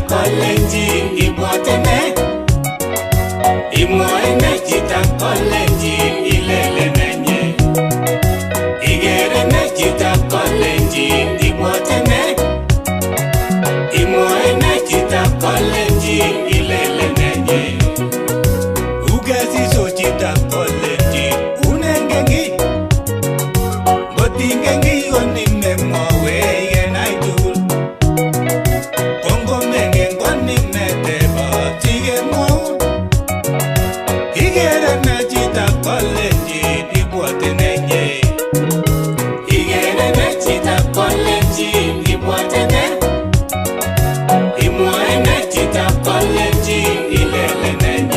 Kalenjin ibwatene imwoene Chitab Kalenjin ilele nenye Igere ne Chitab Kalenjin ibwatene imwoene Chitab Kalenjin ilele nenye Ugesi so Chitab Kalenjin unengengi botingengi onime mwawe yenaitul Kongo mengen konime teba tige mwaun Igere ne Chitab Kalenjin ibwatene nye Igere ne Chitab Kalenjin ibwatene imwoene Chitab Kalenjin ilele nenye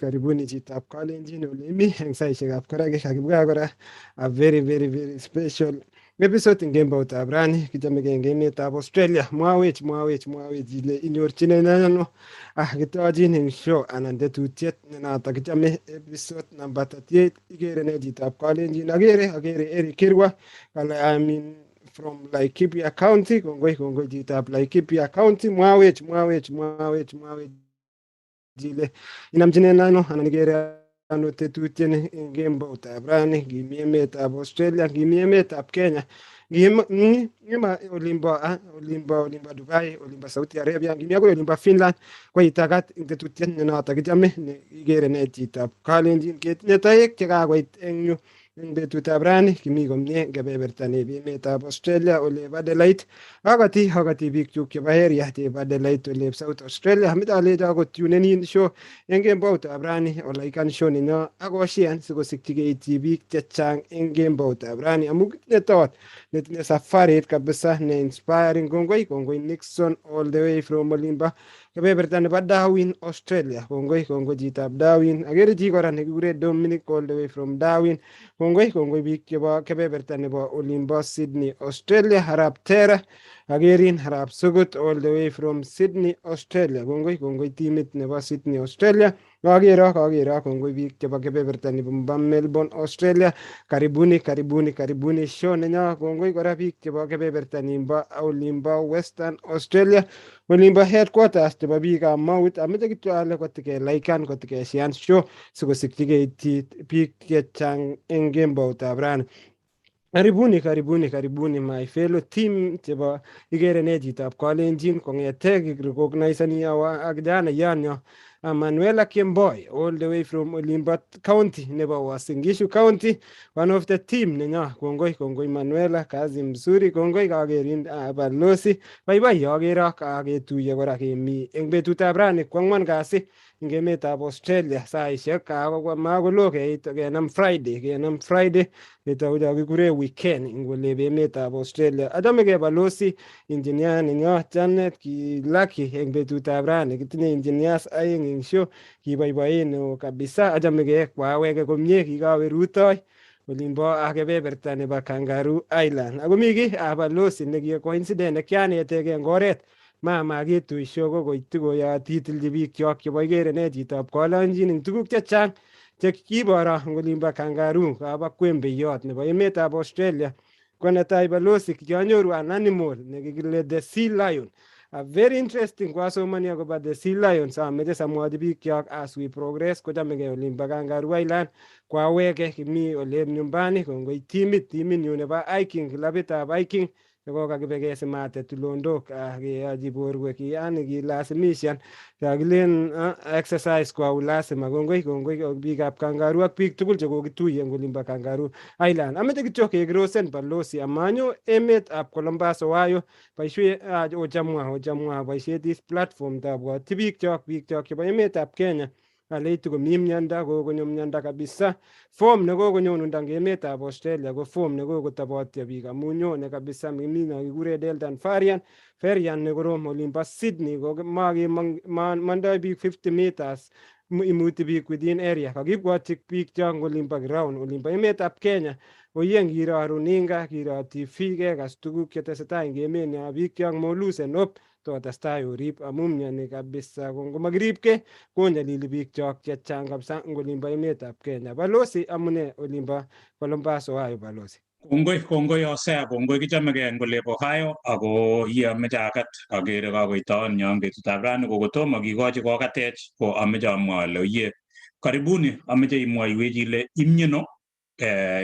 Karibuni Chitab Kalenjin olemi eng saishekab kora kakibwa kora a very special episode eng kemboutab rani kichamege eng emetab Australia mwawech ile inyorchinen ano kitochin eng show anan tetutiet nenotok kichame episode number 38 Igere ne Chitab Kalenjin agere Eric Kirwa from Laikipia County kongoi Chitab Laikipia County mwawech Jile inamchinen ano anan igere ano tetutiet eng kemboutab rani kimi emetab Australia kimi emetab Kenya ngima olimbo Dubai olimbo Saudi Arabia kimi akoi olimbo Finland ko itagat eng tetutiet nenotok kichame igere ne Chitab Kalenjin ketinye toek chekakoit eng yu eng betutab rani kimi komie kebeberta nebo emetab Australia olep Adelaide akoti biikchuk chebo area chebo Adelaide olep South Australia ameche alecho akot tunenin show eng kemboutab rani olaikan show nenyo akoshian sikosikyi keityi biik chechang eng kemboutab rani amu kitinye tot netinye safarit kabisa ne inspiring kongoi Nixon all the way from olimbo kebeberta nebo Darwin Australia kongoi Chitab Darwin agere chi kora nekikure Dominic all the way from Darwin kongoi biik chebo kebeberta nebo olimbo Sydney Australia Arap Tera agerin Arap Sugut all the way from Sydney Australia kongoi timit nebo Sydney Australia agero kongoi biik chebo kebeberta nebo Melbourne Australia karibuni show nenyo kongoi kora biik chebo kebeberta nimbo olimbo Western Australia olimbo headquarters chebo biikab Mount ameche kityo ale kotikelaikan kotikeshian show sikosikyi keityi biik chechang eng kemboutab rani karibuni my fellow team chebo Igere ne Chitab Kalenjin kong'ete kirecognisani ak kijana yanyo Manuela Kemboi all the way from olimbo county nebo Uasin Gishu county one of the team nenyo kongoi Manuela kazi mzuri kongoi kagerin balozi baibai agero kagetuiye kora kemi eng betutab rani kwang'wan kasi eng emetab Australia saishek makolo kenam Friday betau kikure weekend eng olep emetab Australia achamege balozi engineer nenyo Janet ki lucky eng betutab rani kitinye engineers aeng eng show kiboiboen neo kabisa achamege kwawege komie kikawe rutoi olimbo kebeberta nebo Kangaroo Island akomi ki balozi nekie coincident nekianetege eng oret makitui show kokoitu koyatitilchi biikchok chebo Igere ne Chitab Kalenjin eng tuguk chechang chekiboro eng olimbo Kangaroo kaba kwembeyot nebo emetab Australia ko netai balozi kianyoru an animal nekikile the sea lion very interesting kwasomani akobo the sea lions ameche samwachi biikchok as we progress kochamege olimbo Kangaroo Island kwawege kimi olep nyumbani kongoi timit nyu nebo hiking klabitab hiking nekokakibe kesimate tulondok keyochi borwek yani kilasimishan kakilen exercise kwa lazima kongoi biikab Kangaroo ak biik tugul chekokituiye eng olimbo Kangaroo Island ameche kityo kekirosen balozi amanyo emetab Columbus Ohio boisiet ochamwa boisiet is platform tabwotyi biikchok chebo emetab Kenya leitu komi miando kokonyo miando kabisa. Form nekokonyonunda eng emetab Australia ko form nekokotobotyo biik amu nyone kabisa mimi nekikure Delta variant nekorom olimbo Sydney ko mandoi biik 50 meters imuti biik within area. Kakibwotyi biik chong olimbo ground olimbo emetab Kenya oye ngiro runinga, kiro TV kekas tuguk chetesetai eng emenyo biik chong molusen hope totestai orib amu mioni kabisa ko ngomakiribke konyalili biik chok chechang kabisa eng olimbo emetab Kenya. Balozi amune olimbo Columbus Ohio balozi. Kongoi Osea, kongoi kichamegei eng olep Ohio ako ye ameche akat agere kakoitoon nyo eng betutab rani kokotomo kikochi kokatech ko ameche amwa ale oye karibuni ameche imwoiwech ile imyeno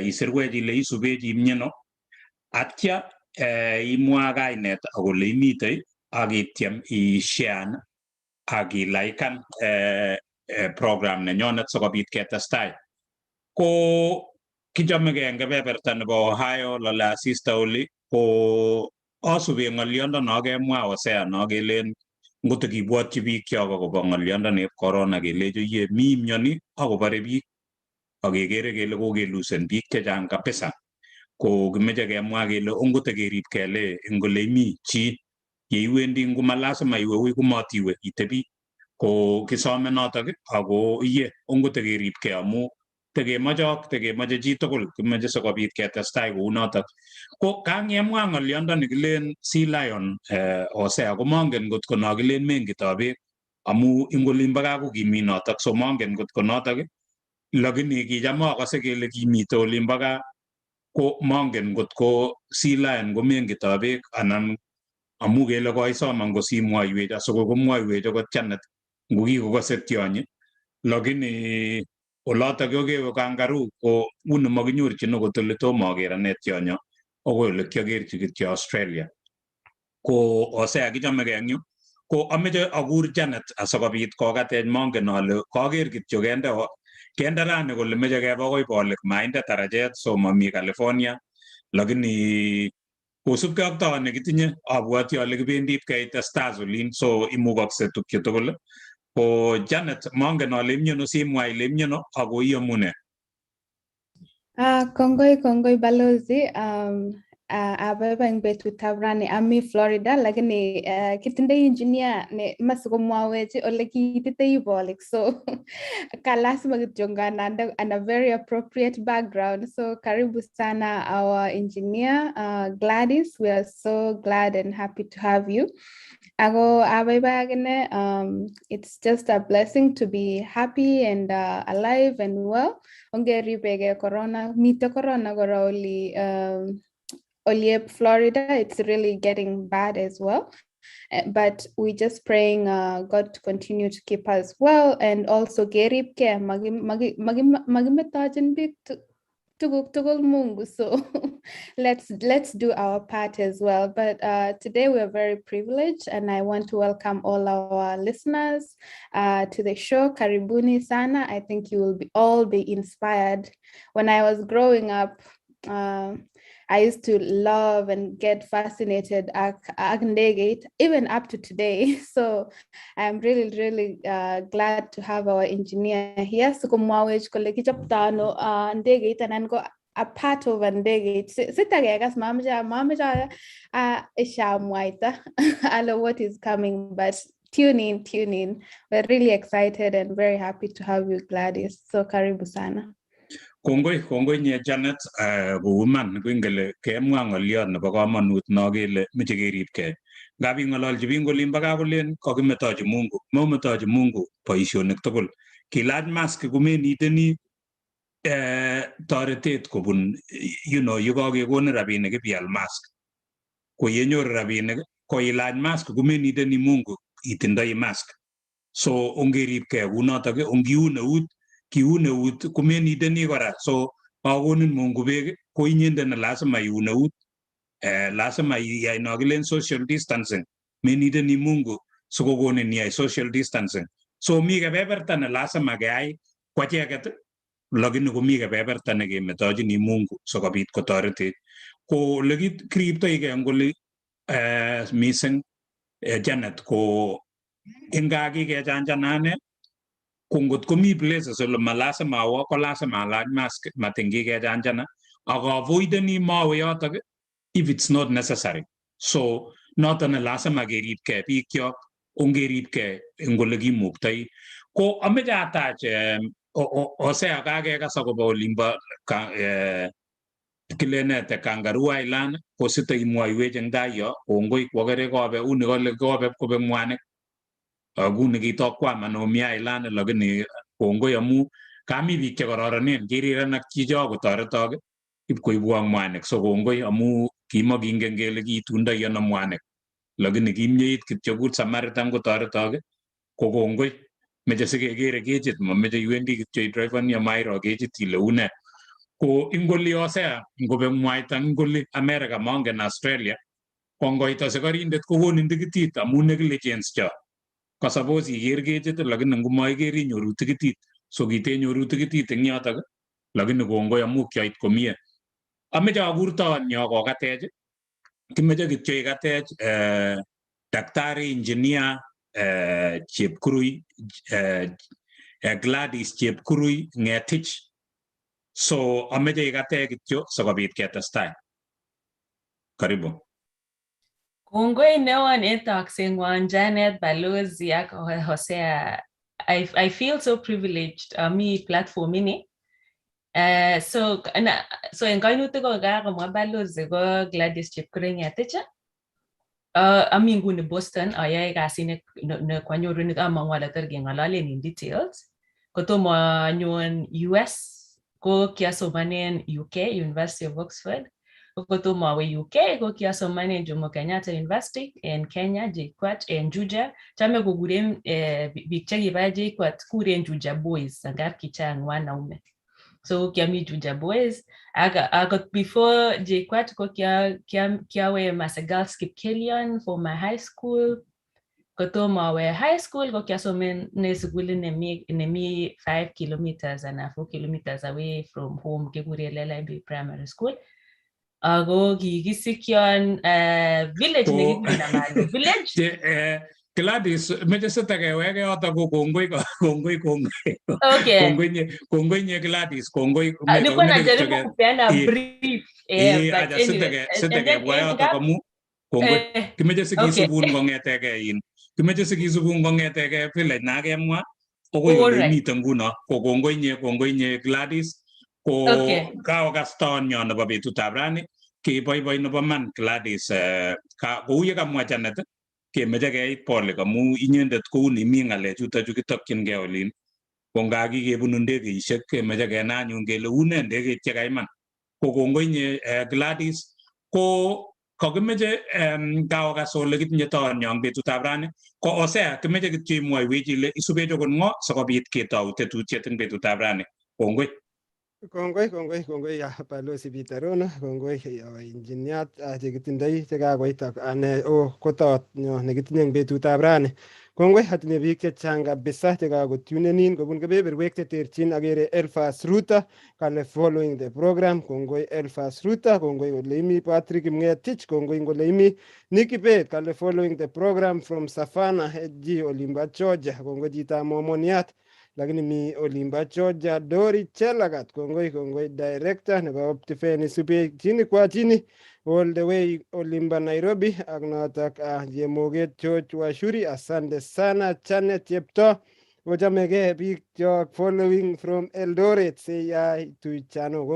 isirwech ile isubech imyeno atya imwa kainet ak ole imitei akityem ishean ak ilaikan program nenyonet sikobit ketestai. Ko kichomegei eng kebeberta nebo Ohio lole asista oli ko asube ng'oliondono kemwa Osea no kelen ngoto kibwotyi biik kyok akobo ng'oliondoneb corona kelecho ye mi myoni akobore biik akekere kele kokelusen biik chechang kabisa ko kimeche kemwa kele ongoto keribkei le eng ole imi chi yeiwendi ngomalasima iwe ui kumatiwe itebi ko kisome notok ako iye ongoto keribkei amu tekemoche chitugul kimeche sikobit ketestai kou notok. Ko kangemwa ng'oliondoni kilen Sea Lion Osea ko mongen ngotko no kilen mengitab beek amu ing olimbo gaa ko kimi notok so mongen ngotko notok lakini kicham akose kele kimite olimbo gaa ko mongen ngotko Sea Lion ko mengitab beek anan amu kele koisoman kosimwoiwech asiko komwoiwech akot Janet ngokikokose tionyi lakini olotok yo kewe kangaroo ko uni makinyorchin akot ole tomo aker ane tionyo akoi ole kiakerchi kityo Australia. Ko Osea kichomegei eng yu ko ameche akur Janet asikobit kokatech mongen ale kaker kityo kende rani kole meche kebe akoi bolik mainde tarajet so mami California lakini kosubkei ak taon nekitinye abwoti ale kibendi ipkeite stars olin so imukakse tukchu tugul. Ko Janet mongen ale imyono simwa ile imyono ako iamune. Kongoi balozi. Abaibai eng betutab rani ami Florida lakini kitindoi engineer ne masikomwawech ole kiititei bolik so kalasima kityo nganande and a very appropriate background. So karibu sana our engineer Gladys. We are so glad and happy to have you. Ako abaibai agane, it's just a blessing to be happy and alive and well. Ongeribege corona, mite corona kora oli Florida, it's really getting bad as well. But we just praying God to continue to keep us well and also gerib ke magimetajin big tugul Mungu. So let's do our part as well. But today we are very privileged and I want to welcome all our listeners to the show. Karibuni sana. I think you will all be inspired. When I was growing up, I used to love and get fascinated at Ndegeit, even up to today. So I'm really glad to have our engineer here. So kumwawech kole kichoptano Ndegeit and go a part of Ndegeit. Sitagegas mamaja ishamwaita alo what is coming, but tune in. We're really excited and very happy to have you, Gladys. So karibu sana. Kongoi nye Janet kouman kwingele kemwa ng'oliot nebo kamanut no kele meche keribkei. Ngabi ng'ololji biik olimbo gaa kolen kakimetochi Mungu. Mometochi Mungu boisionik tugul. Kilach mask komeniteni toretet kobun yekakekonin rabinik ipial mask. Ko yenyoru rabinik ko ilach mask komeniteni Mungu itindoi mask. So ongeribkei kunotok kiun eut komeniteni kora so kakonin Mungu beek ko inyenden lazima iun eut lazima iyai no kilen social distancing meniteni Mungu sikokonin iyai social distancing so mi kebeberta ne lazima keyai kwacheket lakini komi kebeberta nekemetochini Mungu sikobit kotoretech ko lekiriptoigei eng oli mising Janet ko inga kikechanjanane Kungot komi places ole malasima awo ko lasima alany mask matingi ke janjana ako avoidani mawe yotok if it's not necessary. So noton ne lasima kerib ke biik kyok ongerib ke ngole kimuktai ko ameche atach ose akakekas akobo olimbo kilenete Kangaroo Island ko site imwoiwech eng tai yo kongoi kwakere kobe uni kole kobe kobe mwanik aguni kitokwaman Omi Island lakini kongoi amu kami biik chekororonen kiriren ak chicho kotoretok ipkoibwo mwanik so kongoi amu kimakingen kele kiitundoi ano mwanik lakini kimyeit kityo Good Samaritan kotoretok ko kongoi meche sikekere kechit mameche iwendi kityo idrivani amairo kechit ile une ko ingoli osea ngobe mwaita ngoli America mongen Australia ko ngoit asikarindet kokonin tikitit amu negligence cho ko suppose iker kechit lakini ngomaiker inyoru tikitit so kitenyoru tikitit eng yotok lakini kongoi amu kyoit komie ameche akurton nyo kokatech kimeche kityo ikatech daktari engineer Chepkirui Gladys Chepkirui Ngetich so ameche ikatech kityo sikobit ketestai karibu. Kongoi newon etaksengwan Janet Balozi ak Hosea. I feel so privileged me platform ini. So en kainutik ko kakomwa Balozi ko Gladys Chepkirui Ngetich. Ami nguni Boston ayae kasit ne kwanyoru ni amang'u ale tor keng'ololen in details. Kotomo anyon US ko kiasomanen UK University of Oxford. Kotomo awe UK ko kiasomanen Jomo Kenyatta University in Kenya JKUAT en Juja. Chame kokuren biik chekiba JKUAT kuren Juja Boys ngap kichang wanaume. So kiami Juja Boys. Aga before JKUAT ko kiawe Masegal Kipkelion for my high school. Kotomo awe high school ko kiasomen ne school nemi 5 kilometers and 4 kilometers away from home kikure Lelaibi Primary School. Ago kikisikyon village nekikuna Mago village. Gladys, meche sitakeweke yoto ko kongoi. Okay. Kongoi nye Gladys, kongoi. Niko najaribu kupeana brief. But anyway. Sitakebwa yoto kamu kongoi. Kimeche sikisubun kongeteke in. Kimeche sikisubun kongeteke village nakemwa. Okoi ole mito nguno. Ko kongoi nye Gladys. Ko kaokaston nyo nebo betutab rani. Keboiboi nebo man Gladys. Kou ye kamwa Janet. Kemeche keit polik amu inyendet kouni mi ng'alechuto chu kitokyingei olin ko ngakikebunu ndegeisiek kemeche kenai anyun kele une ndegeit chekaiman ko kongoi nye Gladys ko kakimeche kaokas ole kitinye tonyo eng betutab rani ko osea kimeche kityo imwoiwech ile isubech okot ng'o sikobit ketou tetutiet eng betutab rani kongoi. Kongoi ya Balozi Bitarono, kongoi ya engineer chekitindoi chekakoit ane kotot nyo nekitinye eng betutab rani. Kongoi atinye biik chechang kabisa chekakotunenin kobun kebeberwek cheterchin akere Elfas Ruta kale following the program. Kongoi Elfas Ruta, kongoi kole imi Patrick Ngetich, kongoi kole imi Nikki Bett kale following the program from Savannah HG Olimba Georgia. Kongoi chita momoniat lakini mi Olimba Georgia Dori Chelagat, kongoi director nebo Optifeni Sube chini kwa chini all the way Olimba Nairobi ak notok Jemoget George Washuri. Asante sana Janet Chepto ochamege biik chok following from Eldoret say hi to chano.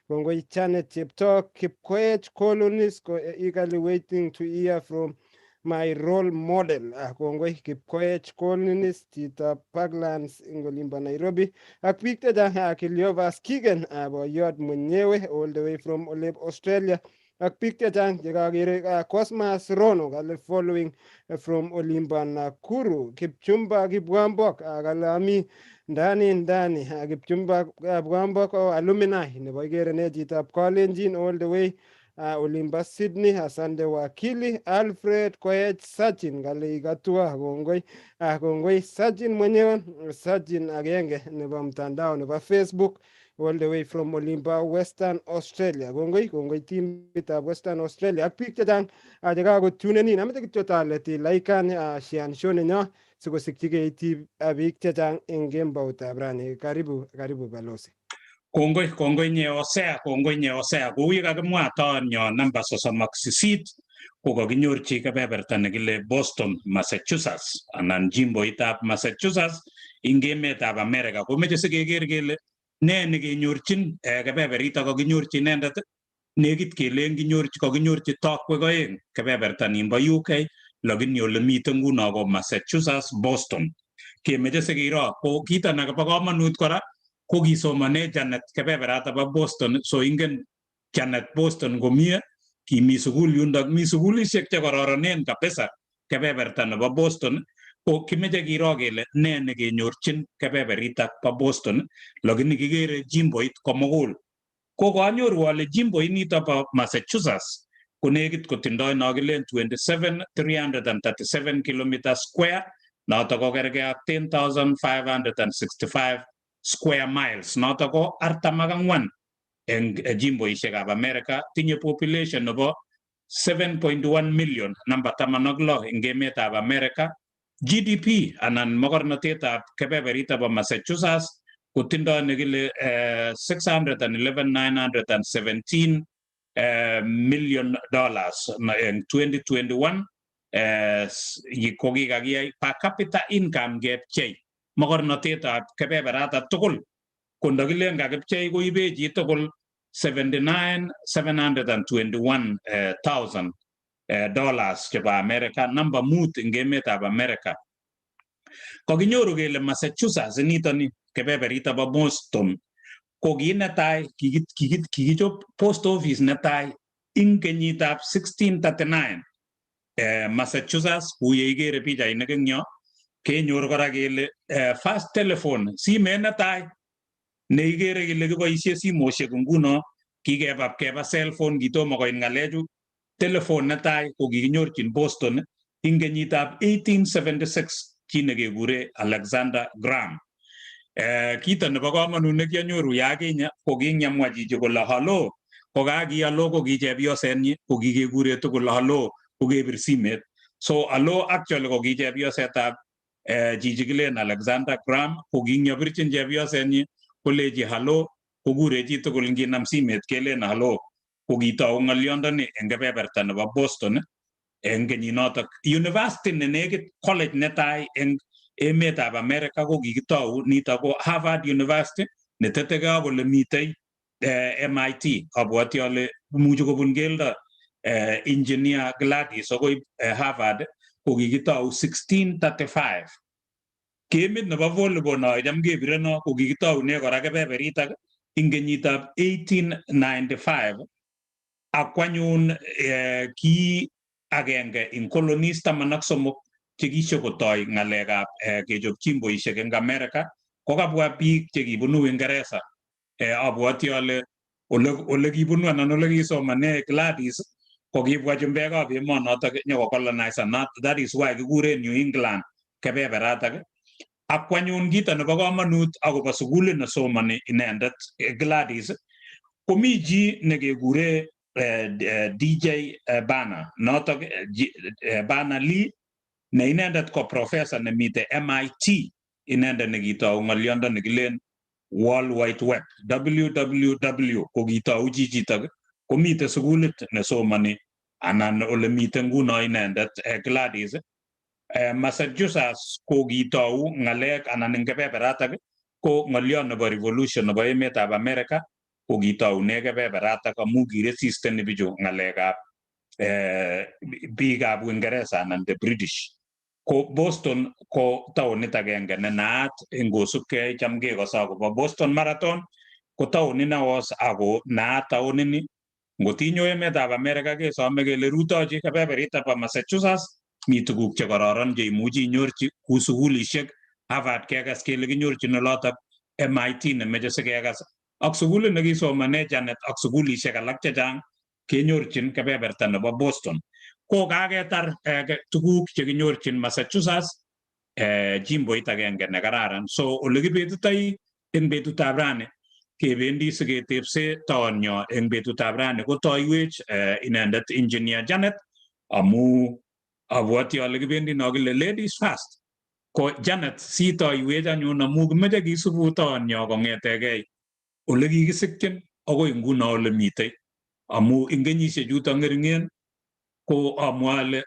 Kongoi Janet Chepto Kipkoech colonist ko eagerly waiting to hear from my role model. Kongoi Kipkoech colonist chita Parklands ing Olimba Nairobi ak biik chechang Kiliovas Kigen boyot mwenyewe all the way from Olep Australia ak biik chechang chekakere Cosmas Rono kale following from Olimba Nakuru. Kipchumba Kipwambok kale ami ndani Kipchumba Kipwambok alumni nebo Igere chitab Kalenjin all the way Olimba Sydney. Asante wakili Alfred Koech Sachin kale ikatua. Kongoi Sachin mwenyewe, Sachin agenge nebo mtandao nebo Facebook all the way from Olimba Western Australia. Kongoi timitab Western Australia ak biik chechang chekakotunenin. Ameche kityo taleti laikan shian show nenyo sikosikchigei biik chechang eng kemboutab rani. Karibu Balozi. Kongoi nye osea kou ye kakimwa taonyo namba 38 ko kakinyorchi kebeberta nekile Boston, Massachusetts anan jimboitab Massachusetts ing emetab America. Komeche sikeker kele ne nekenyorchin kebeberita kakinyorchi inendet nekit kele kakinyorchi tokwek oeng kebeberta nimbo UK lakini ole mite nguno ko Massachusetts, Boston. Kemeche sikiro ko kito nebo komonut kora ko kisomane Janet kebeberata bo Boston, so ingen Janet Boston komie, kimi sukul yundok, mi sukulishek che kororonen kabisa kebeberta nebo Boston. Ko kimeche kiro kele ne nekenyorchin kebeberitak bo Boston, lakini kikere jimboit komugul. Ko kanyoru ale jimboit nito bo Massachusetts ko nekit kotindoi nokilen 27,337 kilometers square, noto ko kerge ak 10,565 square miles, noto ko 44 eng jimboishekab America. Tinye population nebo 7.1 million, namba 16 eng emetab America. GDP anan mogornotetab kebeberita bo Massachusetts kotindoi nekile $611,917 million in 2021. Ko kikakiyai per capita income kepchei mogornotetab kebeberata tugul ko ndakilen kakipchei koibe chi tugul $79,721,000 chebo America, namba mut eng emetab America. Kakinyoru kele Massachusetts nitoni kebeberita bo Boston ko kinetai kikichop post office netai ing kenyitab 1639. Massachusetts kuye ikere pichainik eng yo, kenyor kora kele first telephone, simet netai neikere kele kiboisie simoshek nguno, keba cellphone, kitomo koit ngalechu. Telephone netai ko kikinyorchin Boston ing kenyitab 1876, chi nekekure Alexander Graham. Kito nebo komonut nekianyoru yakinye ko kinyamwa chichi kole halo, ko kaki halo ko ki chepyosenyi ko kikekure tugul halo ko kebir simet. So halo actually ko ki chepyosetab chichi kilen Alexander Graham, ko kinyabirchin chepyosenyi kolechi halo, kokure chi tugul nginam simet kelen halo. Ko kitou ng'olyondoni eng kebeberta nebo Boston eng kenyinotok. University ne nekit college netai eng emetab America ko kikitou, nito ko Harvard University neteteke ak ole mitei MIT. Abwoti ale imuchi kobun keldo engineer Gladys akoi Harvard, ko kikitou 1635. Kemit nebo volleyball no cham kebireno ko kikitoune kora kebeberitak ing kenyitab 1895. Akwanyun ki agenge ing colonies 13 chekishokotoi ng'alekab kechop jimboishek eng America, ko kabwa biik chekibunu Uingereza. Abwoti ale ole kibunu anan ole kisomane Gladys ko kibwa chumbekab emonotok nyoko colonize, that is why kikure New England kebeberatak. Akwanyun kito nebo komonut akobo sukulit nesomani inendet Gladys, komi chi nekekure DJ Bana, notok Bana Lee, ne inendet ko professor nemite MIT, inendet nekitou ng'olyondo nekilen World Wide Web, WWW, ko kitou chichitok, komite sukulit nesomani anan ole mite nguno inendet Gladys. Massachusetts ko kitou ng'alek anan eng kebeberatak ko ng'olyon nebo revolution nebo emetab America ko kitoune kebeberatak amu kiresisteni bichu ng'alekab biikab Uingereza anan the British. Ko Boston ko taonit agenge ne naat eng kosubkei cham kekose akobo Boston Marathon, ko taonit neos ako naat taonini. Ngot inyo emetab America kesome kele rutochi kebeberitab Massachusetts, mi tuguk che kororon che imuchi inyorchi ku sukulishek. Harvard kekas kele kinyorchin olotok, MIT nemeche sikekas, ak sukulit nekisomane Janet ak sukulishek alak chechang kenyorchin kebeberta nebo Boston. Ko kaketar tuguk chekinyorchin Massachusetts, jimboit agenge ne kararan. So ole kibetitoi eng betutab rani, kebendi siketepse taonyo eng betutab rani ko toiwech inendet engineer Janet, amu abwoti ale kibendi no kile ladies first. ko Janet sitoiwech anyun amu kimeche kisubuton yo kongetegei ole kikisikyin agoi nguno ole mitei amu ing kenyisiek chuto ngeringen ko amwa ale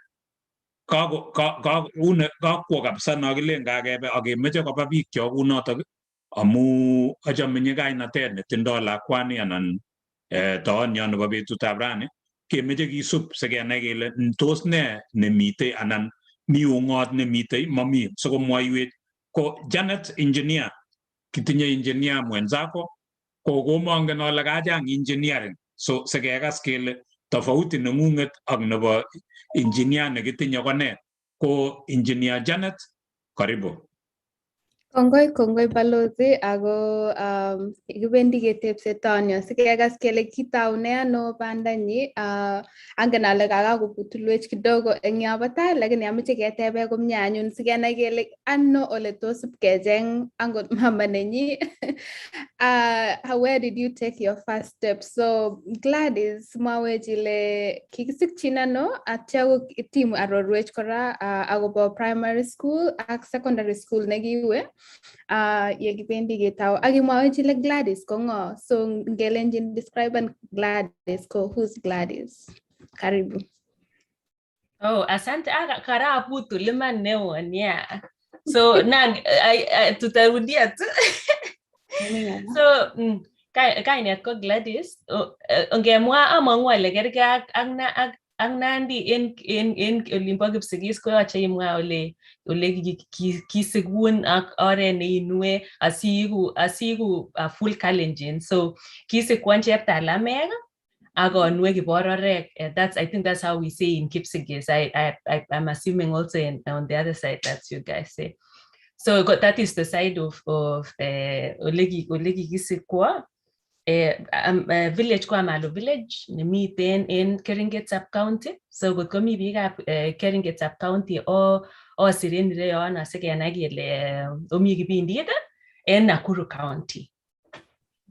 kakwo kabisa nakilen kakebe akemeche koba biik cho kunotok amu achamenye kainatet netindoi lakwani anan toonyo nebo betutab rani kemeche kisub sikenai kele tos ne nemitei anan mi ung'ot nemitei mami sikomwoiwech ko Janet engineer kitinye engineer mwenzako ko komangen ale kachang engineering so sikekas kele tofauti neng'ung'et ak nebo engineer nekitinye kone ko engineer Janet karibu. Kongoi balozi ako kibendi ketebse tonyo sikekas kele kitaune ano bandanyi angen ale kakakobutulwech kidogo eng yo batai lakini ameche ketebe komye anyun sikenai kele ano ole tos kejeng angot mama nenyi. Where did you take your first step? So Gladys mwawech ile kikisikchin ano atya ko timu arorwech kora akobo primary school ak secondary school nekiwe yekibendi ketau akimwawech ile Gladys ko ngo, so ngelenjin describe Gladys ko who's Gladys? Karibu. Oh, asante karabutu liman neo nia. So tutarudia tu. So kainet ko Gladys. Ngemwa amangwa ile kerke ak Nandi in olimpo Kipsigis koyoche imwa ole kisikun ak oret neinue asiku full Kalenjin. So kisikwan cheptalamek ak onwe kibororek. I think that's how we say in Kipsigis. I'm assuming also on the other side that's you guys say. So that is the side of Olegi Kisikwa. Village kwa Malo village nemiten in Keringet sub-county. So got komi biik Keringet sub-county o sirin reyon asikenai kele omi kibindit en Nakuru county.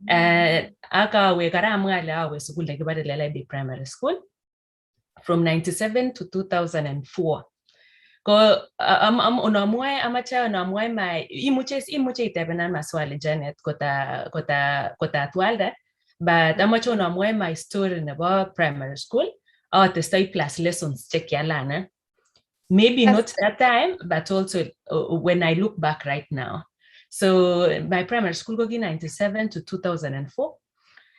Akawe karamwa le awe sukul nekibare Lelebe Primary School from 97 to 2004. Ko unamwae mai imuche itebenan maswali Janet kota twalda, but amache unamwae my story nebo primary school testai plus lessons chekialana. Maybe not that time, but also when I look back right now. So my primary school go 97 to 2004,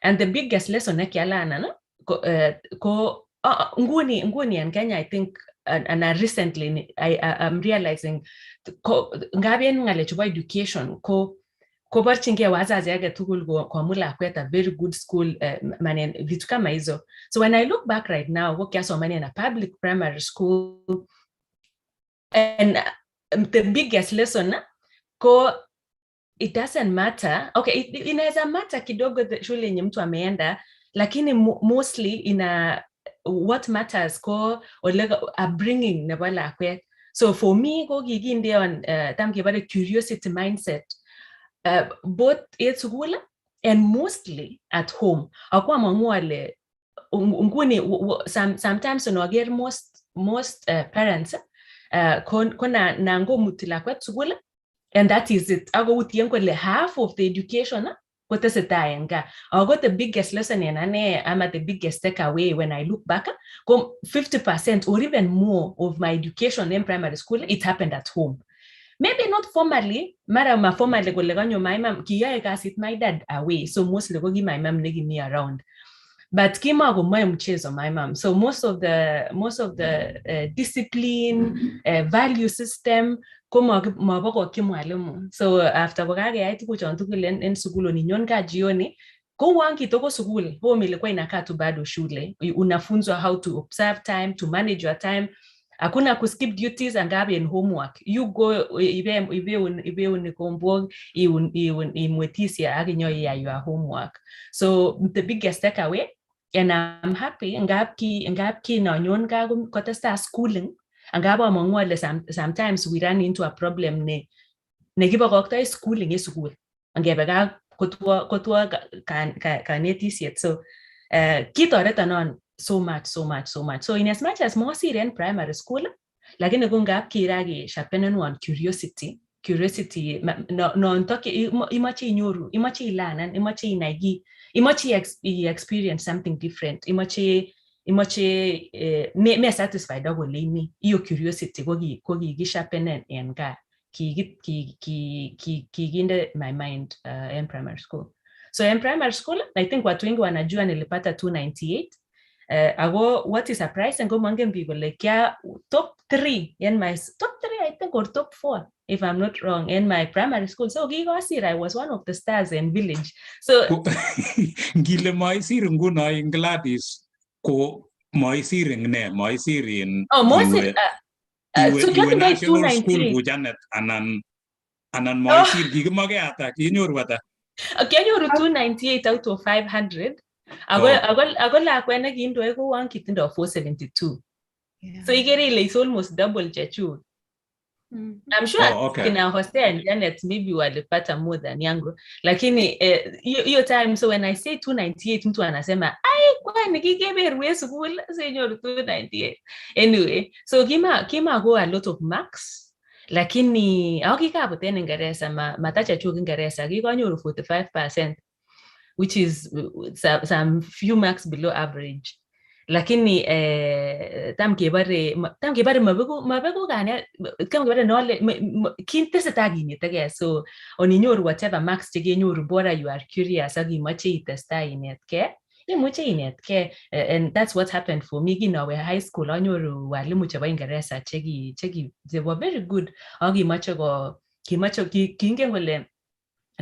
and the biggest lesson nekialana ko nguni in Kenya, I think. And recently I'm realizing ngabien ngale chubo education ko barchinge wazazi age tugul kwa mula kweta very good school manen vitu kama hizo. So when I look back right now ko kiasomani in a public primary school, and the biggest lesson ko it doesn't matter. Okay, inaweza matter kidogo shule yenye mtu ameenda, lakini mostly ina what matters ko upbringing nebo lakwet. So for me ko kikinde on tam kebare curiosity mindset, both at school and mostly at home. Akwa mangwale nguni sometimes unager most parents kona nango mutila kwa school, and that is it. Ago utien kwele half of the education I got the biggest lesson I'm at the biggest takeaway when I look back. 50% or even more of my education in primary school, it happened at home. Maybe not formally, ma formally go leganyo my mom kiya kasit my dad away, so mostly go give my mom negi me around. But kima go my mchezo my mom. So most of the discipline, value system maboko kimwalimu. So after wakage aiti kuchantukile en sugulo ni nyonga jioni ko wanki toko sugule home ilikuwa inakaa tu bado shule. Unafunzwa how to observe time, to manage your time. Hakuna kuskip duties angabe in homework. You go ibe unikombog imwetisia aginyo ya your homework. So the biggest takeaway, and I'm happy ngapki na nyonga kotesta schooling. Angaba mangwale sometimes we run into a problem ne giba kokta schooling is school angeba kotwa kanetis yet. So kitoreta non so much. So in as much as more in primary school lakini ko ngap kirage shapenenwan curiosity no imache inyoru, imache ilanan, imache inai, imache experience something different, imache me satisfied ako lini iyo curiosity ko kikishapenen en gaa kiginde my mind in primary school. So in primary school I think watu wengi wanajua nilipata 298. Ago what is surprising go mangen people like top 3 in my top 3 I think or top 4 if I'm not wrong in my primary school. So I was one of the stars in village. So ngile maisir nguno in Gladys ko maisir ne maisir in iwe national school ku Janet anan maisir kikimage ata kinyoru ata kinyoru 298 out of 500. Ago lakwet ne kindoi ko wan kitindo 472. So Igere is almost double chechu. I'm sure kina Hosea and Janet maybe walipata more than yangu, lakini hiyo time. So when I say 298 mtu anasema ai kwani kikeberwe school senyor 298 anyway. So kima go a lot of marks, lakini akikapotena Ingereza matacha chuo Ingereza kikonyoru 45%, which is some few marks below average. Lakini tam kebare mabego gane kam kebare knowledge kinteseta ginetege. So oninyoru whatever marks chegenyoru bora you are curious ak imache itesta inetke imuche inetke, and that's what happened for me. Ginawe high school anyoru walimu chebo Ingereza cheki they were very good ak imache kingen kole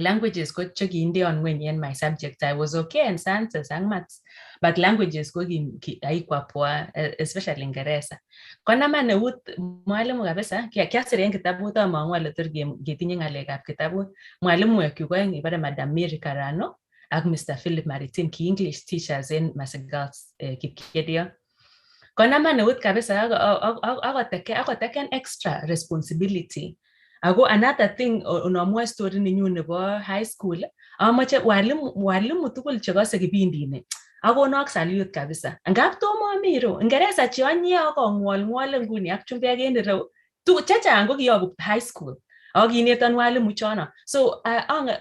languages ko chekinde on when in my subject I was okay in sciences and maths, but languages ko haikuwa poa, especially Ingereza. Kona mane mwalimu kabisa kiasire en kitabut ama ngwale getinye ngalekab kitabut. Mwalimu wetu ko ibare Madam Mary Karano ak Mr. Philip Maritin ki English teachers in Masagals Kipkedia. Kona mane kabisa ako take an extra responsibility. Ago another thing unaamua story ninyu nebo high school amache walimu tugul chekose kipindi ne ago nok salute kabisa ngap tomo miro Ingereza chionye ako ngwol nguni ak chumbek en rew tu chachang ko kiyobu high school agineton walimu chono. So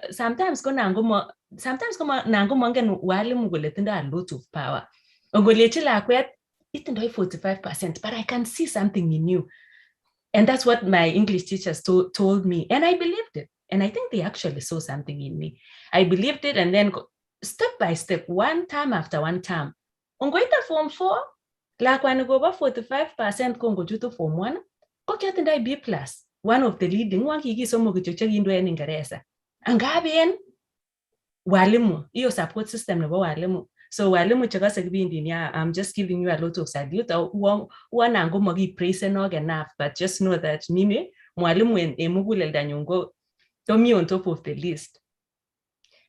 sometimes ko nango mangen walimu kole tindo a lot of power. Ongolechi lakwet itindoi 45%, but I can see something in you. And that's what my English teachers told me. And I believed it. And I think they actually saw something in me. I believed it. And then step by step, one time after one time, ongoita form 4, like when I go over 45% kongo juto form 1, kokiatindai B+. One of the leading one kikisomo kichoche kindo en Ingereza. Angabien walimu, iyo support system nebo walimu. So walimu chekase kipindi niya, I'm just giving you a lot of salute. Wanango magi praise not enough, but just know that mimi mwalimu emugulelda nyungo tomi on top of the list.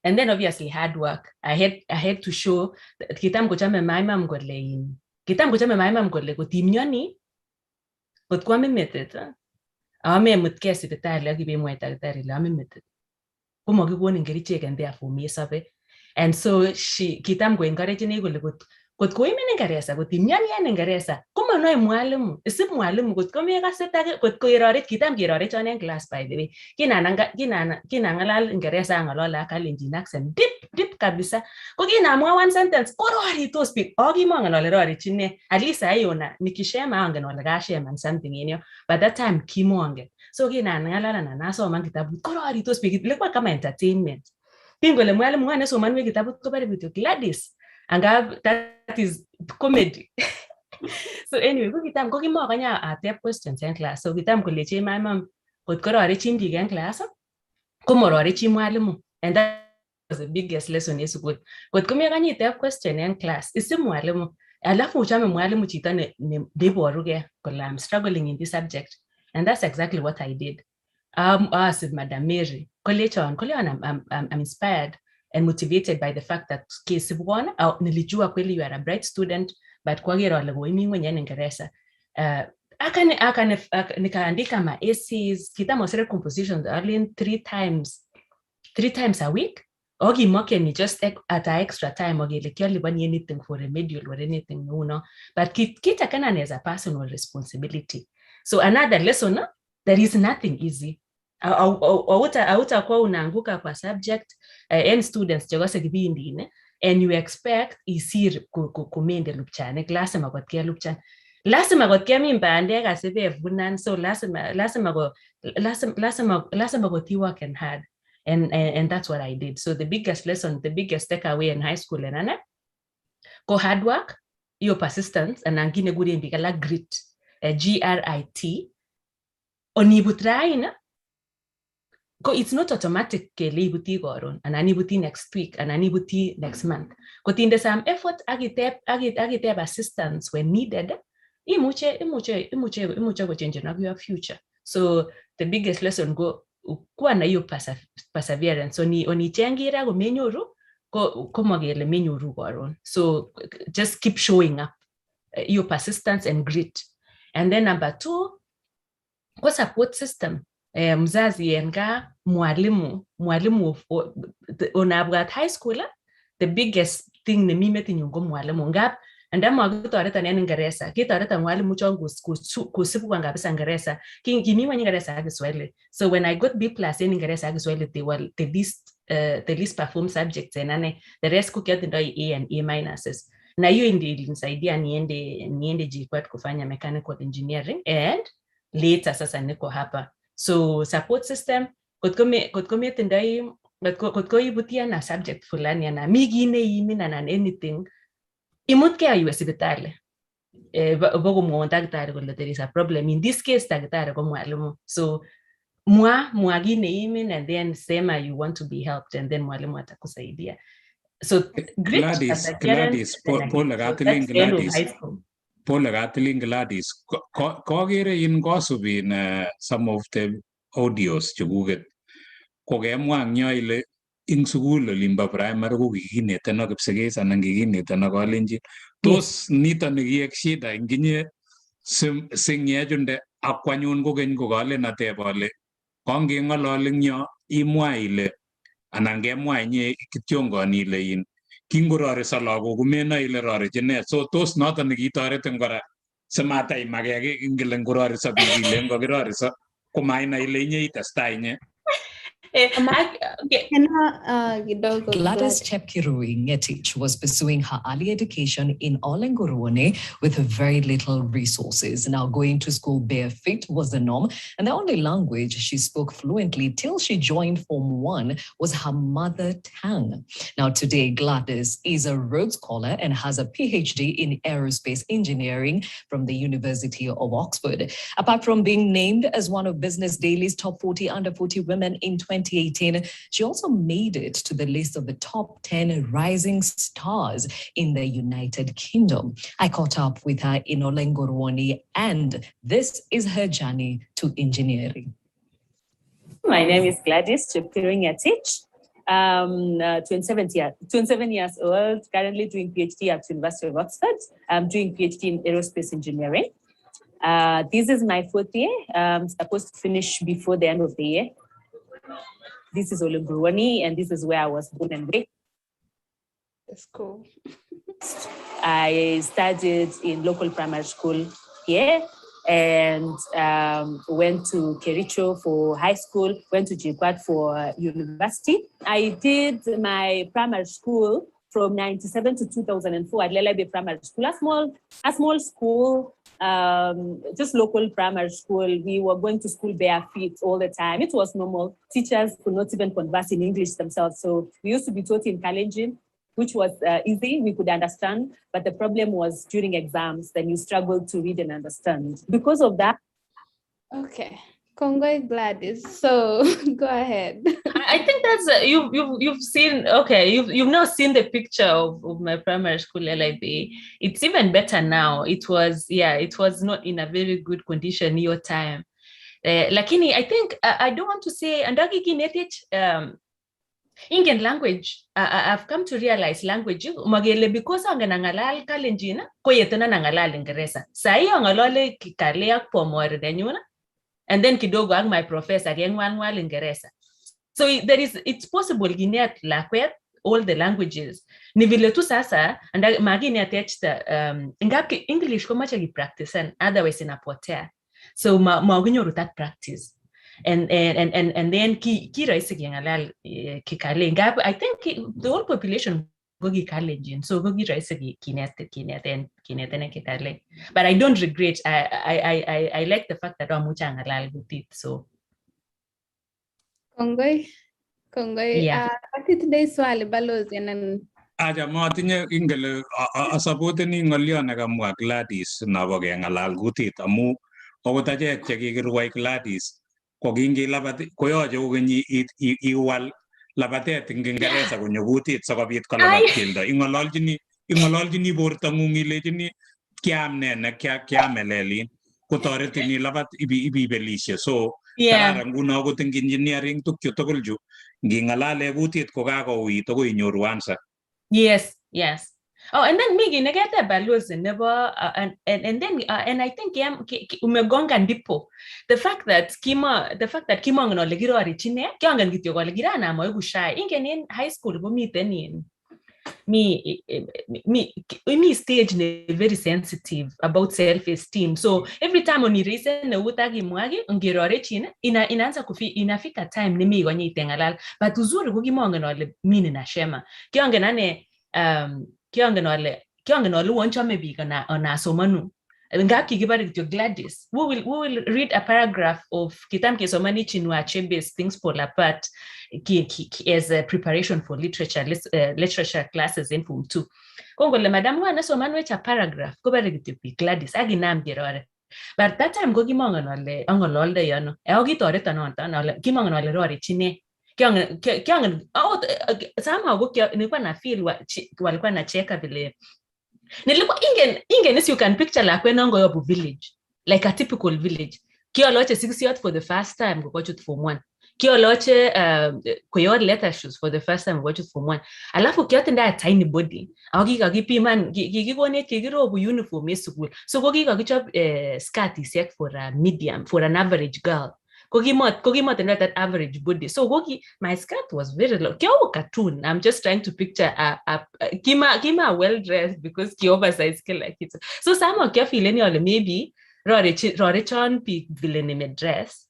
And then obviously hard work. I had to show that kitam kochame maima mgole ko timnyoni kot kwa mimetet. Ame mutke sipitali akibe mwaita daktari la mimetet. Ko magikoni ngerichek and therefore me sabe. And so kitam go encourage ni kole kot ko imen Ingereza kot imyani en Ingereza komanoi mwalimu isip mwalimu kot ko mekaseta kot ko iroret kitam kiroret on en class by the way kinangalal Ingereza ngalola Kalenjin accent dip kabisa ko kinamwa one sentence kororitos bik akimangalal rorichine at least ayona nikishema angen wala kashema something in you, but that time kimonge so kinangalala na nasoma kitabu kororitos bik lekwa kama entertainment. Pingole mwalimu mwana somanwe kitabu ko bari video Gladys anga that is comedy. So anyway ko kitam ko kimokanya atep questions in class. So kitam ko leche my mom kot korore chimbi in class ko morore chi mwalimu, and that was the biggest lesson in school. Kot ko mekanya atep question in class isim mwalimu alafu uchame mwalimu chito ne deboruge ko I'm struggling in this subject, and that's exactly what I did. Asked Madam Mary, I'm inspired and motivated by the fact that Kesibwana, nilijua kweli you are a bright student, but kwa gero lego imi mwenye Ingereza. Nikaandika ma essays, kita mosere compositions early 3 times a week. Ogi moke ni just at a extra time ogi lekia libani anything for remedial or anything, no. But kita kana as a personal responsibility. So another lesson, there is nothing easy. Hautakuwa unaanguka kwa subject and students chegose kipindi and you expect isir kumende lupchane lazima kotkia lupchan lazima kotkia mimbande kasibe vunan so lazima go work and hard and that's what I did. So the biggest lesson, the biggest takeaway in high school and go hard work, your persistence and angine guri mbikala grit, GRIT onibutrai it's not automatic ke libuti goron and anibuti next week and anibuti next month. But in the some effort agitep assistance when needed, imuche go change your future. So the biggest lesson go kuwa na hiyo perseverance. Oni chengira go menyoru ko magele menyoru goron. So just keep showing up, your persistence and grit. And then number 2, go support system. Mzazi enga mwalimu onabgat high school, the biggest thing ne mimeti nyungo mwalimu ngap andama kitoreta nene Ngeresa kitoreta mwalimu chongo kusipu kwa ngabisa Ngeresa kimi Ngeresa ya Kiswahili. So when I got B+ in Ngeresa ya Kiswahili, they were the least performed subjects and the rest kukiati ndo A and A-. Na hiyo ilinisaidia niende JKUAT kufanya mechanical engineering and later sasa niko hapa. So support system kotko tindai kotko ibutia na subject fulani na migine yimina na anything imutke ayu sibitali bogo mo daktari ko there is a problem in this case daktari ko mwalimu. So mwagine yimin and then sema you want to be helped and then mwalimu atakusaidia. So Gladys Gladys, kogere in gosubin some of the audios chuguget kogemwa ngyo ile in sukul limba primary ko kikinete na kipsigis anan kikinete na Kalenjin. Tos nito nikiek shida inginye singye junde akwanyun kokeny kokale nateb ale kongeng'ololi ngyo imwa ile anan kemwa inye kityongoni ile in kingororiso lagok kumenoe ile rorichi ne. So tos noto nikitoretin kora simatai magege ingile ngororiso biik ile ngokiroriso komainai ile inye itestai inye. Gladys Chepkirui Ngetich was pursuing her early education in Olenguruone with very little resources. Now, going to school barefoot was the norm, and the only language she spoke fluently till she joined Form 1 was her mother tongue. Now, today, Gladys is a Rhodes Scholar and has a PhD in aerospace engineering from the University of Oxford. Apart from being named as one of Business Daily's top 40 under 40 women in 2018, she also made it to the list of the top 10 rising stars in the United Kingdom. I caught up with her in Olenguruone, and this is her journey to engineering. My name is Gladys Chepkirui Ngetich. 27 years old, currently doing PhD at University of Oxford. I'm doing PhD in aerospace engineering. This is my 4th year. I'm supposed to finish before the end of the year. This is Olenguruone, and this is where I was born and raised. That's cool. I studied in local primary school here and went to Kericho for high school, went to JKUAT for university. I did my primary school from 1997 to 2004 at Lelebe Primary School, a small school, just local primary school. We were going to school barefoot all the time. It was normal. Teachers could not even converse in English themselves. So we used to be taught in Kalenjin, which was easy, we could understand. But the problem was during exams, then you struggled to read and understand. Because of that. Okay. Congo Gladys. So go ahead. I think that's you've seen. Okay, you've now seen the picture of my primary school LIB. It's even better now. It was not in a very good condition your time. Lakini I think I don't want to say andagi Ngetich Indian language. I've come to realize language magele because anganangalal Kalenjin ko yetena nangalal Ingeresa. Sai angalole kikalea pomore denyuna. And then kidogo ang my professor yengwanwal Ingeresa. So it's possible gineat lakwet all the languages. Ni vile tu sasa and magine attach the ngapi English ko macha gi practice and otherwise inapotea. So maginyoru that practice. And then ki rahisi kengalal kikale. I think the whole population go Kalenjin, so go rahisi kineten kikale. But I don't regret. I like the fact that amucha ngalal gutit. So Kongoi. Yeah. Today swali balozi and Aja matinye ingele asapoteni ngolyo nekamwa Gladys nabo kengalal kutit amu okot achek chekikirwai Gladys kokingilabati koyoche kokenyi iwal labatet ing Kingeresa konyo kutit sikobit kolabat keldo. Ingololchini bortong'ung ilechini kiam ne kiamelelin kotoretin ilabat ibibelishe. So kararan nguno akot ing engineering tukchu tugul chu ngingalale kutit kokakouit akoi inyoru answer. Yes. Oh, and then Migi negate balozi never and then and I think umegonga ndipo the fact that kima ngono legiro arichine kyangan gityo ko legira na mo gushai ingen in high school bo miten in me stage ne very sensitive about self esteem, so every time on reason na utagi mwagi ngiro arechine inaanza inafika time ni mi gonye itengalal but uzuri kugimonga no le mini na shema kyangan ane kyangen ole wonchome biik na somanu ngap kikibare kityo Gladys we will read a paragraph of kitam kesomani chinua Achebe's Things Fall Apart as a preparation for literature classes in Form 2 kongole madam wana somanu cha paragraph kobare kityo Gladys aginam gerore but that time go kimongen ole angololde yono agitoreto nonton ole kimongen ole rore chine kyangen somehow nilikuwa na feel walikuwa na cheka vile nilikuwa ingen you can picture like when ngo yobu village like a typical village kioloche 6 years for the first time go to Form 1 kioloche koyor letter shoes for the first time go to Form 1 alafu kiote nda tiny body akikakipiman kikikone kikirobu uniform school so kokikakichop skirt set for a medium for an average girl Kogimot that average body. So my skirt was very low. Kyo cartoon. I'm just trying to picture Kima well dressed because ki oversized like it. So somehow kyo feel any maybe Rorechon peak villain in a dress,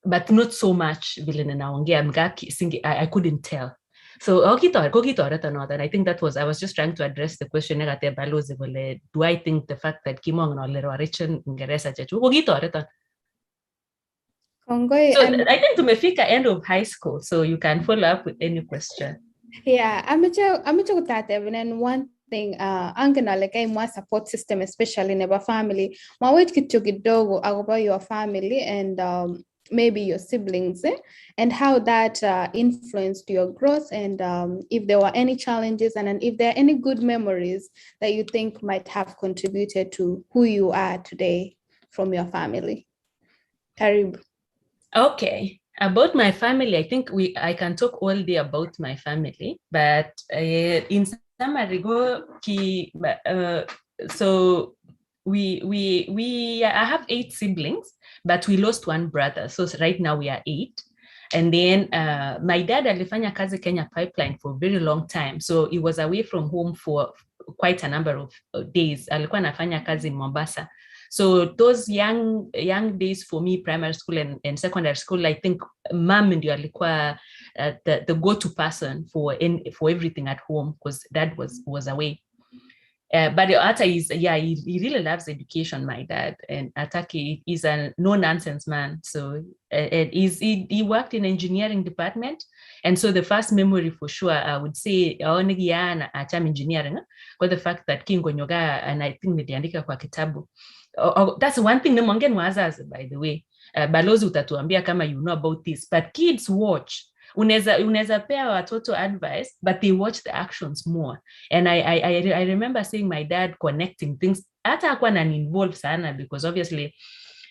but not so much villain in our I couldn't tell. So and I think I was just trying to address the question do I think the fact that Kimong no Rorechon Ingeresa chechu So I think tumefika end of high school, so you can follow up with any question. Yeah, I'm and one thing, angana like more support system, especially in our family. Mawet kidogo about your family and maybe your siblings, and how that influenced your growth, and if there were any challenges, and if there are any good memories that you think might have contributed to who you are today from your family. Karibu. Okay, about my family, I think I can talk all day about my family, but in summary, so I have 8 siblings, but we lost 1 brother. So right now we are 8. And then my dad alifanya kazi Kenya Pipeline for a very long time. So he was away from home for quite a number of days. Alikuwa anafanya kazi in Mombasa. So those young days for me, primary school and secondary school, I think mom ndio alikuwa the go-to person for everything at home because dad was away. But Ata he really loves education, my dad, and Ataki is a no-nonsense man. So he worked in engineering department, and so the first memory for sure I would say aonigiana acham engineering, but the fact that Kingo Nyoga and I think niliandika kwa kitabu. That's one thing Nemongen wazas, by the way. Balozi utatuambia kama you know about this, but kids watch. Uneza pea watoto advice, but they watch the actions more. And I remember seeing my dad connecting things. Hata hakuwa involved sana because obviously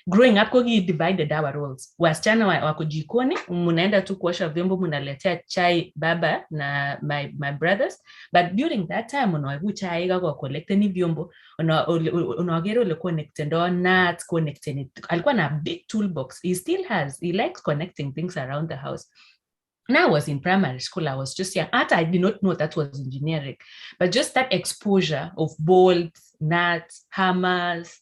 growing up he divided our roles. Wasichana wako jikoni, munaenda tu kuosha vyombo, munaletea chai baba na my brothers. But during that time unawagu chai kwa collecte ni vyombo, unawagero le connecte ndo nuts connecte ni. Alikuwa na big toolbox. He still has. He likes connecting things around the house. When I was in primary school, I was just young. I did not know that was engineering, but just that exposure of bolts, nuts, hammers,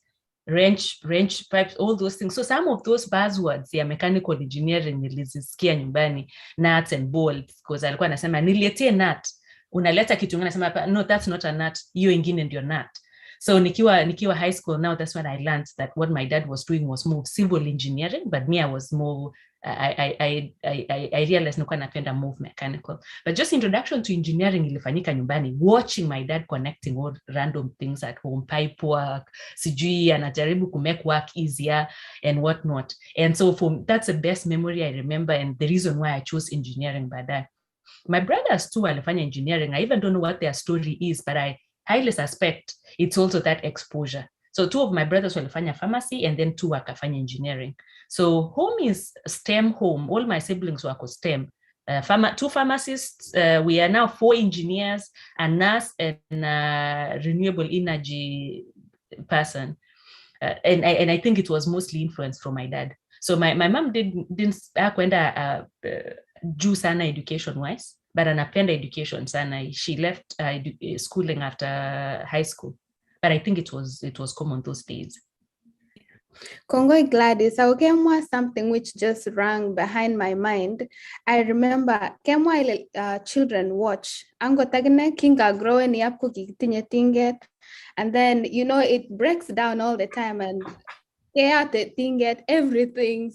wrench pipes, all those things. So some of those buzzwords, yeah, mechanical engineering nilizisikia nyumbani, nuts and bolts, because alikuwa anasema niletee nut, unaleta kitu ngine anasema no, that's not a nut, hiyo ingine ndio nut. So nikiwa high school now, that's when I learned that what my dad was doing was more civil engineering, but me, I was more I realized nilikuwa napenda move mechanical. But just introduction to engineering ilifanyika nyumbani, watching my dad connecting all random things at home, pipe work, sijui anajaribu to make work easier and whatnot. And so that's the best memory I remember, and the reason why I chose engineering by that. My brothers too walifanya engineering. I even don't know what their story is, but I highly suspect it's also that exposure. So 2 of my brothers walifanya pharmacy, and then 2 wakafanya engineering. So home is STEM home. All my siblings were STEM. 2 pharmacists. We are now 4 engineers, a nurse, and a renewable energy person. And I think it was mostly influenced from my dad. So my mom didn't kwenda juu sana education-wise, but anapenda education sana. She left schooling after high school. But I think it was common those days. Kongoi Gladys, I will something which just rang behind my mind. I remember kemwa children watch. Ango tagine kinga growing up kukitinye tinget, and then it breaks down all the time, and the tinget everything.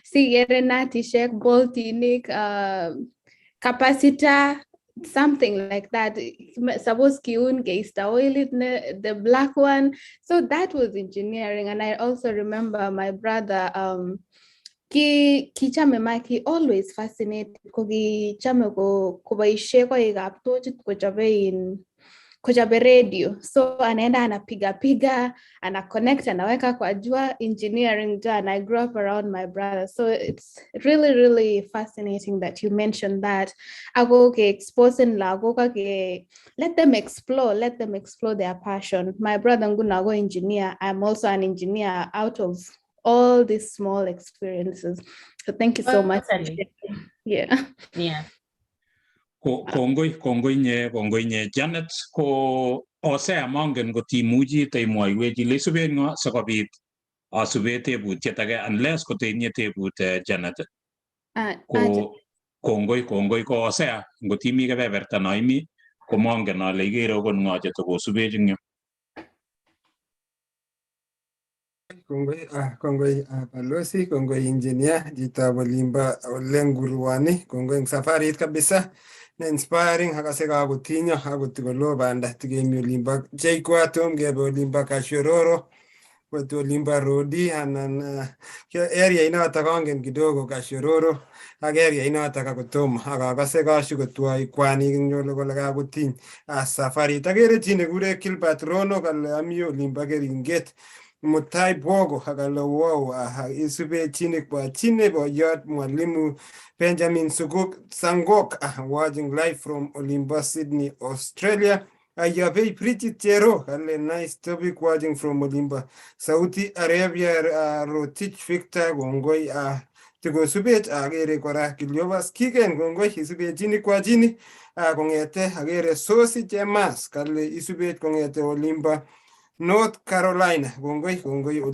See nati shek boltinik capacitor, something like that. Suppose kiun geista oil the black one. So that was engineering. And I also remember my brother kichame Mike, he always fascinated kogi chame ko kubaishe ko igaptochit kojabe radio. So anaenda anapiga ana connect anaweka kwa jua engineering jua, and I grew up around my brother. So it's really, really fascinating that you mentioned that. Ago ke exposing lago ke let them explore their passion. My brother nguna go engineer. I'm also an engineer out of all these small experiences. So thank you so much. Yeah. Kongoi nye Janet ko osea mongen ko timuji te moiweji le subet ngo sakobit asube tebut chetage unless ko tenye tebut Janet ko kongoi ko osea ngo timi kebeberta naimi ko mongen ale Igere kon ngo che to subeji nyo. Kongoi Balozi, kongoi engineer Chitab olimba Olenguruani, kongoi safarit kabisa. Inspiring hakase kagutinyo hagutigolo banda tigemi olimba Jayquatom gebe olimba Kashororo kwetu olimba Rodi anan area inata kangen kidogo Kashororo ak area inata kakotom akakase kashu kotwa ikwani nyolo kole kagutin safari tagere chine gure Kilpatrono kale ami olimba Keringet mutai bogo hakalo wow isube chine kwa chine boyot mwalimu Benjamin Suguk Sangok watching live from Olimba, Sydney, Australia. You are very pretty, Tero. Nice topic watching from Olimba, Saudi Arabia. Rotich Victor Gongoi to go subit agere kora Kilyovas Kigen Gongoi isubet jini kwa jini kongete agere sausage mas kale isubet kongete Olimba, North Carolina. Gongoi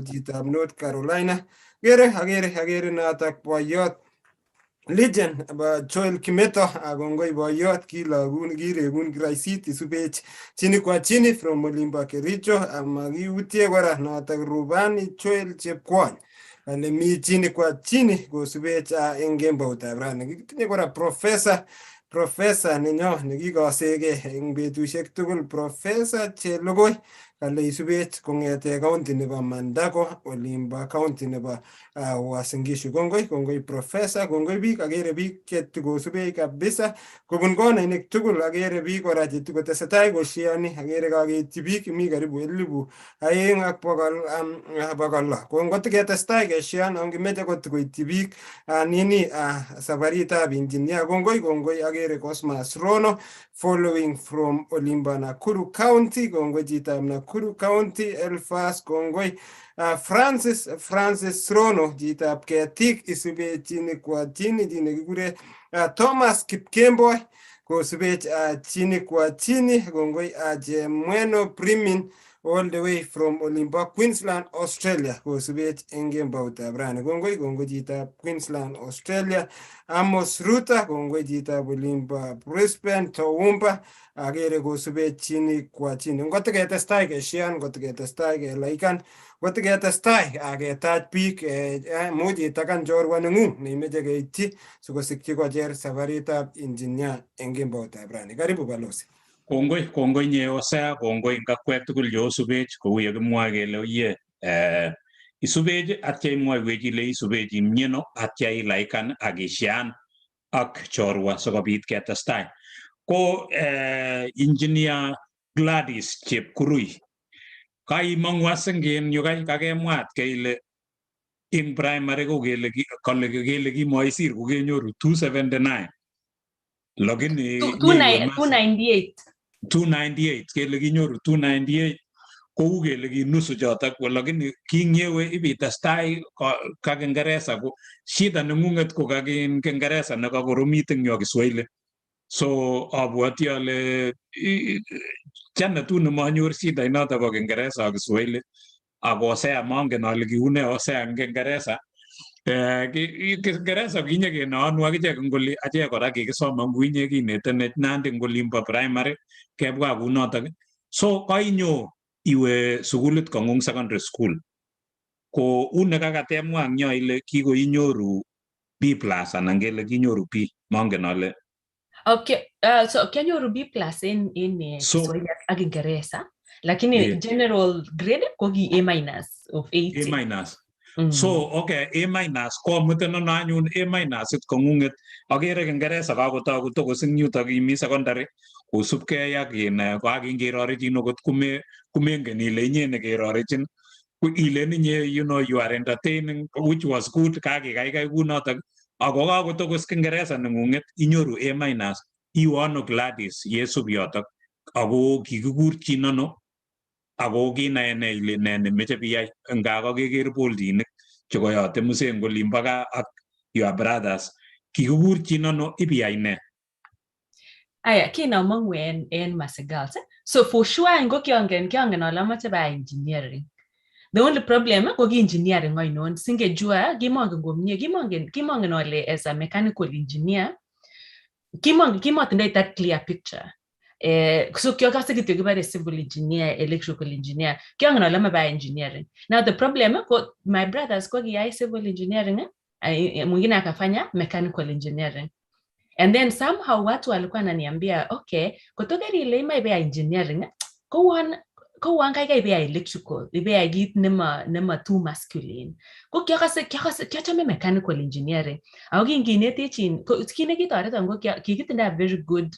Chitab North Carolina. Agere natak boyot legend about Joel Kimeto agongoi boyot kilagun giregun graisit isubech chini kwa chini from Olimba Kericho magiutie kora notak rubani Joel Chepkwony ale mi chini kwa chini gosubech engembautab rani kitinye kora professor nenyo nekikosege eng betusiek tugul Professor Chelogoi kale isubech kongete county nebo Mandago Olimba county nebo Uasin Gishu. Kongoi professor, kongoi biik, agere biik chetukosubech kabisa kobun konainik tugul, agere biik kora chetukotesetai kosheani, agere kakeityi biik mi karibu 2,200. Kongotiketestai keshean ongimeche kotukoityi biik sabaritab engineer. Kongoi agere Cosmas Rono following from Olimba Nakuru County. Kongoi Chitab Nakuru County Elfas. Kongoi Francis Rono Chitab Ketik isube chini kwa chini kikure Thomas Kipkemboi kosubech chini kwa chini. Kongoi Jemweno Primin all the way from Olimpo, Queensland, Australia. Kosubech eng kemboutab rani. Kongoi chitab Queensland, Australia. Amos Ruta, kongoi chitab Olimpo, Brisbane, Toowoomba. Agere kosubech chini kwa chini. Ngotiketestai keshian, ngotiketestai kelaikan, ngotiketestai aketach biik much itakan chorwaneng'ung neimeche keitchi sikosikchi kocher sabaritab engineer eng kemboutab rani. Karibu balozi. Kongoi nye Osea, kongoi ngakwek tugul yo subech kou yekimwoe kele oye isubech atya imwoiwech ile isubech imnyeno atya ilaikan ak ishean ak chorwa sikobit ketestai. Ko engineer Gladys Chepkirui kaimong'u asingen yu kakemwat kele in primary ko kele kimoisir ko kenyoru 279 lakini 298 kele kinyoru 298 kou kele kinusu chotok lakini kinyewe ibitestai ka Kingeresa ko shida neng'ung'et ko ka Kingeresa nekakoromit eng yo Kiswahili. So abwoti ale chana tu nemanyor shida inoto bo Kingeresa ak Kiswahili ak Osea mangen ale kiune Osea eng Kingeresa. Kingeresa kinye kenoonu akichek ngoli achek kora kikisoma nguinye kinete Nandi ngolimbo primary kebwa kunotok. So kainyo iwe sukulit kong'ung secondary school ko une kakatemwa eng yo ile kikoinyoru B+ anan kele kinyoru B mangen ale. Okay, so kianyoru B+ in Kiswahili ak Kingeresa, lakini general grade ko ki A- of 80. A-. So okay, A- komuten ano anyun A- it kong'ung'et agere Kingeresa kakotoku tokos eng yutok imi secondary kosubkei ak kakingerorichin okot kumengen ile inye nekerorichin ilen inye you are entertaining, which was good, kakikaikai kunotok ako kakotokos Kingeresa neng'ung'et inyoru A-. Iwe ano Gladys yesub yotok ako kikikurchin ano ako kinae ne ile ne nemeche biyai nga kakeker boldinik chekoyote museng olimbo gaa ak your brothers kikikurchin ano ibiyai ne? Aya kinamong'u en Masigals. So for sure ngo kiongen ale amache ba engineering. The only problem ko ki engineering oinon singejua kimongen komie kimongen ale as a mechanical engineer kimotindoi that clear picture. So kiokase kityo kibare civil engineer, electrical engineer, kiongen ale ba engineering. Now the problem ko my brothers ko kiyai civil engineering, mwingine akafanya mechanical engineering. And then somehow watu walikuwa wananiambia okay, kutoka ile imebea engineering ko wan kai bea electrical, bea git nema too masculine. Ko kiachame mechanical engineering. Ako kinginetechin ko kine kitoreton ko kikitinda very good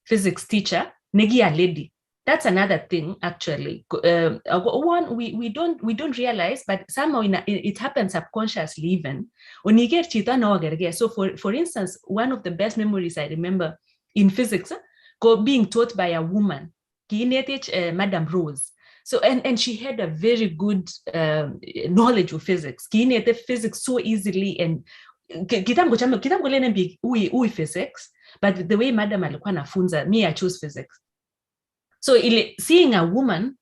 physics teacher negia lady. That's another thing actually. One we don't realize, but somehow it happens subconsciously even. Oniger chita na wagerge. So for instance, one of the best memories I remember in physics being taught by a woman. Madam Rose. So and she had a very good knowledge of physics. Kinete physics so easily and kitambo lene big ui physics, but the way Madam alikuwa nafunza, me I chose physics. So seeing a woman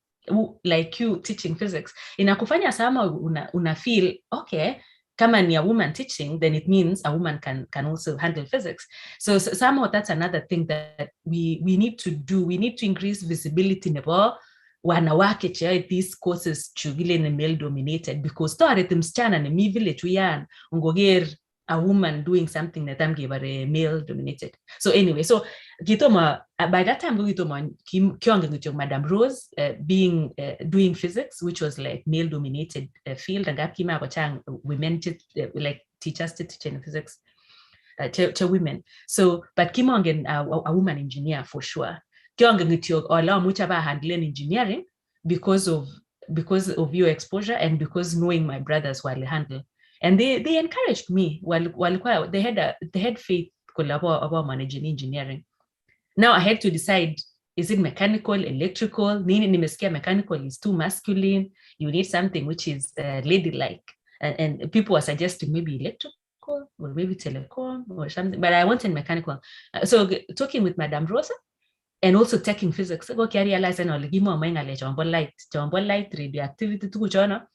like you teaching physics inakufanya sama una feel okay, kama ni a woman teaching, then it means a woman can also handle physics. So somehow that's another thing that we need to do. We need to increase visibility nebo wanawake cha these courses chugile ni male dominated, because tore msichana ni mi village uyan ungoger a woman doing something that I'm giving male dominated. So anyway, so kitoma by that time kitoma kionge ngityo Madam Rose doing physics, which was like male dominated field, and gapkima ko chang women like teachers teaching physics to women. So but kimongen a woman engineer for sure. Kionge ngityo ola mucha ba handle engineering because of your exposure and because knowing my brothers while handle. And they encouraged me while they had faith about managing engineering. Now I had to decide, is it mechanical, electrical? Nimesikia mechanical is too masculine. You need something which is ladylike. And people were suggesting maybe electrical or maybe telecom or something, but I wanted mechanical. So talking with Madam Rosa, and also taking physics. Go carry realize and all gimo mainga jombo light radioactivity to kuchona.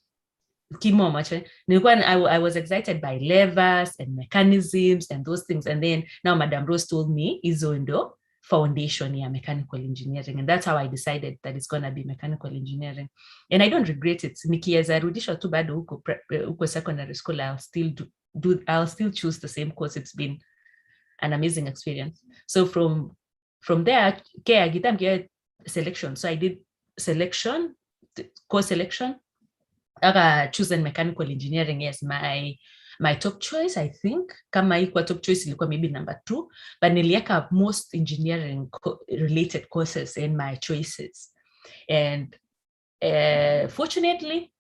Kimo much. I was excited by levers and mechanisms and those things. And then now Madame Rose told me Izondo foundation here, mechanical engineering. And that's how I decided that it's gonna be mechanical engineering. And I don't regret it. Miki as I rudisha too bad uko secondary school, I'll still choose the same course. It's been an amazing experience. So from there, I get selection. So I did selection, course selection. I chosen mechanical engineering as my top choice, I think. Kama ikuwa top choice ilikuwa maybe number 2, but nilieka most engineering related courses in my choices. And fortunately,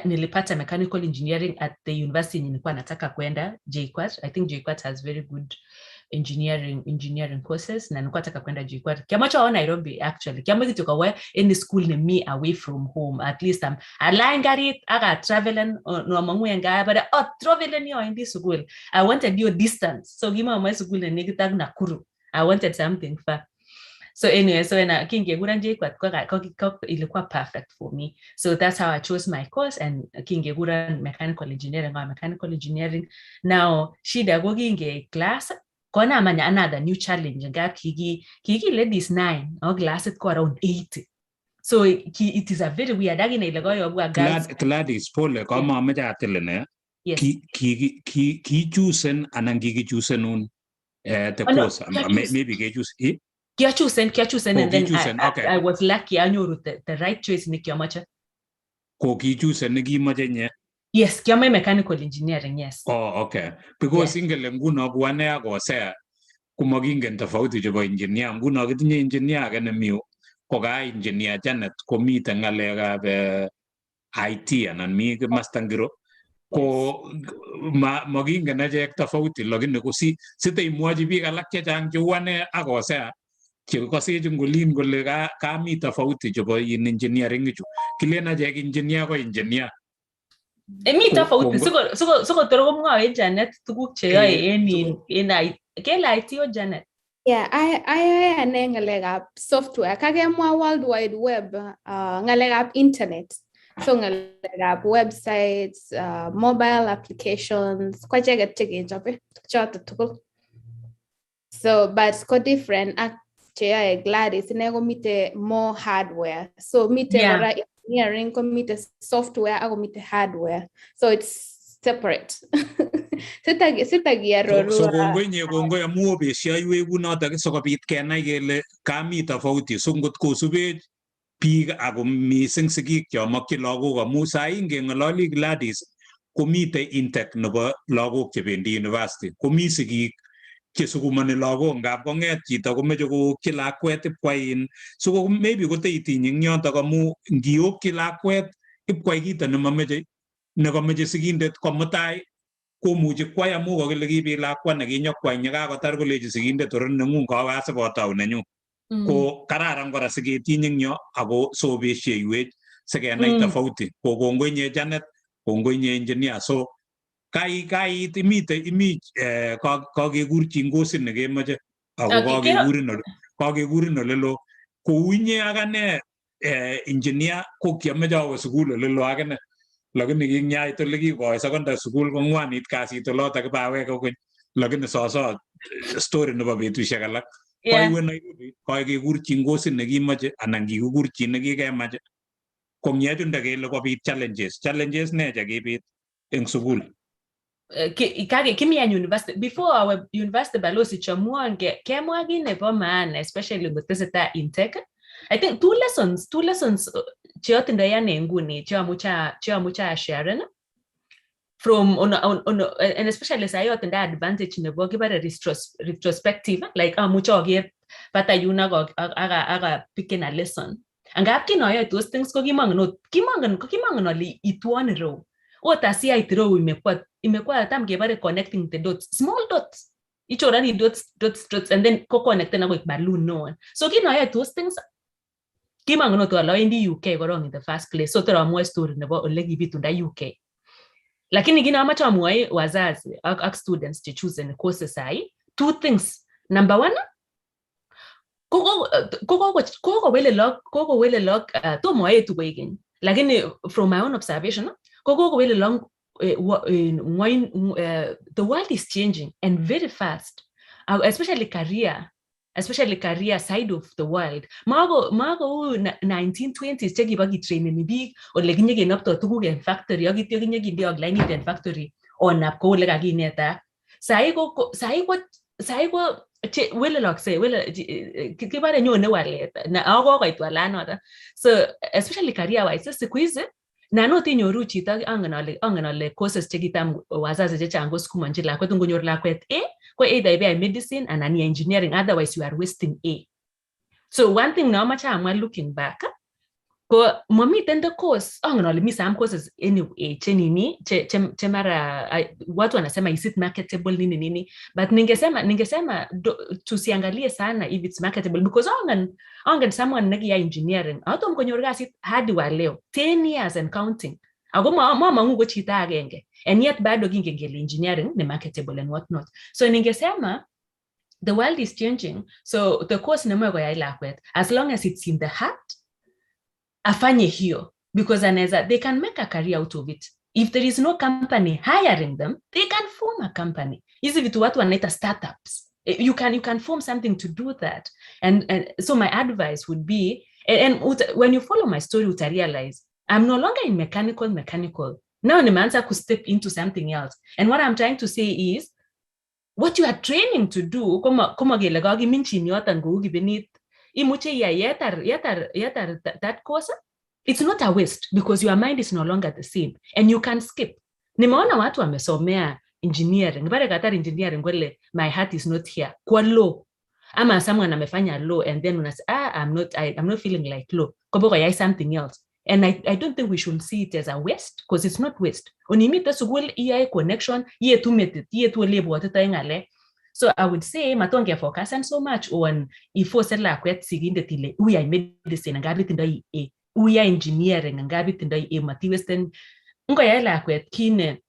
nilipata mechanical engineering at the university nilikuwa nataka kwenda, JKUAT. I think JKUAT has very good engineering courses, na nilikuwa nataka kwenda JKUAT. Kiamacho wa Nairobi actually. Kiamacho tukawa any school ni me away from home. At least I'm aligned it, I traveling no manguenga, but traveling yo in this school. I wanted your distance. So gima my school ni nigitag Nakuru. I wanted something far. So anyway, so when I kingegura JKUAT ilikuwa perfect for me. So that's how I chose my course, and kingegura mechanical engineering. Now shida go kinge class kona amanya another new challenge ngap kiki ladies 9 or glass it ko around 80. So it is a very weird agina ilego yo girls Gladys pole kama ameja atelene. Yes. Ki chosen anangiki chosen un the course maybe ke choose Kia chosen and then okay. I was lucky I knew the right choice ni kia macha. Ko ki chosen ni ki macha nye. Yes, kia mechanical engineering, yes. Oh, okay. Because ingele nguno kuane ako sea kumagingen tofauti chebo engineer. Nguno kitinye engineer kene miu koka engineer Janet komite ngalekab IT anan mi mastangiro ko magingen achek tofauti lakini ko site imwachi biik alak chechang cheuane ako sea chekasech ngolin kole kami tofauti chebo engineering ichu. Kilen achek engineer ko engineer. Mi tofauti siko toro mwae Janet tuguk cheyoe in IT o Janet. Yeah, I ngalekab software kakemwa World Wide Web, ngalekab internet. So ngalekab websites, mobile applications, kwa cheket chekechobe choto tugul. So but ko different cheyoe Gladys inego mite more hardware. So mite kora engineering komite software ako mite hardware. So it's separate. Sitagiarorua. So kongoi amu obesha iweku notok sikobit kenai kele kami tofauti. So ngot kosubech biik ako mising sigik chomokyi lagok amu sai ngeng'ololi Gladys komite intake nebo lagok chebendi university. Komi sigik chesukumani lagok ngap kong'et chito komeche kookyi lakwet ipkwai so maybe koteitinyi ing yotok amu ngiyokyi lakwet ipkwai kito nekameche sigindet komutai komuchi kwai amu kakile kibit lakwa nekinyokwai nyekakotar koleji sigindet oret neng'ung kawe asipotau nenyu. Ko kararan kora siketiny ing yo ako sobesheiwech sikenai tofauti. Ko kongoi nye Janet, kongoi nye engineer. So kait imi kakekurchin kosit nekemache ako kakekurin olelo kou inye akane engineer ko kiameche awe sukul olelo akane lakini kinyait ole kikoi secondary school ko ngwanit kasit olotok kibaweke kokeny lakini soso story nebo betusiek alak. Koiwe Nairobi kakekurchin kosit nekimache anan kikikurchin nekikemache komyechunde kele kobit challenges ne chekibit eng sukul. Kimi an university before our university balosi chamuan kemwa gi nebo maana especially ngoteseta intake. I think two lessons cheyotindo yane nguni cheamucha share from on and especially sayotindo advantage nebo kibare retrospective like amucha oger pata yuna aga picking a lesson. Angap kinoyo those things ko kimangen oli ituan row. Ota si aitiro imekuwa tam kebare connecting the dots, small dots. Ichorani dots and then ko connect na with balloon no one. So kinoyo those things kimangono to allow in the UK korong in the first place. So tera mo story nebo olegi bitunda UK. Lakini gina amacho amwai wazazi ak students to choose in courses ai two things. Number one, kokowele log tomo etu koigeny, lakini from my own observation kokowele long the world is changing and very fast, especially career side of the world. Mago 1920s chekiba kitraineni biik ole kinyekenopto tuguk en factory akityo kinyekinde online en factory onap ko ole kakineta. Sai ko wele lokse kibare nyone walet na akokoit walanoto. So especially career wise siku hizi na not inyoru chito angen ale courses chekitam wazazi chechang kosukumonchi lakwet ngonyor lakwet ko either ibe medicine anan engineering, otherwise you are wasting A. So one thing now much I'm looking back ko momiten the course angen ale mi some courses anyway chenini mara watu wanasema is it marketable nini, but ningesema tusiangalie sana if it's marketable, because angen someone negia engineering auto mkonyor kasit hadi wa leo 10 years and counting ako mama ngugo chita agenge, and yet bado kingengele engineering ni marketable and what not. So ningesema the world is changing, so the course nemo ko yai lakwet as long as it's in the heart afanye hiyo, because they can make a career out of it. If there is no company hiring them, they can form a company. Hizi vitu watu wanaita startups. You can form something to do that. And so my advice would be, and when you follow my story, uta realize I'm no longer in mechanical. Now nimeanza to step into something else. And what I'm trying to say is, what you are training to do, koma gelegagi minchi nyotan gugi beneath, imuche ya that course, it's not a waste because your mind is no longer the same and you can skip. Nimeona watu wamesomea engineering, bare katar engineering wele my heart is not here. Kwa law. Ama someone amefanya law and then una say, I'm not feeling like law. Kobo yai something else. And I don't think we should see it as a waste, because it's not waste. Onimita sugul iya connection, ye tu metit, ye tu lebo atata ngale. So I would say matonge focus and so much on ifo sela kwet siginde tile uya medicine ngabi tindai uya engineering ngabi tindai mati western ngo ya la kwet kine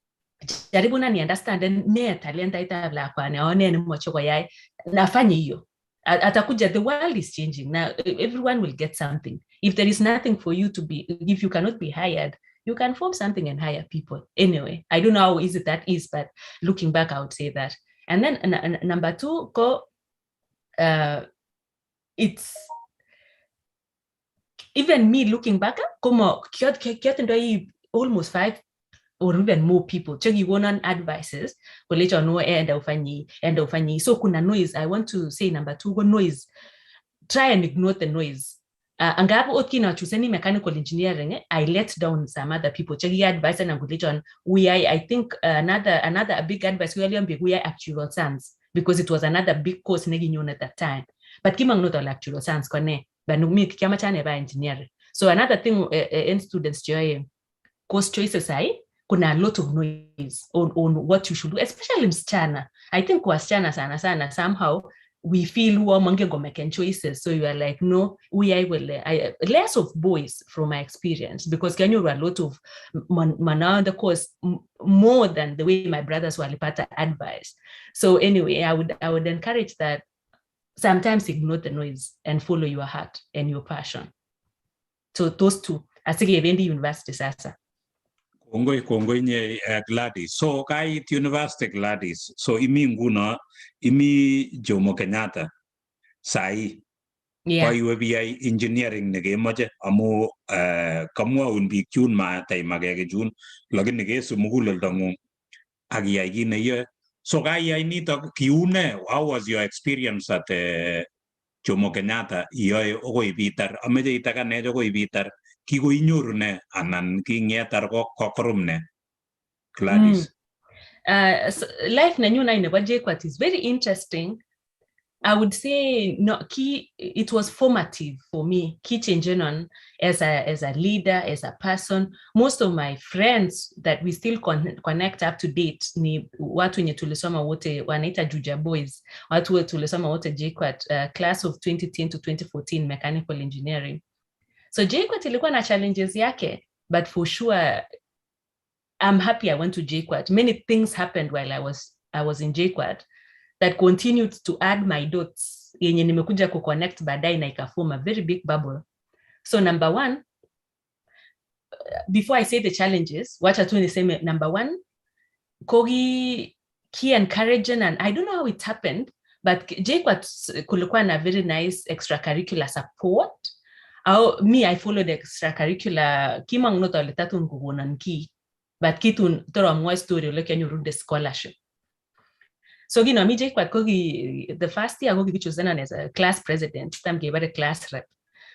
jaribu na ni understand ne talenta ita la kwa ne one mocho ko yai nafanye hiyo atakuja. The world is changing now, everyone will get something. If there is nothing for you to be, if you cannot be hired, you can form something and hire people. Anyway, I don't know how easy that is, but looking back I would say that. And then number 2, it's even me looking back, almost 5 or even more people cheki one advices college no and ufanyi. So kuna noise. I want to say number 2, go noise. Try and ignore the noise. Angapo okina chuseni mechanical engineering, I let down some other people. Cheki advice and college I think another big advice we are actual science, because it was another big course negi at that time. But kimang not all actual science kone banumi kama chane ba engineering. So another thing in students joy course choices kuna a lot of noise on what you should do, especially in msichana. I think wasichana sana somehow we feel who are making choices. So you are like, no, less of boys from my experience, because can you a lot of man the course more than the way my brothers were lipata advice. So anyway, I would encourage that sometimes ignore the noise and follow your heart and your passion. So those two, asige evendi university sasa. Kongoi nye Gladys. So kait university Gladys. So imi nguno, imi Jomo Kenyatta. Sai. Yeah. Kwa iwe BI engineering nege moje amu kamwa unbi kyun ma tay magege jun lagin nege sumugul dangu agiyai gine ye. So kai nito kiune, how was your experience at Jomo Kenyatta? Iyoe okoi bitar ameje itaka ne okoi bitar kiko inyoru ne anan ki ngetar ko korum ne Gladys. So life na nyuna ine JKUAT is very interesting. I would say it was formative for me. Key changing on as a leader, as a person. Most of my friends that we still connect up to date ni watu wenye tulisoma wote wanaita Juja Boys. Watu tulisoma wote JKUAT class of 2010 to 2014 mechanical engineering. So JKUAT ilikuwa na challenges yake, but for sure I'm happy I went to JKUAT. Many things happened while I was in JKUAT that continued to add my dots challenges yenye nimekuja kuconnect baadaye na ikaform a very big bubble. So number one, before I say the challenges, wacha tu niseme number one, Kogi key encouraging, and I don't know how it happened, but JKUAT kulikuwa na very nice extracurricular support. Me, I followed the extracurricular, kimang nota letatu ngugunan ki, but kitu toro mwa story like you run the scholarship. So me JKUAT kogi the first year kogi chosen as a class president, time gave a class rep.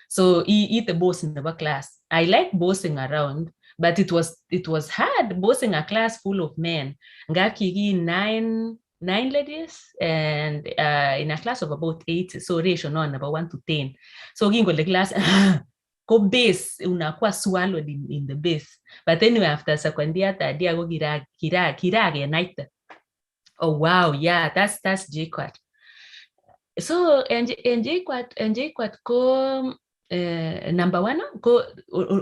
So he the boss in the class. I like bossing around, but it was hard bossing a class full of men. Ngaki 9 ladies and in a class of about 8, so ratio on about 1 to 10. So gingo the class go base unakuwa swallowed in the base. But anyway, after second year, third year go kirage night. Oh wow, yeah, that's JKUAT. So and JKUAT go number one,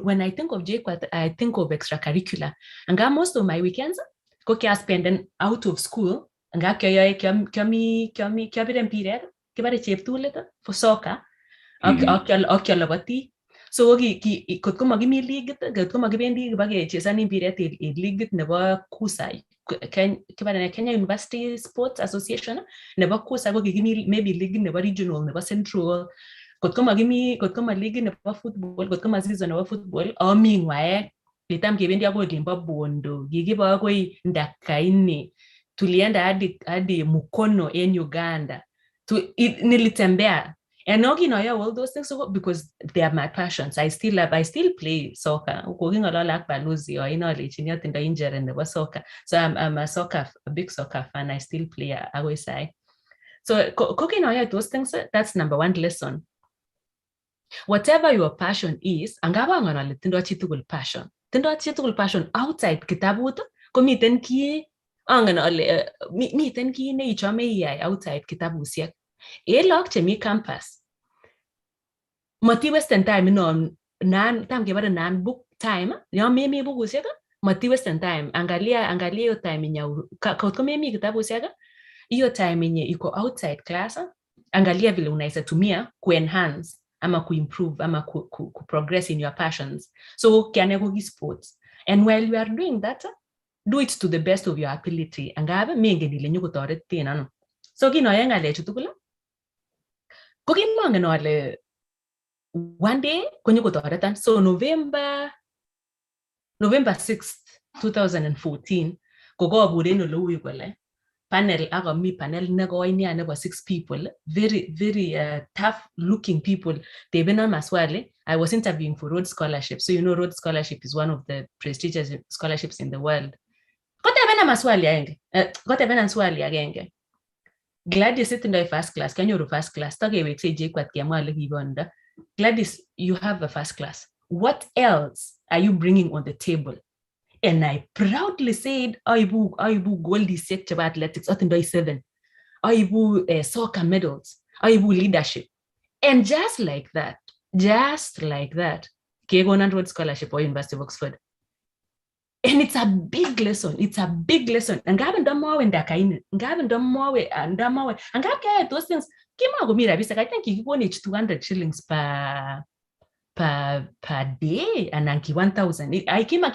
when I think of JKUAT, I think of extracurricular. And most of my weekends, go spending out of school. And kami period, kibare for soccer. So could come give me league, come give me bag chesani period league never kusai. Kenya University Sports Association never kusa go give me maybe league never regional, never central. Could come a league in about football, could come a season of football, or meanwhile, the time given the about Bondo, give away Ndakaini, tulienda hadi Mukono in Uganda, to Nilitembea. And all those things because they are my passions. I still play soccer. Going a lot like Baluzi or in the injury and the soccer. So I'm a big soccer fan. I still play. I always say. So cooking all those things, that's number one lesson. Whatever your passion is, angaba ngana tindo chitukul passion. Tindo chitukul passion outside kitabu to komiten ki angana miten ki ne ichome yai outside kitabu siya. Lock chemi campus. Mati Western time no nan tam ke bada nan book time. Yo me book siya mati Western time. Angalia yo time nya ka ko me kitabu siya iyo time nye iko outside class. Angalia vile unaisa tumia ku enhance ama ku improve ama ku progress in your passions. So kiane go sports. And while you are doing that, do it to the best of your ability. Angabe menge dile nyuko tore tina no. So kino yenga le chutukula. Koki mange no ale one day konyuko tore tan. So November 6th, 2014, kogo abure no lo wigole. Panel nego ini about 6 people, very tough looking people. They've been on Maswale. I was interviewing for Rhodes Scholarship. So Rhodes Scholarship is one of the prestigious scholarships in the world. Gladys sitting in first class. Can you first class? Gladys, you have a first class. What else are you bringing on the table? And I proudly said, Aibu Goldie sector athletics, 7. Aibu soccer medals, Aibu leadership. And just like that, Kegon Road Scholarship or University of Oxford. And it's a big lesson. And Gavin Damo and Dakain, Gavin Damo and Damo, and Gavin those things. Kima Gomira, I think you won each 200 shillings per day, and Anki 1,000. I came a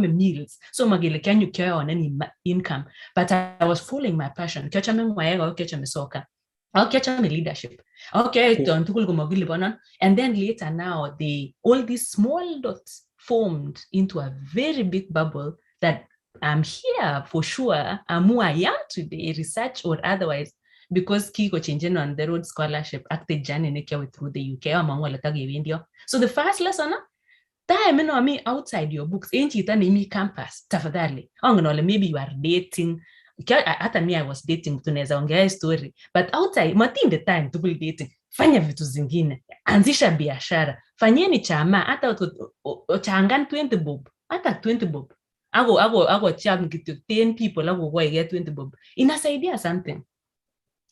meals, so Magile can you care on any income? But I was following my passion. Catch me soccer. I'll catch me leadership. Okay, and then later now all these small dots formed into a very big bubble that I'm here for sure. I'm who I am today, research or otherwise. Because Kiko changing on the Rhodes Scholarship acted journey through the UK among all the India. So the first lesson, time me outside your books, ain't it me campus, tafadhali. Maybe you are dating. At me, I was dating to Neza story, but outside, matin the time to be dating. Fanya vitu zingine, anzisha biashara, fanyeni chama, hata changan 20 bob, hata 20 bob. Ago cham kitu 10 people, ago go get 20 bob. Inasaidia something.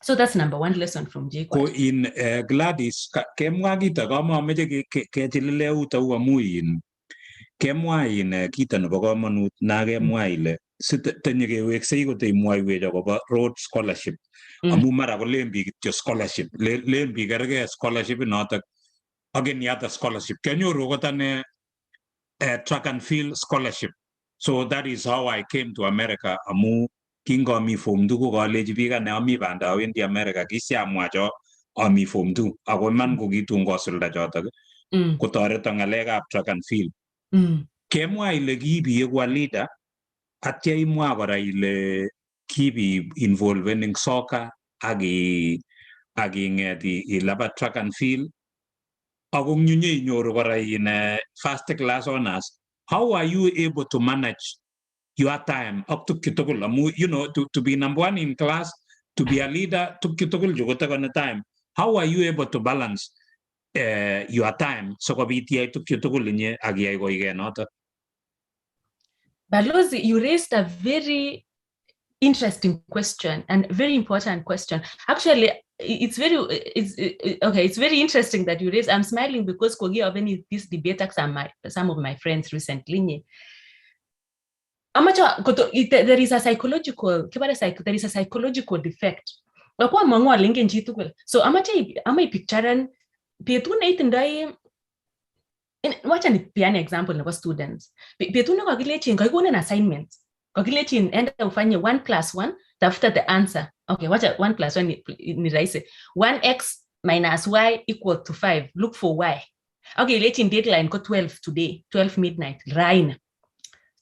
So that's number one lesson from JKUAT. Ko in Gladys, kemwa kita kama meje kechilile utaua muin. Kemwa in kita nebo kamanut na kemwa ile sitenyekewekse kote imwoiwech akobo road scholarship amu mara kolen biik kityo scholarship len biik kergei scholarship notok ak any other scholarship kanyoru kot ane track and field scholarship. So that is how I came to America amu kingomi form 2 ko kaleji biik ane ami banda awendi America kisiamwacho ami form 2 ako man ko kitun kosulda chotok kotoreto ng'alekab track and field. Kemwa ile kiibi kwa leader atya imwa kora ile kiibi involved in soccer ak ing'et ilabat track and field ako nyunye inyoru kora in first class honors. How are you able to manage your time up to kitokul amu you know to be number 1 in class, to be a leader to kitokul jukotaka time? How are you able to balance your time so kobit iyai to kitokul inye ak iyai koige noto? Balozi, you raised a very interesting question and very important question. Actually, it's very interesting that you raised. I'm smiling because Kogi of any this debate some of my friends recently. There is a psychological defect. So am I picturing watch an example of students. An assignment. End up finding 1 + 1 after the answer. Okay, watch 1 + 1 1x minus y equal to 5. Look for y. Okay, let's in deadline go 12 today, 12 midnight. Rain.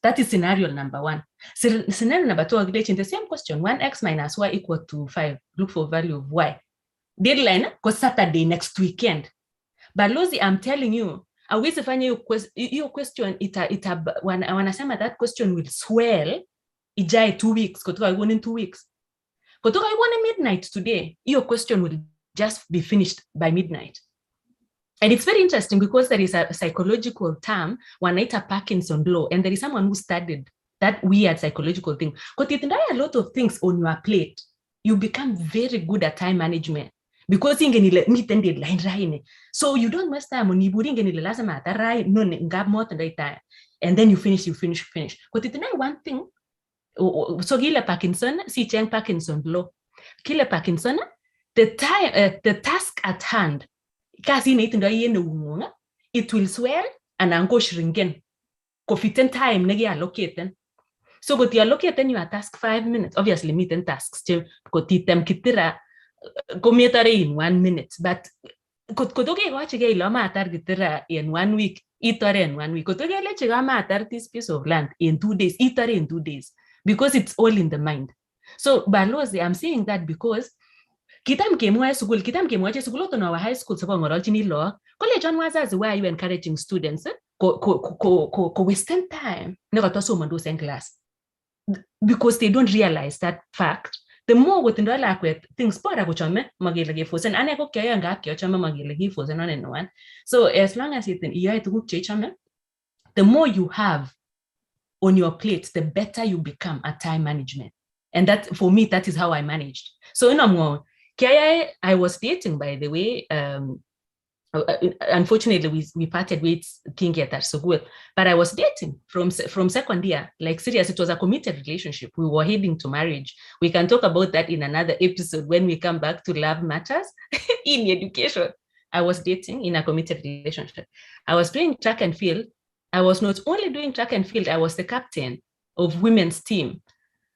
That is scenario number 1. Scenario number 2, let's in the same question. 1x minus y equal to 5. Look for value of y. Deadline go Saturday next weekend. But Lozi, I'm telling you, I wish if your question wanasema that question will swell ijae 2 weeks kutoka I in 2 weeks kutoka I want midnight today your question will just be finished by midnight. And it's very interesting because there is a psychological term wanaita Parkinson law, and there is someone who studied that weird psychological thing. Because it a lot of things on your plate, you become very good at time management. Because meet and deadline right. So you don't waste time on iburing and last matter right no ngab more than time. And then you finish. But it's not one thing. So gila Parkinson, si cheng Parkinson law. Kila Parkinson, the task at hand, kasi it will swell and ango shrinken. Kofiten time negi allocaten. So go allocate your task 5 minutes. Obviously meet and tasks go titem kitira in 1 minute, but kotoke watch again lama target in 1 week, eater in 1 week. Kotoke let you matter this piece of land in 2 days, eater in 2 days, because it's all in the mind. So Balozi, I'm saying that because kitam kemwa school to our high school so ngorolchini law. College on was why you encouraging students ko wasting time never to so do in class because they don't realize that fact. The more within the like with things para kuchome magilagi fosen ane ko kaya ngap kyo chome magilagi fosen on and one. So as long as it in to go chome, the more you have on your plate, the better you become at time management. And that for me, that is how I managed. So in more kaya I was dating, by the way. Unfortunately, we parted with thinking that so good, but I was dating from second year, like serious. It was a committed relationship. We were heading to marriage. We can talk about that in another episode when we come back to love matters in education. I was dating in a committed relationship. I was doing track and field. I was not only doing track and field, I was the captain of women's team.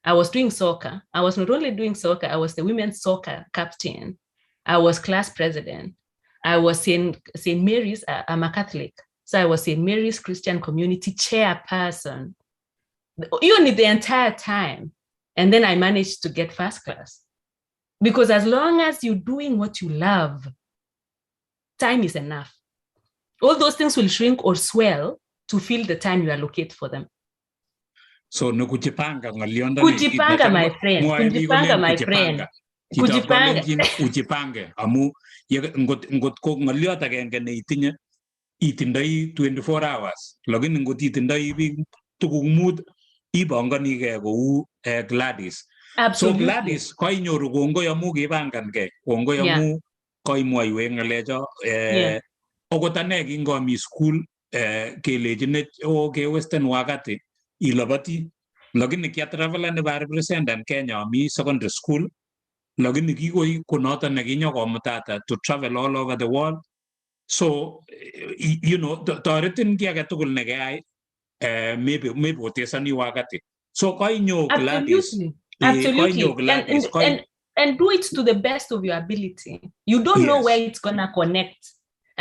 I was doing soccer. I was not only doing soccer, I was the women's soccer captain. I was class president. I was in St. Mary's, I'm a Catholic. So I was St. Mary's Christian Community chairperson. You need the entire time. And then I managed to get first class. Because as long as you're doing what you love, time is enough. All those things will shrink or swell to fill the time you allocate for them. So no kujipanga ngalionda kujipanga my friend. Kujipanga my friend. Ujipange amu ngot ko ngaliot agenge ne itindoi 24 hours lakini ngot itindoi biik tuguk mut ibanganige kou Gladys. Absolutely. So Gladys koinyoru kongoi amu kibangankei, kongoi amu koimwoiwech ngalecho okot ane kingomi school kelejinech kewesten wakati iloboti lakini kiatravelan nebo represent Kenya mi secondary school lakini kikoi konoto nekinyo komutata to travel all over the world. So you know toretin ki age tugul nekeyai maybe otesani wakati. So kainyo Gladys. Absolutely. And do it to the best of your ability. You don't know where it's gonna connect.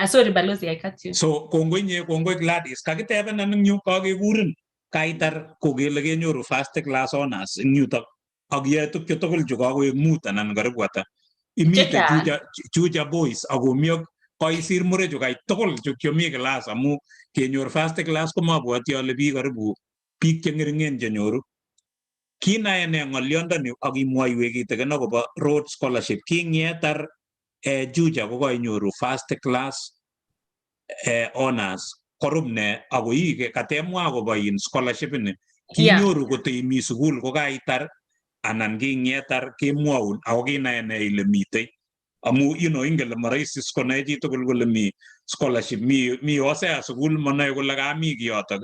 Sorry, Balozi, I cut you. So kongoi Gladys. Kakiteben na nyo kakekuren kaitar kogele kenyoru first class honors in yutok. Agye tukyo tugul jukakoek mut anan karibwata. Imite chuja boys ako miok kaisir mure jukai tugul chukyo mi class amu kenyor first class komabwati ale biik karibu biik chengeringen chenyoru. Kinae ne ng'olyondoni akimwoiwech kitikin akobo Rhodes Scholarship. King'etar Juja kokainyoru first class honors korup ne ako katemwa akobo scholarship ni kinyoru koteimi sukul kokaitar anan king'etar kemwoun ako kinae ne ile mitei amu ingele marahisi konai chitugul kole mi scholarship mi osea sukul manae kole kami kiyotok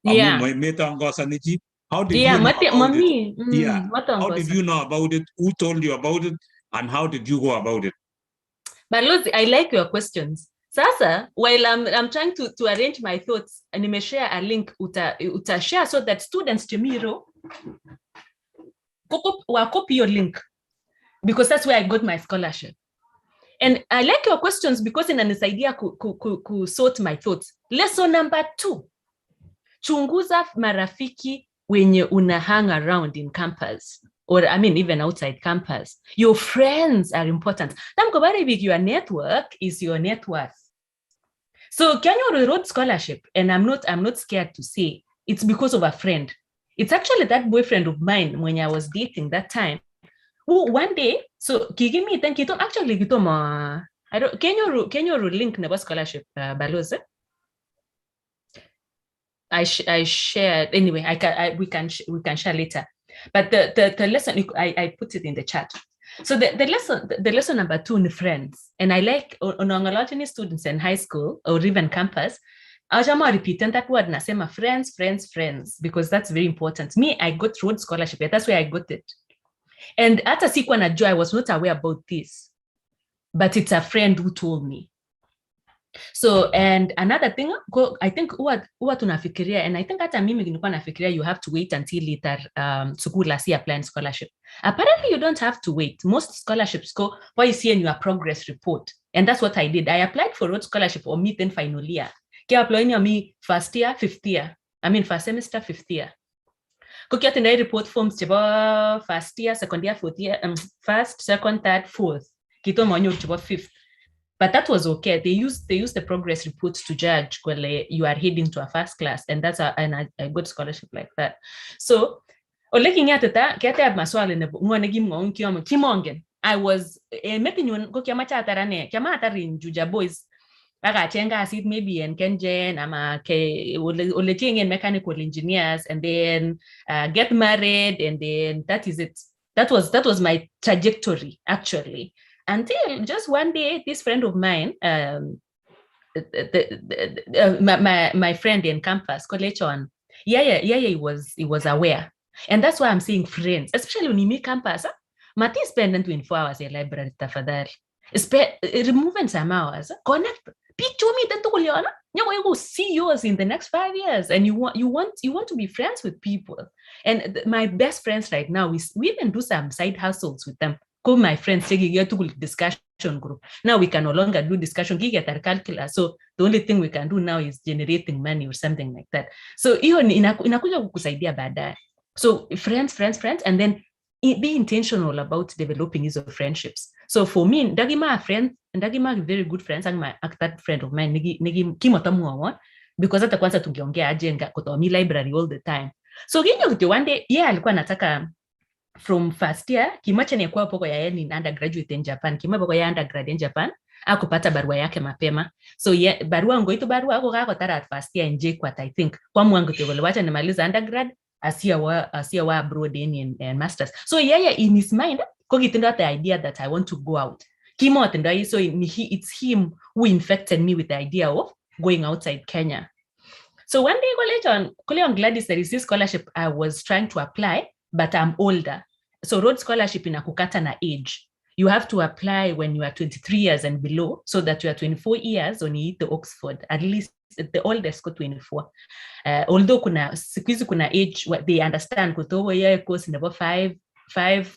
amu metangosani chi. How did you know about it? How did you know about it? Who told you about it? And how did you go about it? Balozi, I like your questions. Sasa, while I'm trying to arrange my thoughts, and I share a link uta share so that students tomorrow copy your link because that's where I got my scholarship. And I like your questions because in this idea ku sort my thoughts. Lesson number 2. Chunguza marafiki wenye una hang around in campus, or I mean even outside campus. Your friends are important. Your network is your net worth. So Kenya Road Scholarship, and I'm not scared to say it's because of a friend. It's actually that boyfriend of mine when I was dating that time. Who one day, so give me thank you actually I don't Kenya link never scholarship Balozi. I shared anyway. We can share later, but the lesson I put it in the chat. So the lesson number 2 in friends, and I like on a lot of students in high school or even campus. I'm repeating that word. Nasema friends, because that's very important. Me, I got Rhodes Scholarship. That's where I got it. And at a sequence at Joy, I was not aware about this, but it's a friend who told me. So, and another thing, I think huwa tunafikiria, and I think hata mimi nilikuwa nafikiria you have to wait until later sukula si applying scholarship. Apparently you don't have to wait. Most scholarships go what you see in your progress report, and that's what I did. I applied for Rhodes Scholarship or meet in final year. Ke applying me first year, fifth year. I mean first semester, fifth year. Kukia tena report forms chiba first year, second year, fourth year, first, second, third, fourth. Kito monyo chiba fifth. But that was okay. They use the progress reports to judge whether you are heading to a first class, and that's a good scholarship like that. So, looking at that, I was making you go in Juja boys. Maybe in Kenjen, I'm in mechanical engineers, and then get married, and then that is it. That was my trajectory actually. Until just one day, this friend of mine, my friend in campus, Kolechon, he was aware. And that's why I'm saying friends, especially when you meet campus, Mati spend 24 hours in library, tafadhali. Removing some hours, connect. Picture me, then you will see yours in the next 5 years, and you want to be friends with people. And my best friends right now is we even do some side hustles with them. Call my friends, take a discussion group. Now we can no longer do discussion. So the only thing we can do now is generating money or something like that. So inakuja kukusaidia baadaye. So friends, and then be intentional about developing these friendships. So for me, Ndagima a friend, Ndagima very good friends, and my that friend of mine, nigi kimotamuwa because hata kwanza tungeongea ajenga kutomi library all the time. So one day, alikuwa nataka from first year, kimacha ni kwa poko ya ni undergraduate in Japan, kima poko ya undergrad in Japan, akupata barua yake mapema. So barua ngoito barua ako kakotara at first year in JKUAT, I think. Kwa mwangu tegole wacha nimaliza undergrad, asia wa abroad in masters. So in his mind, kogitinda the idea that I want to go out. Kimo atenda, so it's him who infected me with the idea of going outside Kenya. So one day, on Gladys, there is this scholarship I was trying to apply, but I'm older. So Rhodes Scholarship in akukata na age. You have to apply when you are 23 years and below, so that you are 24 years when you hit the Oxford, at least the oldest got 24. Although kuna age, what they understand, kutowo ya course in about 5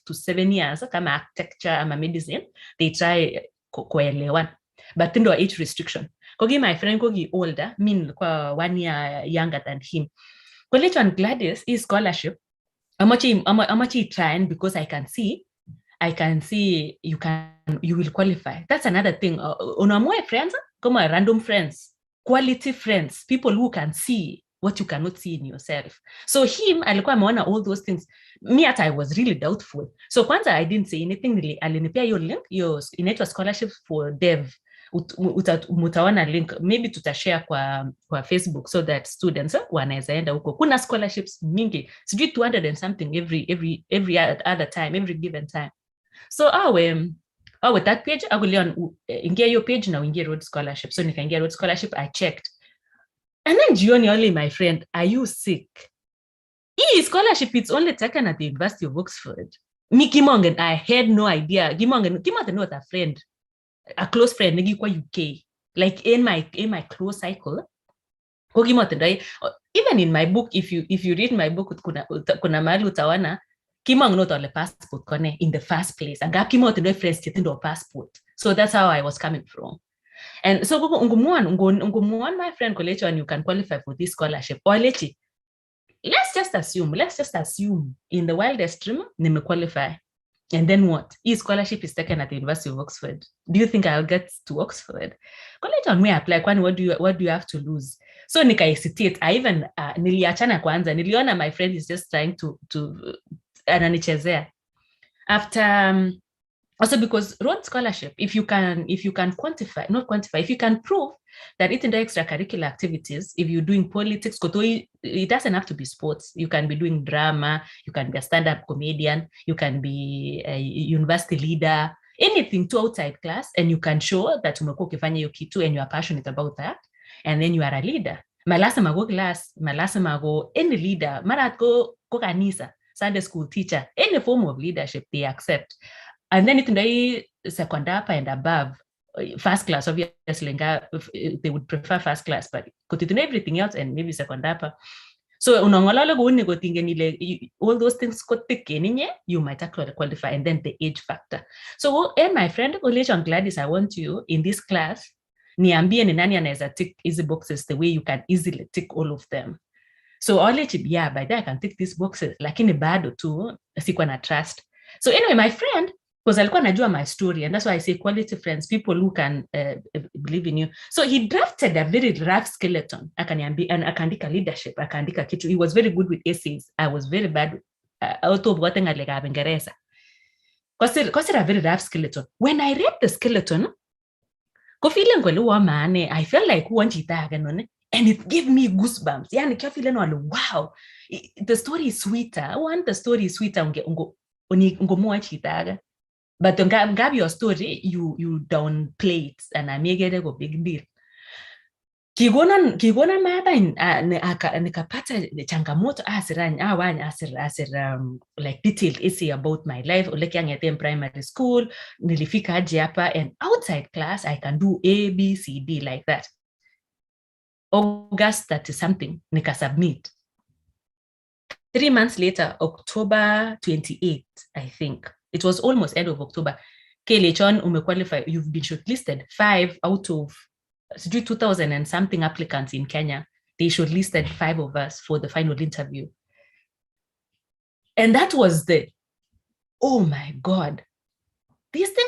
to 7 years, kama architecture ama medicine, they try kuelewan. But then there age restriction. Kogi my friend kogi older, mean kwa 1 year younger than him. College on Gladys is scholarship. I'm actually trying because I can see you will qualify. That's another thing. Unamwe friends, come random friends, quality friends, people who can see what you cannot see in yourself. So him, alikuwa ameona all those things. Me at I was really doubtful. So kwanza I didn't say anything really. Alinipea your link, your inaitwa scholarship for dev. Mutaona link, maybe tutashare kwa Facebook so that students wanaweza enda huko. Kuna scholarships mingi, sijui 200 and something every other time, every given time. So with that page, I will ingia your page na uingie Rhodes Scholarship. So nikaingia Rhodes Scholarship, I checked. And then jioni only, my friend, are you sick? Scholarship, it's only taken at the University of Oxford. Me Kimongen, I had no idea. Kimongen not a friend. A close friend nigi kwa UK, like in my close cycle. Even in my book, if you read my book, kuna mahali utaona Kimong not on the passport kone in the first place. And Kimong friends to passport. So that's how I was coming from. And so ungumuan my friend college and you can qualify for this scholarship. Or let's just assume in the wildest dream, nime qualify. And then what? Scholarship is taken at the University of Oxford. Do you think I'll get to Oxford? College on me apply, what do you have to lose? So nika hesitate. I even niliachana kwanza. Niliona my friend is just trying to ananichezea. After also because Rhodes Scholarship, if you can quantify, not quantify, if you can prove that it's in the extracurricular activities, if you're doing politics, it doesn't have to be sports. You can be doing drama, you can be a stand-up comedian, you can be a university leader, anything to outside class, and you can show that umekuwa ukifanya hiyo kitu and you are passionate about that, and then you are a leader. Malasema go class, malasema go any leader, marat go kanisa, Sunday school teacher, any form of leadership they accept. And then it's in the second upper and above, first class, obviously, they would prefer first class, but could it do everything else and maybe second upper. So, all those things you might actually qualify, and then the age factor. So, and my friend, on Gladys, I want you in this class, niambie ni nani anaweza tick easy boxes the way you can easily tick all of them. So, I'll let you, yeah, by that I can tick these boxes, lakini bado tu, sikuwa na trust. So, anyway, my friend, because alikuwa najua my story, and that's why I say quality friends, people who can believe in you. So he drafted a very rough skeleton. Akaandika leadership, akaandika kitu. He was very good with essays. I was very bad out of what ngalega Bengereza. Because a very rough skeleton. When I read the skeleton, I felt like and it gave me goosebumps. Wow, the story is sweeter. I want the story is sweeter. But to grab your story, you downplay it, and I make it a big deal. Kigona maba nikapata changamoto like detailed essay about my life. In primary school, nilifika aje hapa, and outside class I can do A, B, C, D like that. August 30 something, nika submit. 3 months later, October 28th, I think. It was almost end of October. Kelechon umequalify. You've been shortlisted. 5 out of 2,000 and something applicants in Kenya. They shortlisted 5 of us for the final interview. And that was oh my God. This thing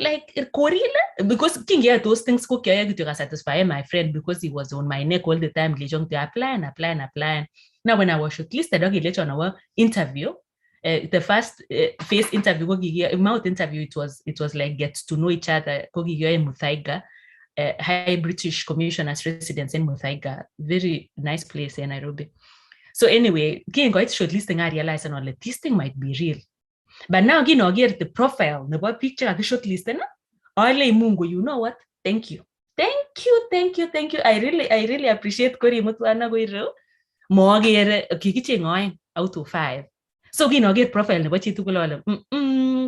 like Korila? Because King those things to satisfy my friend because he was on my neck all the time. To apply. Now when I was shortlisted, okay, later on our interview. The first face interview, mouth interview, it was like get to know each other. Muthaiga, High British Commissioners residence in Muthaiga, very nice place in Nairobi. So anyway, getting got shortlisting, I realized and all this thing might be real. But now get the profile, the picture of the shortlisting. Mungu, you know what? Thank you. Thank you. I really appreciate Kori Mutwana Guiro. Mogere kikicheng oeng out of 5. So get profile nebo chitugul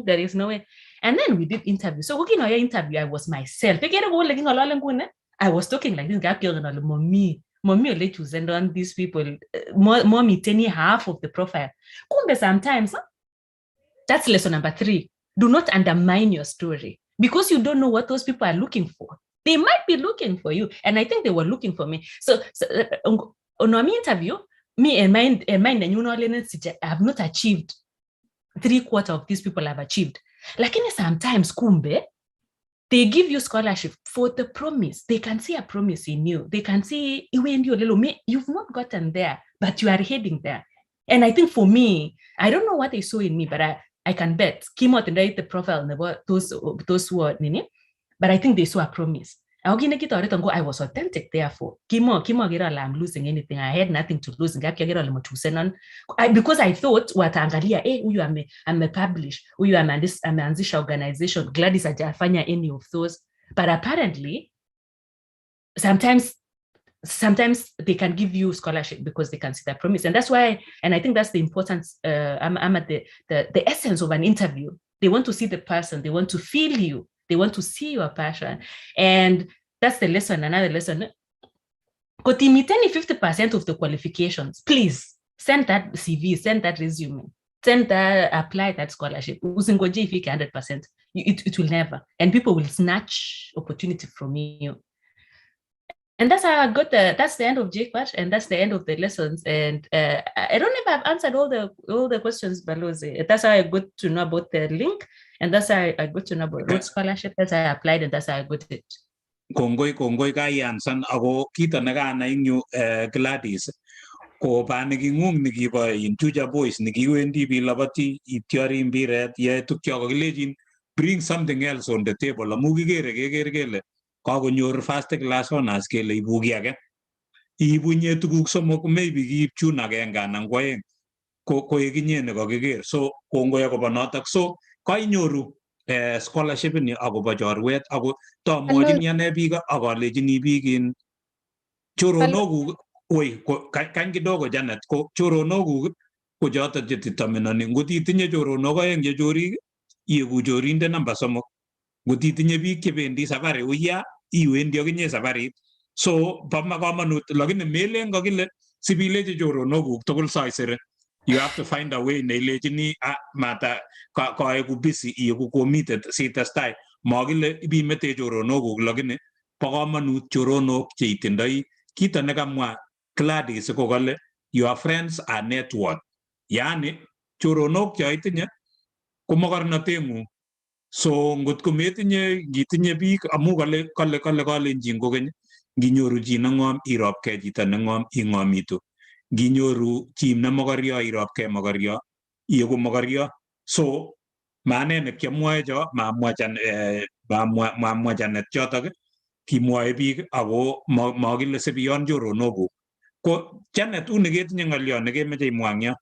there is no way. And then we did interview. So your interview, I was myself. I was talking like this guy, mommy will let you send on these people. Mommy, 10 half of the profile. Sometimes that's lesson number 3. Do not undermine your story because you don't know what those people are looking for. They might be looking for you, and I think they were looking for me. So on my interview, me and mine, I have not achieved 3/4 of these people have achieved. Like sometimes, kumbe, they give you scholarship for the promise. They can see a promise in you. They can see you've not gotten there, but you are heading there. And I think for me, I don't know what they saw in me, but I can bet. Kimo write the profile those words, but I think they saw a promise. I was authentic, therefore. I'm losing anything. I had nothing to lose. Because I thought, I'm a published, I'm an organization, Gladys ajafanya any of those. But apparently, sometimes they can give you scholarship because they can see that promise. And that's why, and I think that's the importance, I'm at the essence of an interview. They want to see the person, they want to feel you. They want to see your passion. And that's the lesson. Another lesson. 50% of the qualifications, please send that CV, send that resume, send that, apply that scholarship. Usingoje if you get 100%. It will never. And people will snatch opportunity from you. And that's how I got that's the end of JQuat, and that's the end of the lessons. And I don't know if I've answered all the questions below. That's how I got to know about the link, and that's how I got to know about road scholarship. That's how I applied, and that's how I got it. Kongoi kayansan ako kita nagana inyo Gladys ko panigingung nikiba in Chuja Boys nikiwendi bilabati itiari imbiret ye tukyo kagilejin bring something else on the table amu kigere kagonyor first class honors kele ibugi age ibunye tuguk somok maybe kiib chun agenge anan koeng ko eginye ne kagiger so kongoi akobo notok so kainyoru scholarship ni akobo chorwet ako tomwojin yane biik akolejini biik in choronokuk kan kidogo Janet ko choronokuk ko joto jetitomenoni ngot itinye choronok oeng che chorik iegu chorinde namba 3 ngot itinye biik chebendi safari uya iwendi akinye safarit so bo kamanut lakini melen kakile sibileche choronokuk tugul saisere. You have to find a way neilechini mata kaeku busy iegu committed sitestai makile ibimete choronokuk lakini bo kamanut choronok cheitindoi kito nekamwa Gladys ko kale your friends are network yani choronok chaitinye ko mokornoteng'ung. So ngot ko metinye gitinye biik amu kale Kalenjin kokeny nginyoru chi neng'om irobkei chito neng'om ing'omitu nginyoru chi nemokoryo irobkei mokoryo iegu mokoryo so maane nekiamwoe cho mamwa Janet chotok kimwoe biik ako makile sibiyon choronokuk ko Janet uni ketinye ng'olyo nekemeche imwang'yo.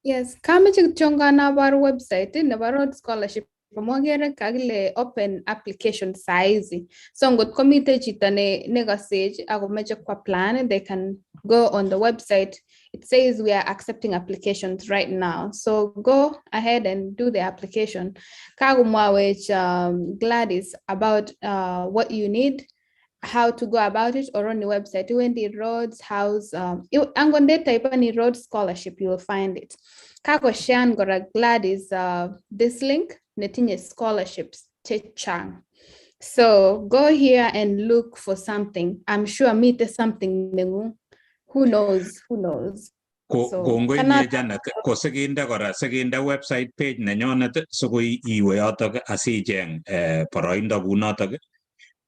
Yes, kameche kityongana bar website nebo road scholarship Pomogere kagile open application size. So ngot komite chito nekasej ako meche kwa plan, they can go on the website. It says we are accepting applications right now. So go ahead and do the application. Kagumwawech Gladys about what you need, how to go about it, or on the website. When the roads house angonde type any road scholarship, you will find it. Kago Shan gora Gladys this link netinye scholarships chechang. So go here and look for something. I'm sure meet something nengu. Who knows? Kongoi nye Janet ko sekinde kora sekinde website page nenyonet sokoi iwe yotok asicheng boroindo kunotok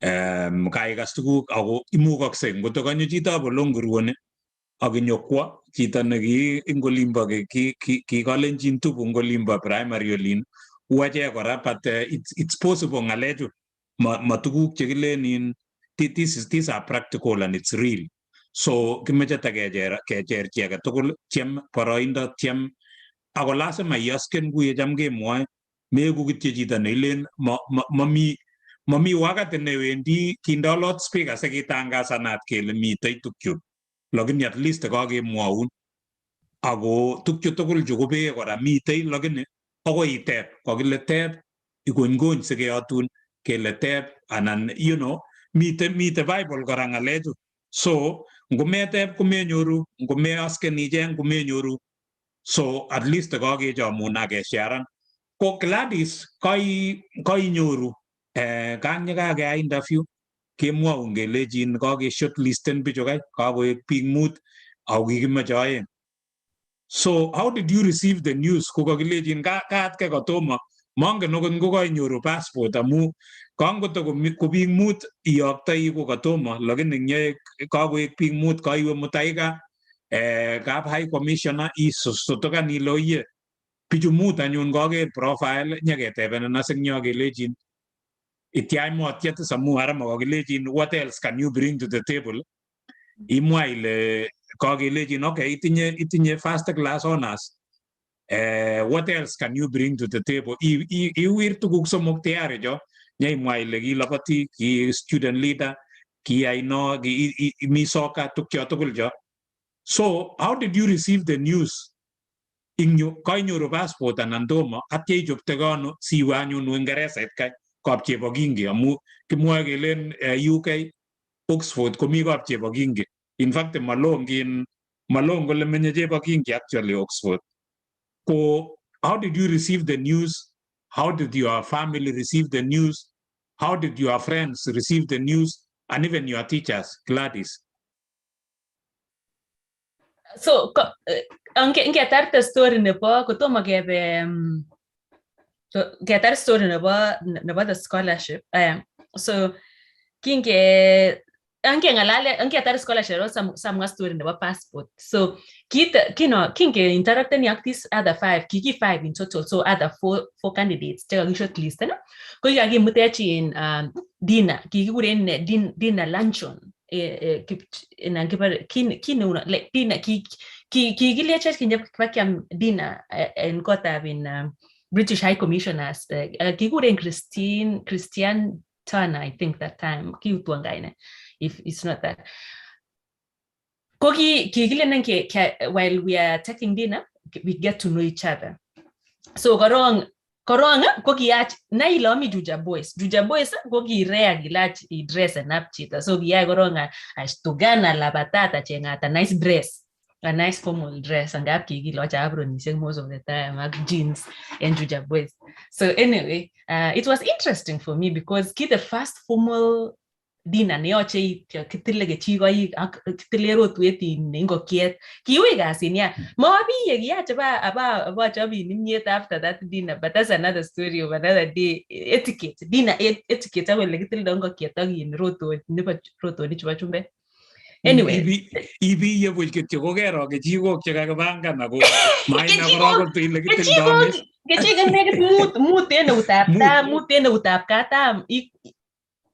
kaikas tuguk ako imukoksei ngoto kanyo chito bolonguruone akinyokwo chito neki ngolimbo ki Kalenjin tupu ngolimbo primary olin uache kora but it's possible ngalechu ma tuguk chekilenin these are practical and it's real so kimeche kecher chi age tugul tiem boroindo tiem ako lazima iasken kuye cham kemwoe meku kityo chito neilen mami wakati newendi kindo loudspeaker sikitangasanat kele mitei tukyu, lakini at least kakemwaun. Ako tukyu tugul chu kobee kora mitei, lakini akoi iteb, kakile teb ikony sikeyotun kele teb, anan you know, mitei Bible kora ngalechu. So ngometeb komenyoru, ngomeasken icheng komenyoru. So at least kakechomun akesharan. Ko Gladys kainyoru kanye kakeyai interview kemwaun kelechin kake shortlisten bichu kai kakoek biik 5 ako kikimeche 2. So how did you receive the news? Ko kakilechin kaatke katomo mangen okot ngo kainyoru passport amu kangoto ko biik 5 iyoktoi ko katomo, lakini nye kakoek biik 5 kaiwe mutaika kap high commissioner isotokan ile oye bichu 5 anyun kaker profile nyeketebenan singyo kelechin ityai motyet samu ara makakilechin what else can you bring to the table. Imwa ile kakelechin okay itinye first class honors, what else can you bring to the table. Iwir tuguk somok tayari jo nyeimwa ile kilapati ki student leader ki aino mi soka tukyo tugul jo. So how did you receive the news? Kainyoru passport anan tomo atya ichopte kano siwe anyun Uingereza kai kap Chepkirui amu kimwoe kelen UK Oxford komi kap Chepkirui. In fact malong kole menye Chepkirui actually Oxford. So how did you receive the news? How did your family receive the news? How did your friends receive the news? And even your teachers, Gladys? So ngetar the story nebo kotomo kebe ngetar story nebo the scholarship. So ngetar scholarship samwa story nebo passport. So kinge interacting ak these other 5, kiki 5 in total, so other 4 candidates cheka shortlist na ko yakimutech in dinner, kikikuren dinner luncheon kikilechech kinyepakiam dinner en kotab in British High Commissioners kikuren Christian Turner, I think that time kiutwangaine if it's not that. While we are taking dinner, we get to know each other. So korong ko kiach na ilomi Juja Boys ko kirea gilach I dress and up chita. So kiai korong ashtugana la batata chengata nice dress, a nice formal dress, and up kikiloch abronisiek most of the time ak jeans and Juja Boys. So anyway, it was interesting for me because the first formal dinner neoche kitile kechikoik ak kitile rotwet ingokiet kiui kasin ya mabiye kiache ba chobi nimyet after that dinner, but that's another story of another day. Etiquette dinner etiquette awele kitildo ngokiet ak in rotwet nebo rotwet chebo chumbe. Anyway, ibi ye buch kityo ko kero kechikok chekakipangan ako maina korok ile kitildo kechikok nekit mut en eutab tam, mut en eutab katam.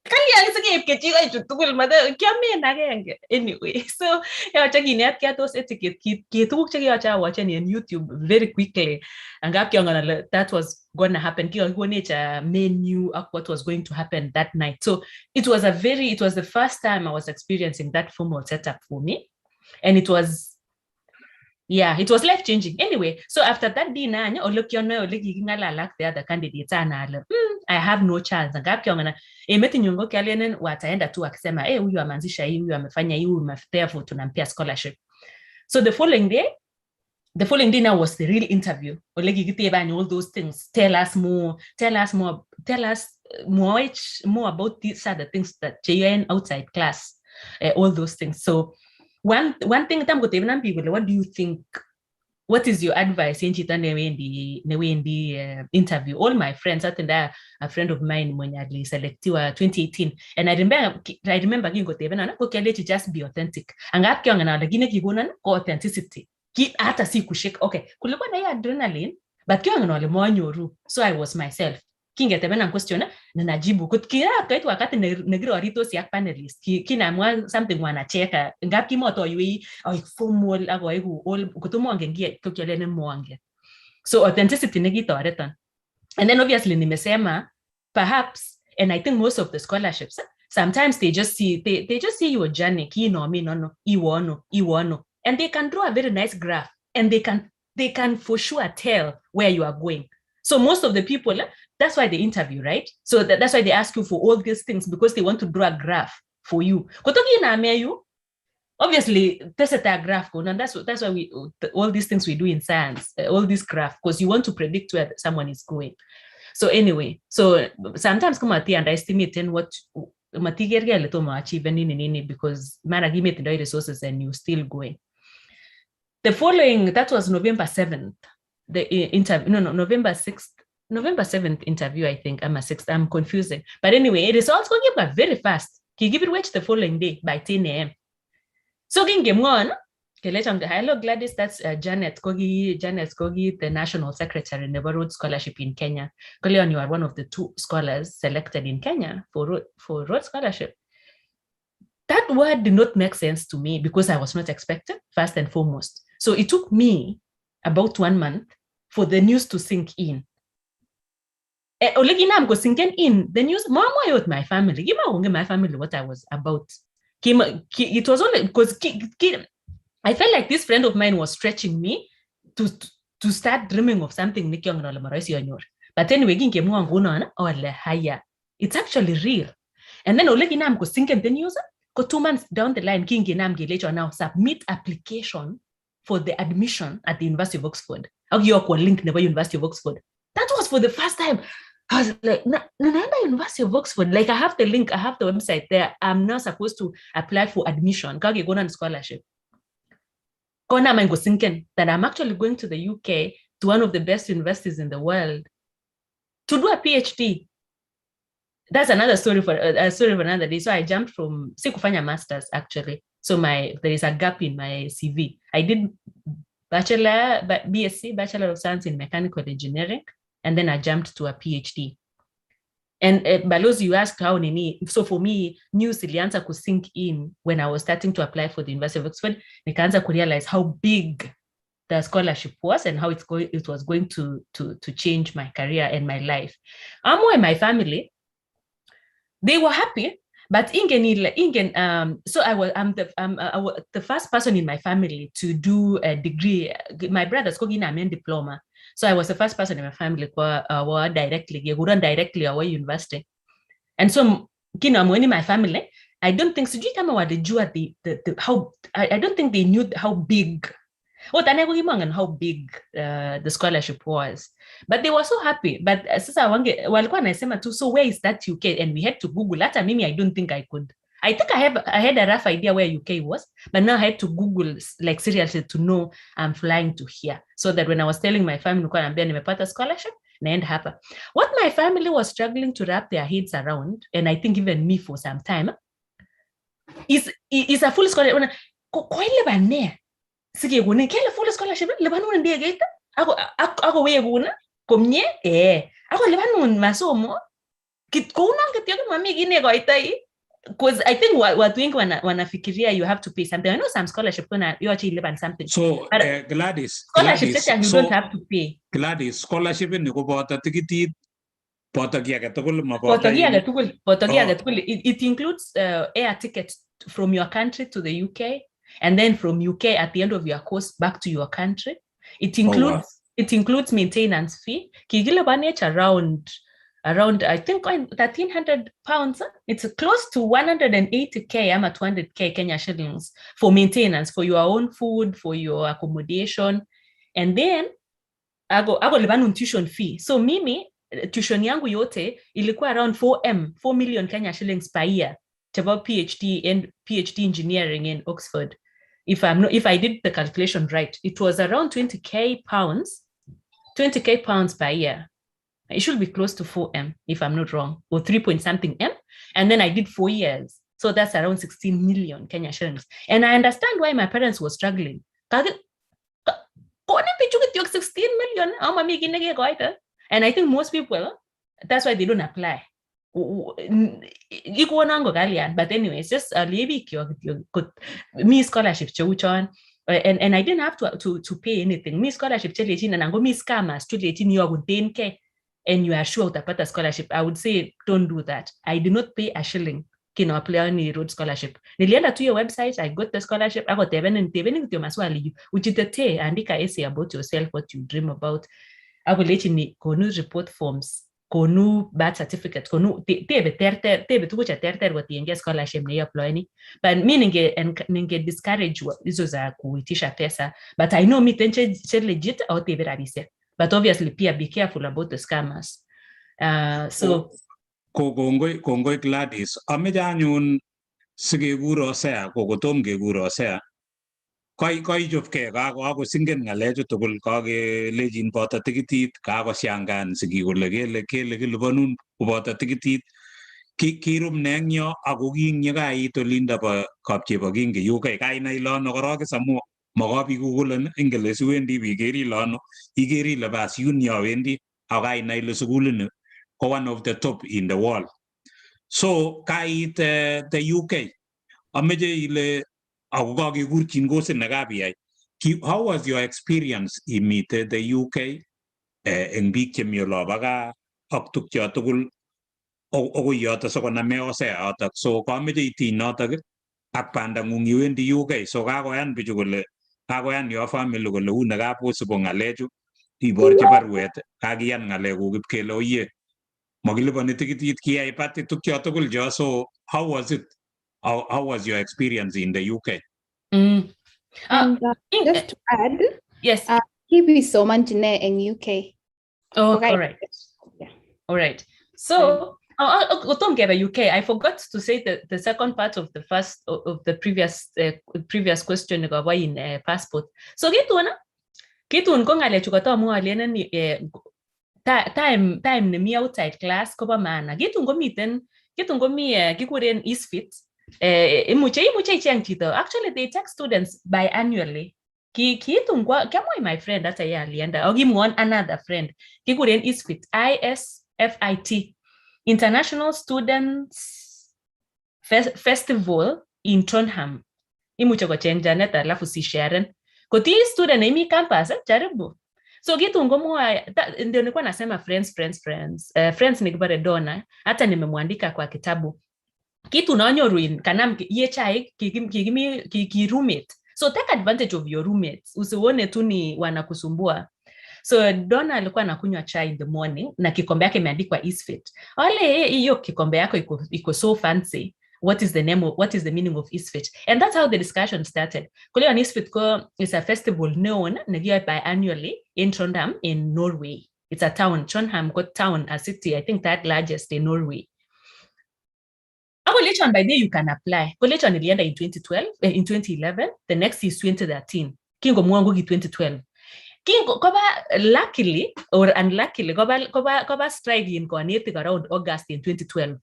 Kalian sikip kechikoik chu tugul mate kiamen agenge. Anyway, so yoche kinetkei tos etiquette ki tuguk chekiyoche awachen en YouTube very quickly. Angap kiangan that was gonna happen. Kiakikonech a menu of what was going to happen that night. So it was the first time I was experiencing that formal setup for me. And it was life-changing. Anyway, so after that dinner, the other candidates I have no chance. Wataenda tu akisema huyu ameanzisha hii, huyu amefanya hii, therefore tunampea scholarship. So the following dinner was the real interview. All those things. Tell us more about these other things that JN outside class. All those things. So one thing what do you think? What is your advice in Chita the interview? All my friends, I think that a friend of mine when I selected 2018, and I remember to just be authentic. And authenticity. Okay, adrenaline, but so I was myself. Kingetebena question na najibu kutkira kaitu wakati negirorito siak panelist kinamwa something wanacheka ngapi moto yui au formal ago aigu all kutumonge ngie kokialene mwange. So authenticity negitoreton. And then obviously nimesema perhaps And I think most of the scholarships, sometimes they just see your journey, and they can draw a very nice graph, and they can for sure tell where you are going. So most of the people, that's why they interview, right? So that's why they ask you for all these things, because they want to draw a graph for you. Obviously, there's a graph, and that's why we all these things we do in science, all this graph, because you want to predict where someone is going. So anyway, so sometimes come at the underestimate what achieve because management the resources and you still going. The following, that was November 7th, the interview, November 6th, November 7th interview, I think. I'm 6th, I'm confusing. But anyway, it is also give back very fast. He give it watch the following day by 10 a.m. So game one, hello Gladys, that's Janet Kogi, the National Secretary, never wrote scholarship in Kenya. Leon, you are one of the 2 scholars selected in Kenya for Rhodes Scholarship. That word did not make sense to me because I was not expected, first and foremost. So it took me about 1 month for the news to sink in. I'm sinking in the news. Mama with my family. Give my family what I was about. It was only because I felt like this friend of mine was stretching me to start dreaming of something. But anyway, it's actually real. And then I'm sinking the news. 2 months down the line, now submit application for the admission at the University of Oxford. Link never University of Oxford. That was for the first time. I was like, University of Oxford. Like, I have the link, I have the website there. I'm now supposed to apply for admission. Go on scholarship. I'm thinking that I'm actually going to the UK, to one of the best universities in the world, to do a PhD. That's another story for another day. So I jumped from Sikufanya Masters, actually. So there is a gap in my CV. I did BSc, Bachelor of Science in Mechanical Engineering, and then I jumped to a PhD. And Balozi, you asked how many. So for me, news ilianza could sink in when I was starting to apply for the University of Oxford. Nikaanza to realize how big the scholarship was and how it was going to change my career and my life. Amo and my family, they were happy, but so I'm the first person in my family to do a degree. My brother's going to a diploma. So I was the first person in my family who run directly our university. And so, I'm in my family. I don't think I don't think they knew how big how big the scholarship was. But they were so happy. But so where is that UK? And we had to Google that. I don't think I could. I think I had a rough idea where UK was, but now I had to Google, like, seriously, to know I'm flying to here. So that when I was telling my family I'm being a scholarship, what my family was struggling to wrap their heads around, and I think even me for some time, is a full scholarship. Sige gune kele full scholarship lebanun ndege ako we komnye ako lebanun masomo kitkouna ngetiyo mami gine goitai, because I think what think wanafikiria you have to pay something. I know some scholarship you actually live on something. So Gladys, scholarship you don't have to pay. Gladys, scholarship ni ko bota tikiti it includes air tickets from your country to the UK. And then from UK at the end of your course back to your country. It includes maintenance fee. Around I think 1,300 pounds. It's close to 180k, 200k Kenya shillings for maintenance, for your own food, for your accommodation. And then I go libanun tuition fee. So mimi tuition yangu yote ilikuwa around 4 million Kenya shillings per year. About PhD engineering in Oxford. If I did the calculation right, it was around 20k pounds per year. It should be close to 4M if I'm not wrong, or 3-point-something M. And then I did 4 years. So that's around 16 million Kenya shillings. And I understand why my parents were struggling. 16 million. And I think most people, that's why they don't apply. But anyway, it's just me scholarship and I didn't have to pay anything. Me scholarship and I go me scammers to 10K. and you are sure utapata scholarship, I would say don't do that. I did not pay a shilling kina apply ni road scholarship. Nilienda to your website, I got the scholarship, I got tebeni maswali ujitete, andika essay about yourself, what you dream about. I will let you konu report forms, konu birth certificate, konu tebe tukucha terter what the scholarship ni apply ni. But me ninge discourage hizo za kuitisha pesa. But I know me tenche legit au tebe rabise. But obviously pia be careful about the scammers. So Kongoi Gladys, ameche anyun sikekuro sea, kokotom kekuro sea. Koichopkei, kakosingen ng'alechu tugul, kakelejin boto tikitit, kakoshangan sikik kole kele kilipanun koboto tikitit. Kirum ne eng yo, ako king'yekait olinda bo kapchebo kinge UK, kainai lono korok samu makabi kukulen ingele siwendi bikeri lono, ikeri ile bas yun yo wendi, ako kainai ile sukulini ko one of the top in the world. So kait the UK, ameche ile ako kakekurchin kosit nekabiyai. How was your experience imite the UK eng biik chemi olobo gaa ak tukcho tugul okoi yoto sikoname osea yotok? So kameche itiny notok ak bandang'ung iwendi UK. So kakoyan bichu kole, kakoyan your family kole une kapkosibo ng'alechu, iborchi barwet, kakiyan ng'alekuk kele oye makilipani tikitit kiyai pati tukcho tugul jo. So how was it? How was your experience in the UK? And just to add, yes, Kibi Somanjine in UK. Oh, Okay. all right. Yeah. All right. So, UK. I forgot to say the second part of the previous question about why in passport. So kitun ko ngale chukoto mo alien ni time ni mi outside class ko ba mana. Kitun ko mi kikuren isfit. Imuche icheng chito. Actually, they take students biannually. Kitun ko kamo my friend that I alienda. Or give one another friend. Kikuren isfit. ISFIT. International Students Festival in Trondheim. Imuche ko cheng Janet alafu si Sharon. Koti student na imi campus jaribu. So kitu ngomo ndio nilikuwa nasema friends ni kibare dona hata nimemwandika kwa kitabu. Kitu naonyoru in kanam ye chai ki roommate. So take advantage of your roommates. Usione tu ni wanakusumbua. So Donna alikuwa anakunywa chai in the morning na kikombe yake imeandikwa Isfit. Ole hiyo kikombe yako iko so fancy. What is the meaning of Isfit? And that's how the discussion started. Kule on Isfit is a festival known biannually in Trondheim in Norway. It's a town. Trondheim got town, a city, I think that largest in Norway. College by day you can apply. College on ilienda in 2011. The next is 2013. Kingo mwangu 2012. Kingo koba luckily or unluckily koba strike in Koanetic around August in 2012.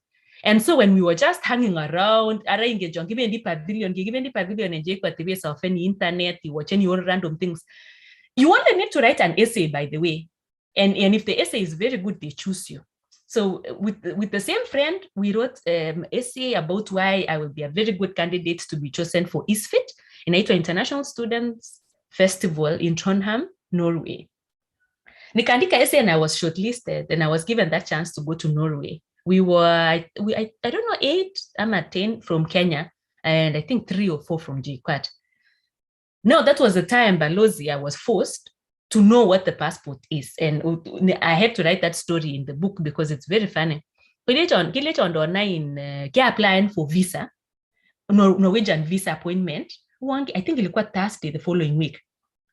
And so when we were just hanging around, given the pavilion and Jake TV of any internet, you watch any random things. You only need to write an essay, by the way. And if the essay is very good, they choose you. So with the same friend, we wrote an essay about why I will be a very good candidate to be chosen for ISFIT, an International Students Festival in Trondheim, Norway. Nikandika essay and I was shortlisted and I was given that chance to go to Norway. We were, I don't know, 8, I'm at 10 from Kenya, and I think 3 or 4 from JKUAT. No, that was the time Balozi I was forced to know what the passport is. And I had to write that story in the book because it's very funny. Later on online, applying for visa, Norwegian visa appointment. I think ilikuwa Thursday the following week.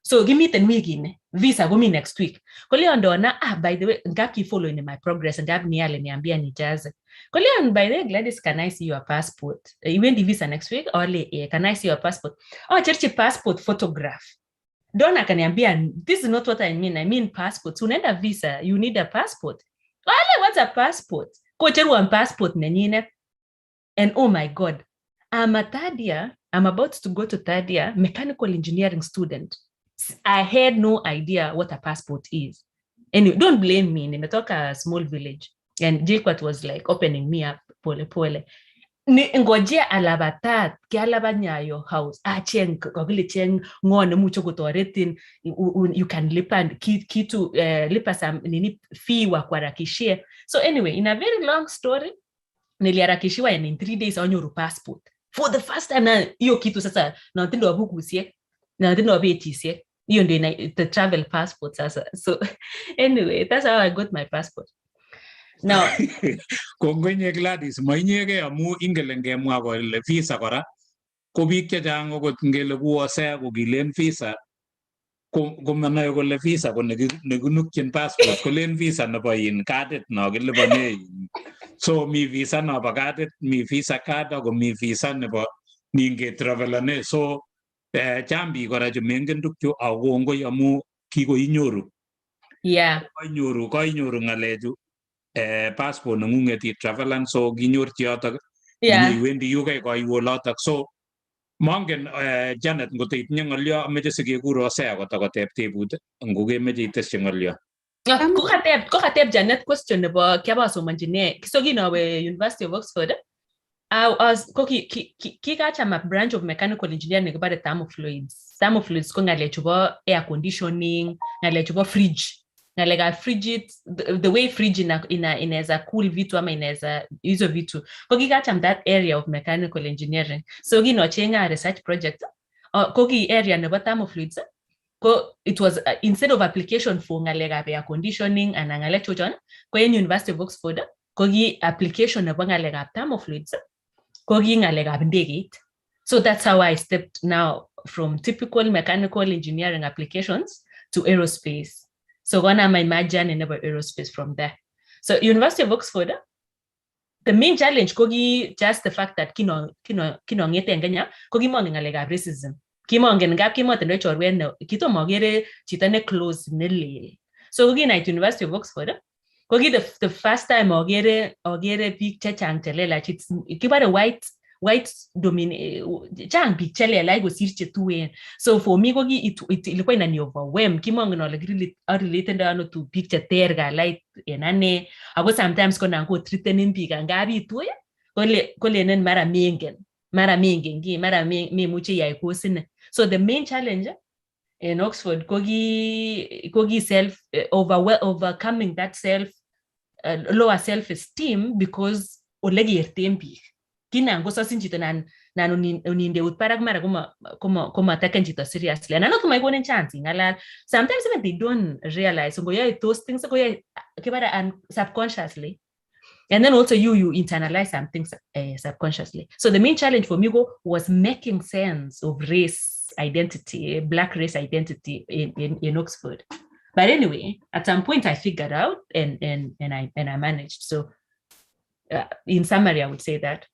So give me 10 week in visa go me next week. By the way, ngaki following in my progress and niale niambia nijaze. By the way, Gladys, can I see your passport? You went the visa next week or can I see your passport? Oh, church passport photograph. Donna kaniambia, this is not what I mean. I mean passport. So unaenda visa, you need a passport. What's a passport? Kocheru passport nenine. And oh my God, I'm about to go to third year mechanical engineering student. I had no idea what a passport is. Anyway, don't blame me. Nimetoka a small village. And JKUAT was like opening me up pole pole. ngojea alabatat kialabat nyayo house acheng kokile cheng ngone mucho kutoretin you can lipa kitu lipa some nini fee wa kuharakishia. So anyway, in a very long story niliharakishiwa in 3 days onyoru passport for the first time. Na hiyo kitu sasa na ntindo wabukusie na ntindo wabetisie hiyo ndio the travel passport sasa. So anyway, that's how I got my passport. Now, kongonye Gladys mainyege amu ingele ngemwa kole visa kora ko biik chechang okot ngele kuose kokilen visa ko manae kole visa ko nekinukyin passport kolen visa nebo in kadit no kilipane. So mi visa nebo kadit, mi visa card ako mi visa nebo ninge travelane. So chang biik kora chemengen tukchu ako kongoi amu kikoinyoru. Yeah. Koinyoru ngalechu passport nengunget travelan, so kinyorchi yotok. Yeah. Iwendi UK koiwo lotok. So mongen Janet ngoto itinye ngolyo ameche sikekuro Osea kotakoteb tebut ngokemeche itesyi ngolyo. Kokateb Janet question nebo kiabasomanji ne. So kinawe University of Oxford kikachama branch of mechanical engineering nekibare thermofluids. Thermofluids ko ngale chubo air conditioning, ngale chubo fridge. Ngale fridge, the way fridge inaweza cool vitu ama inaweza hizo vitu. Ko kikacham that area of mechanical engineering. So kinochenga research project. Koki area nebo thermofluids. Ko it was instead of application for ngale air conditioning and ngale chuchon, ko in University of Oxford koki application nebo ngale thermofluids. So that's how I stepped now from typical mechanical engineering applications to aerospace. So when I'm my journey in aerospace from there. So University of Oxford, the main challenge kogi just the fact that kino ngete en Kenya kogi mongen ngale racism. Kimongen gap kimoten chorwe no kito mogere chito ne close ne lel. So kogi na University of Oxford kogi the first time ogere big chechang chelela kibare white chang big chelela go sirche tuwen. So for me kogi ilikuwa inani overwhelm kimongen ole related ano to big cheter ga light enane ago sometimes kona go threatening big ngabi tu kole nen mara mingi muche yai kosine. So the main challenge in Oxford kogi self overcoming that lower self-esteem because olegi ertembi kinango sasinjito nan uninde utparak mara kuma taken jito seriously and not my one chance ngala sometimes even they don't realize so those things go kibara subconsciously, and then also you internalize some things subconsciously. So the main challenge for me was making sense of race identity, black race identity in Oxford. But anyway, at some point I figured out and I managed. So in summary, I would say that.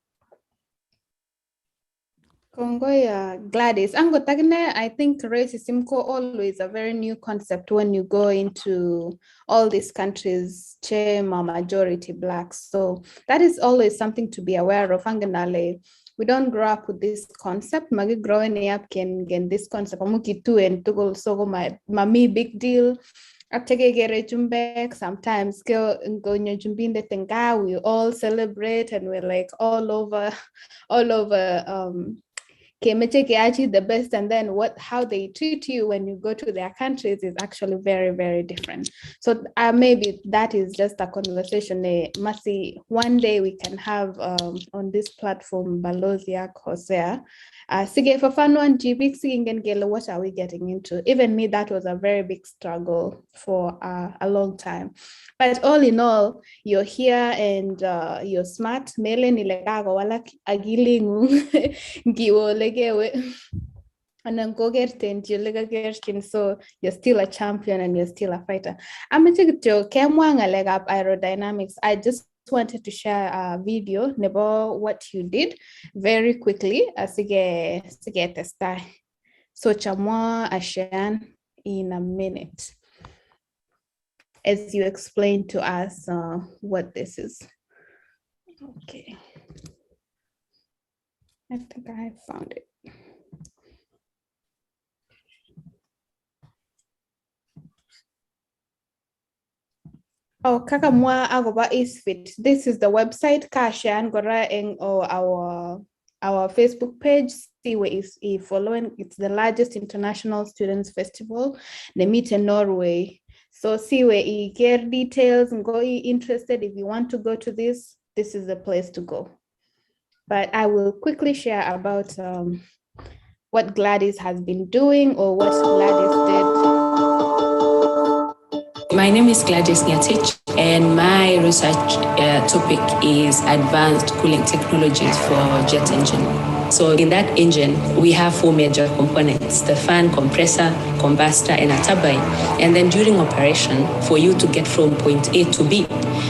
Gladys, I think racism is always a very new concept when you go into all these countries, majority blacks. So that is always something to be aware of. We don't grow up with this concept. Magi growing up can get this concept. So my big deal. Sometimes we all celebrate and we're like all over the best, and then how they treat you when you go to their countries is actually very, very different. So maybe that is just a conversation Masi one day we can have on this platform. Balozi Hosea sige for fun one GB what are we getting into? Even me, that was a very big struggle for a long time. But all in all, you're here and you're smart. Mele nilegago wala agilingu ngiwo legewe. So you're still a champion and you're still a fighter. I'm going to leg up aerodynamics. I just wanted to share a video about what you did very quickly. Sige testa. So chamwa Ashan in a minute as you explain to us what this is. Okay. I think I found it. Oh, kakamwa agoba isfit. This is the website kashan gora in our Facebook page. See where is following. It's the largest international students festival. They meet in Norway. So see where you get details and go interested. If you want to go to this is the place to go. But I will quickly share about what Gladys has been doing or what Gladys did. My name is Gladys Ngetich, and my research topic is advanced cooling technologies for our jet engine. So in that engine, we have 4 major components: the fan, compressor, combustor, and a turbine. And then during operation, for you to get from point A to B,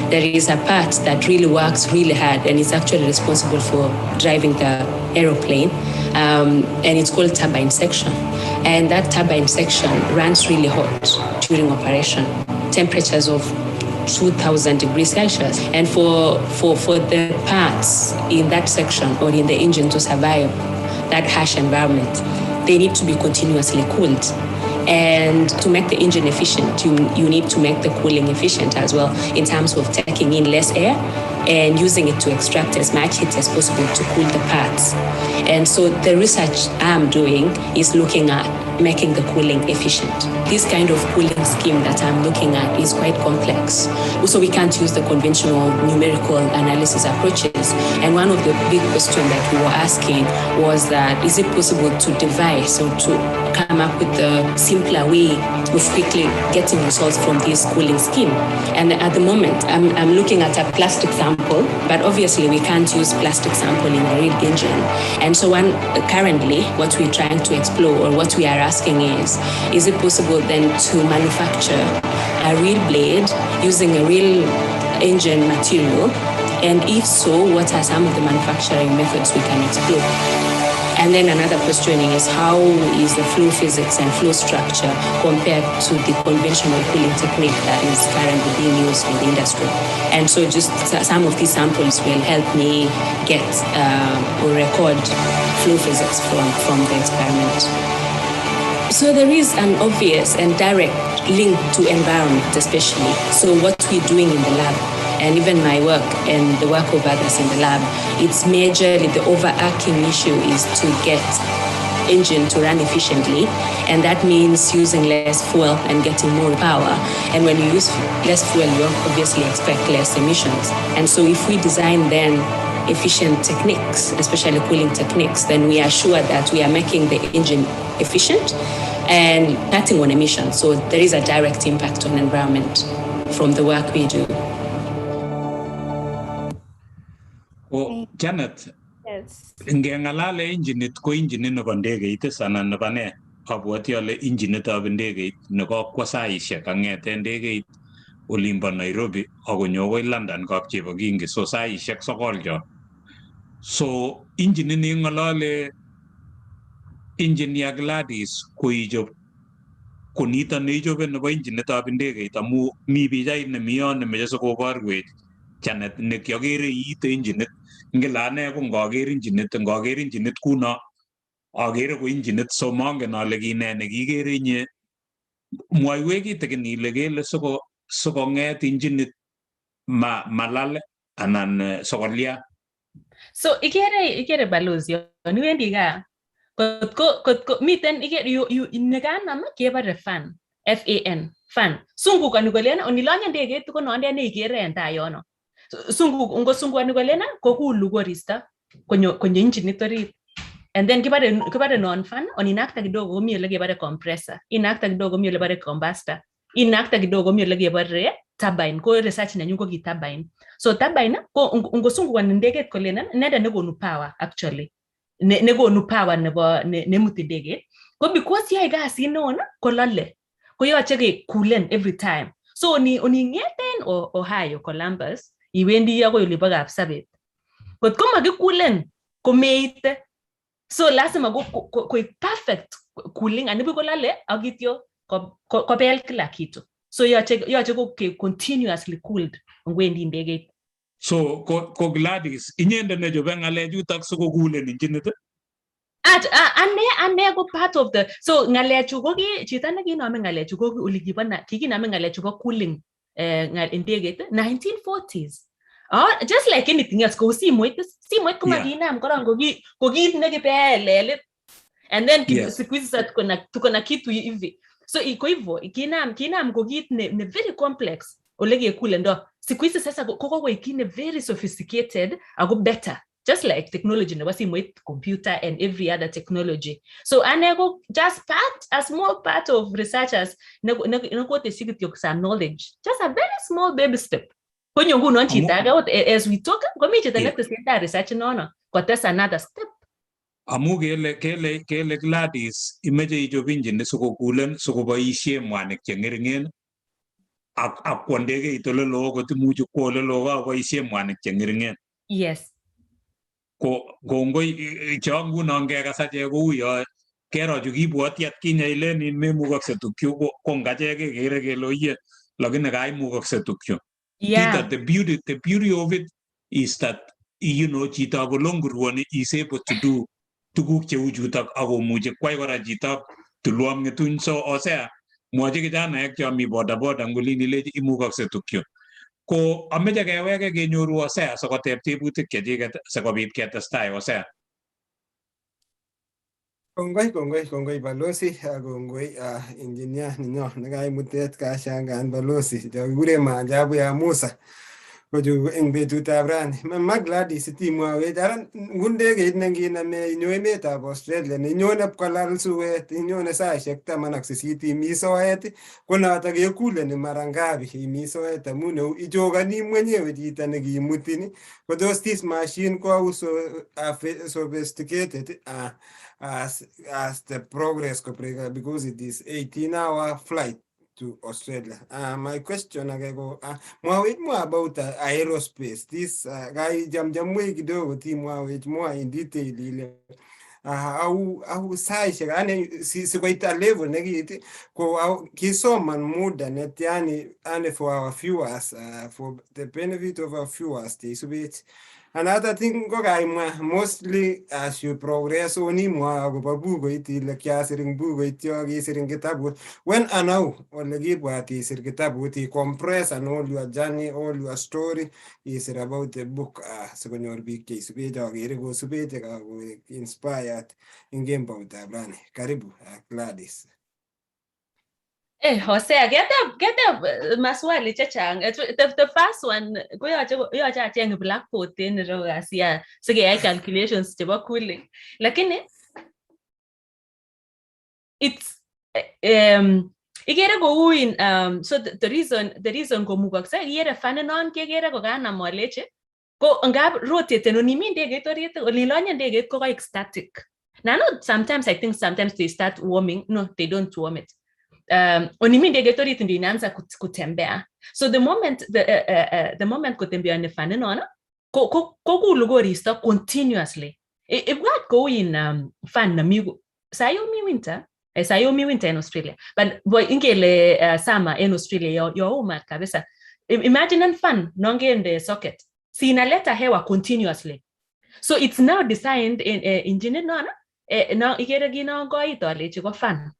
there is a part that really works really hard and is actually responsible for driving the aeroplane. And it's called turbine section. And that turbine section runs really hot during operation, temperatures of 2000 degrees Celsius. And for the parts in that section or in the engine to survive that harsh environment, they need to be continuously cooled. And to make the engine efficient, you need to make the cooling efficient as well in terms of taking in less air and using it to extract as much heat as possible to cool the parts. And so the research I'm doing is looking at making the cooling efficient. This kind of cooling scheme that I'm looking at is quite complex. So we can't use the conventional numerical analysis approaches. And one of the big questions that we were asking was that, is it possible to devise or to come up with a simpler way of quickly getting results from this cooling scheme? And at the moment, I'm looking at a plastic sample, but obviously we can't use plastic sample in a real engine. And so currently, what we're trying to explore or what we are asking is it possible then to manufacture a real blade using a real engine material? And if so, what are some of the manufacturing methods we can explore? And then another question is, how is the flow physics and flow structure compared to the conventional cooling technique that is currently being used in the industry? And so just some of these samples will help me get or record flow physics from the experiment. So there is an obvious and direct link to environment, especially. So what we're doing in the lab, and even my work and the work of others in the lab, it's majorly the overarching issue is to get engine to run efficiently, and that means using less fuel and getting more power. And when you use less fuel, you obviously expect less emissions. And so if we design then efficient techniques, especially cooling techniques, then we are sure that we are making the engine efficient and cutting on emissions. So there is a direct impact on environment from the work we do. Oh, Janet. Yes. Ngengalale engineit ko engineit nebo ndegeit anan nebo ne? Abwoti ale engineit ab ndegeit nekokwo saisiek kang'ete ndegeit olimbo Nairobi akonyo akoi London kapchebokingi, so saisiek 9 cho. So engineit ni ng'alale engineer Gladys koichop konito neichope nebo engineit ab ndegeit amu mi pichait nemi yon nemeche sikoborwech Janet nekiakere iite engineit. Ngila ane ko ngaker engineit kuno akere ko engineit, so mangen ale kine nekikere inye. Mwaiwech kitikin ile kele sikong'et engineit malal anan sokolia. So ikere balozi yon iwendi gaa kotko miten ikere nekanam kebare fan, FAN, fan. Sungukani kolena onilonye ndegeit ko nonde neikere en tai yono. Ngosungukani kolena kokulu koristo konyo engineit orit. And then kibare non-fan, oninakta kidogo komi ole kebare compressor, inakta kidogo komi ole kebare combustor, inakta kidogo komi ole kebare turbine. Ko research nenyu ko ki turbine. So turbine ko ngosungukani ndegeit kolena nende nekonu power actually. Nekonu power nemuti ndegeit. Ko because yoe kasit neo kolale, koyoche kekulen every time. So oning'eten Ohio, Columbus, iwendi akoi olibo Kapsabet. Kot ko makikulen komeite. So lazima ko perfect cooling anibi kolale akityo kobel kila kitu. So yoche ko continuously cooled ngwendi ndegeit. So ko Gladys inyende nechobe ng'alechutok sikokulen engineit? Ane ko part of the, so ngalechu ko chito nekinome ngalechu ko kikinome ngalechu ko cooling ndegeit 1940s. Just like anything else, ko simoit ko makinam korong ko kit nekipelelit. And then siku hizi sasa tuko na kitu hivi. So iko hivyo kinam ko kit ne very complex. Olege kule ndo siku hizi sasa koko ikine very sophisticated ago better. Just like technology na simoit computer and every other technology. So anego just a small part of researchers na ko te sigiti of some knowledge. Just a very small baby step. As we talk, research that's another step. Amu kele Gladys imeje ichobinjin sikokulen sikoboisie mwanik chengeringen ak kwondege itolelo kotimuchi kolelo boisie mwanik chengeringen. Yes. Kongoi changu nongekasa che kouyo kero chu kibwoti atkinye ileni memukokse tukyu kongacheke kere kele oye lakini kaimukokse tukyu. Yeah. The beauty of it is that chito kolonguruoni is able to do tuguk cheu chutok akomuche kwai kora chito tulwom ngetuny. So osea mwochi kijanaek cho mi bodaboda ngulini lechi imukokse tukyo. Ko ameche keweke kenyoru osea sikoteb tebutik chechiket sikobit ketestai osea. Kongoi balozi, kongoi engineer ninyo nekaimutet kashangan balozi kikure maajabu ya Musa koju eng betutab rani. Ma Gladys timwawech aran ngundegeit nenginame inyo emetab Australia nenyone pkolal suwet inyone saishek 18 imi soet konoto kekuleni mara ngapi imi soet amu ichokani mwenyewe chito nekimutini kotos this machine ko sophisticated as the progress because it is 18-hour flight to Australia. My question again more about aerospace. This guy jamwe kidogo timwawech more in detail ile au saishek ane sikoita level nekiti ko kisoman muda netiani ane for our viewers for the benefit of our viewers tisubit. Another thing ko kaimwa mostly as you progress onimwa akobo bukuit ile kiasiring bukuit yo kisiring kitabut when anau ole kibwati isir kitabut I compress and all your journey all your story is about the book sikonyor biik cheisubet akere kosubet ako inspired in game about abrani karibu Gladys. Hosea, get up maswali chechang. The first one, kuyache acheng blackboard in rogasia. Sige I calculations chebo cooling. Lakini it's igere go in so the reason go mugaksa igere fanenon kegere ko kana moleche ko ngab rotate no nimi ndege toriete olilonye ndege ko static. Now sometimes I think sometimes they start warming. No, they don't warm it. Onimi ndege toriete ndio inaanza kutembea. So the moment kutembea ni fanenon ko kulugoristo continuously. If what go in fan na migo sayomi winter in Australia, but boy ingele summer in Australia yo uma kabisa. Imagine an fan nonge in the socket. Si inaleta hewa continuously. So it's now designed in engine no now igere gina go itole chiko fan.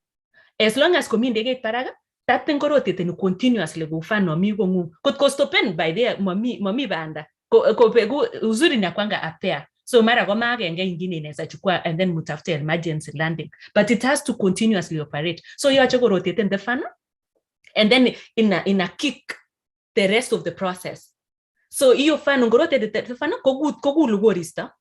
As long as komi ndege paraga that thing rotate continuously go fan no migo ngu. Ko stopen by there mami banda. Ko pegu uzuri na kwanga appear. So mara kwa magenge ingine inaweza chukua and then mutafute emergency landing, but it has to continuously operate. So you actually rotate the fan and then in a kick the rest of the process. So you fan ngorote the fan kogulugorista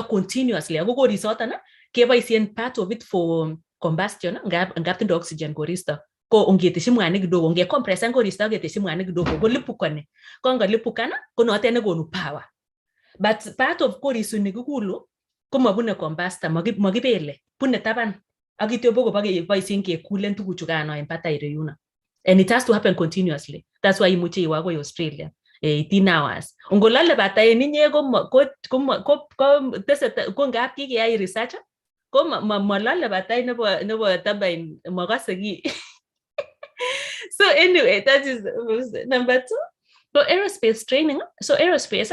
continuously agogorista tana keba is part of it for combustion ngap the oxygen gorista ko ongete mwanik kidogo nge compressor gorista ngete mwanik kidogo go lipukane ko ngalipukana ko note ne gonu power. But part of korisu nikukulu komabune combustor magibele pune taban agityo bogo boisien ke coolant tuguchugano empata ire yuna, and it has to happen continuously. That's why imuche iwago Australia 18 hours ongolale bataye ninye ko tese ko ngap kike research ko malale bataye nebo tabain magasegi. So anyway, that is number 2. So aerospace training. So aerospace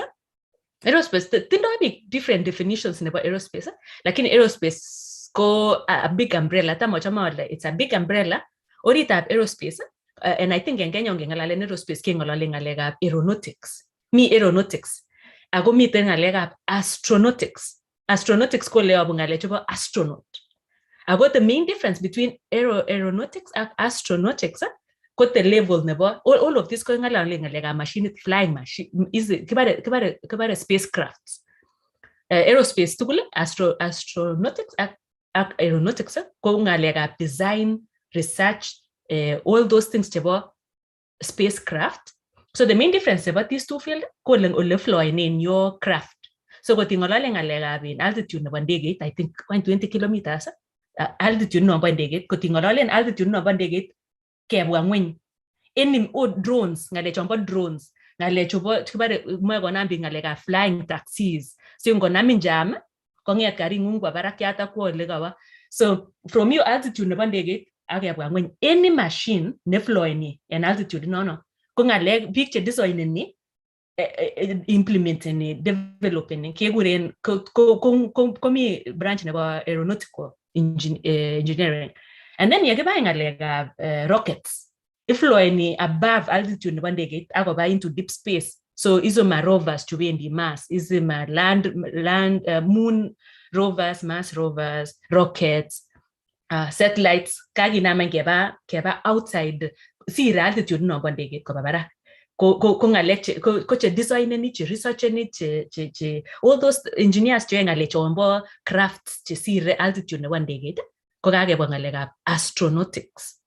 tindo big different definitions about aerospace. Lakini aerospace ko a big umbrella. It's a big umbrella. Orita aerospace and I think en Kenya ngengalalen aerospace kengolole ngalekab aeronautics. Mi aeronautics. Ako miten ngalekab astronautics. Astronautics ko le abu ngale chebo astronaut. Ako the main difference between aeronautics and astronautics ko the level nebo all of this ko ngalale ngalekab machine, flying machine is kibare spacecrafts. Aerospace tugul astronautics ak aeronautics ko ngalekab design, research, all those things chebo spacecraft. So the main difference about these two fields ko ole fly in your craft. So ko tingolale ngalekab in altitude nebo ndegeit, I think 20 kilometers altitude nebo ndegeit, ko tingolale altitude nebo ndegeit kebwa ngweny. Any drones, ngale chombo drones, ngale chobo kibare mwe konam bi ngalekab flying taxis. So ngonam njam konget gari ngung kwa barakyat akwo ole kawa. So from your altitude nebo ndegeit akebwa ngweny, any machine ne fly ni en altitude no ko ngale big che design ni implement ni develop ni keguren ko mi branch nebo aeronautical engineering. And then yake ba ngalekab rockets ifloy ni above altitude nebo ndegeit akoba into deep space. So izo ma rovers to be in the Mars, izo ma land moon rovers, Mars rovers, rockets, satellites kagi nama keba outside si altitude no ndegeit ko babara ko ngalek ko che design ni che research ni che all those engineers che ngale chombo crafts che si altitude nebo ndegeit ko kakebwa ngalekab astronautics.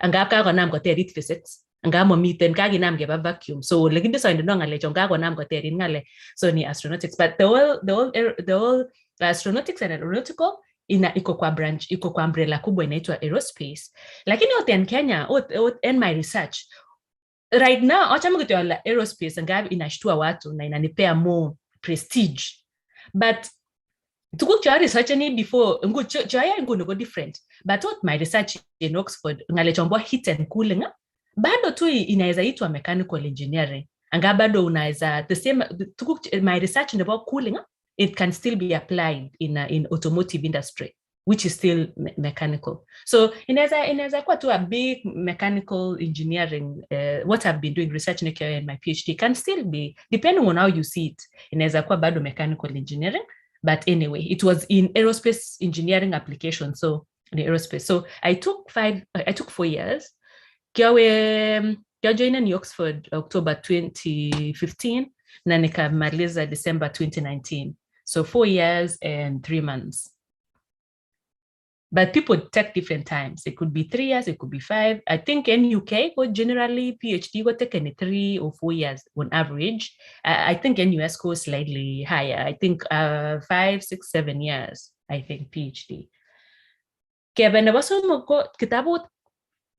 Angap kakonam koterit physics, angap momiten kakinam keba vacuum. So le kidesign no ngale chon kakonam koterit ngale so ni astronautics. But the whole astronautics and aeronautical iko kwa branch, iko kwa umbrella kubwa inaitwa aerospace. Lakini in Kenya in my research right now acha mkitoa aerospace angap inashtua watu na inanipea more prestige. But tukuk cha research ni before chaya ngo different, but what my research in Oxford ngale chombo heat and cooling bado tu inaweza itwa mechanical engineering anga bado unaweza the same tukuk my research about cooling it can still be applied in automotive industry which is still mechanical. So inaweza kwa tu a big mechanical engineering what I've been doing research in my PhD can still be depending on how you see it inaweza kwa bado mechanical engineering. But anyway, it was in aerospace engineering application. So in aerospace. So I took 4 years. I joined in Oxford October 2015. Na nikamaliza December 2019. So 4 years and 3 months. But people take different times. It could be 3 years, it could be 5. I think in UK, generally PhD would take 3 or 4 years on average. I think in US goes slightly higher. I think 5, 6, 7 years, I think PhD.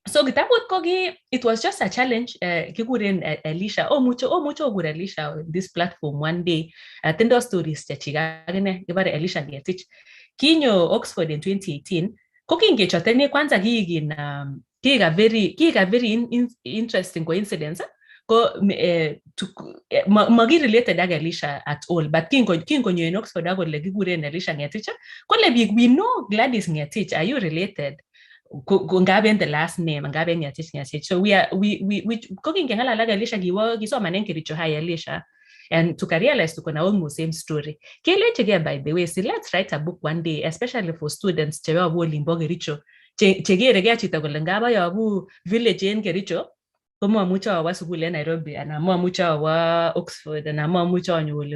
So kitabut kogi, it was just a challenge. Kikuren Alicia. Mucho gure Alicia this platform one day. Tendo stories chachigane kibare Alicia Ngetich. Kinyo Oxford in 2018. Cooking chotene kwanza kiga very interesting coincidence. Ko magi related aga Alicia at all. But kingo nyo in Oxford ago le kikuren Alicia Ngetich. Ko le we know Gladys Ngetich. Are you related? Ngaben the last name ngaben Ngetich. So we cooking ngala laga Alicia giso manenke richo high Alicia. And to realize to kuna almost same story. Kele by the way, so let's write a book one day, especially for students. Chewa wo limboge richo. Chegere gea chitagolangaba ya bu village en kericho. Komo mucha wa sukule Nairobi, and amo mucha wa Oxford, and amo mucha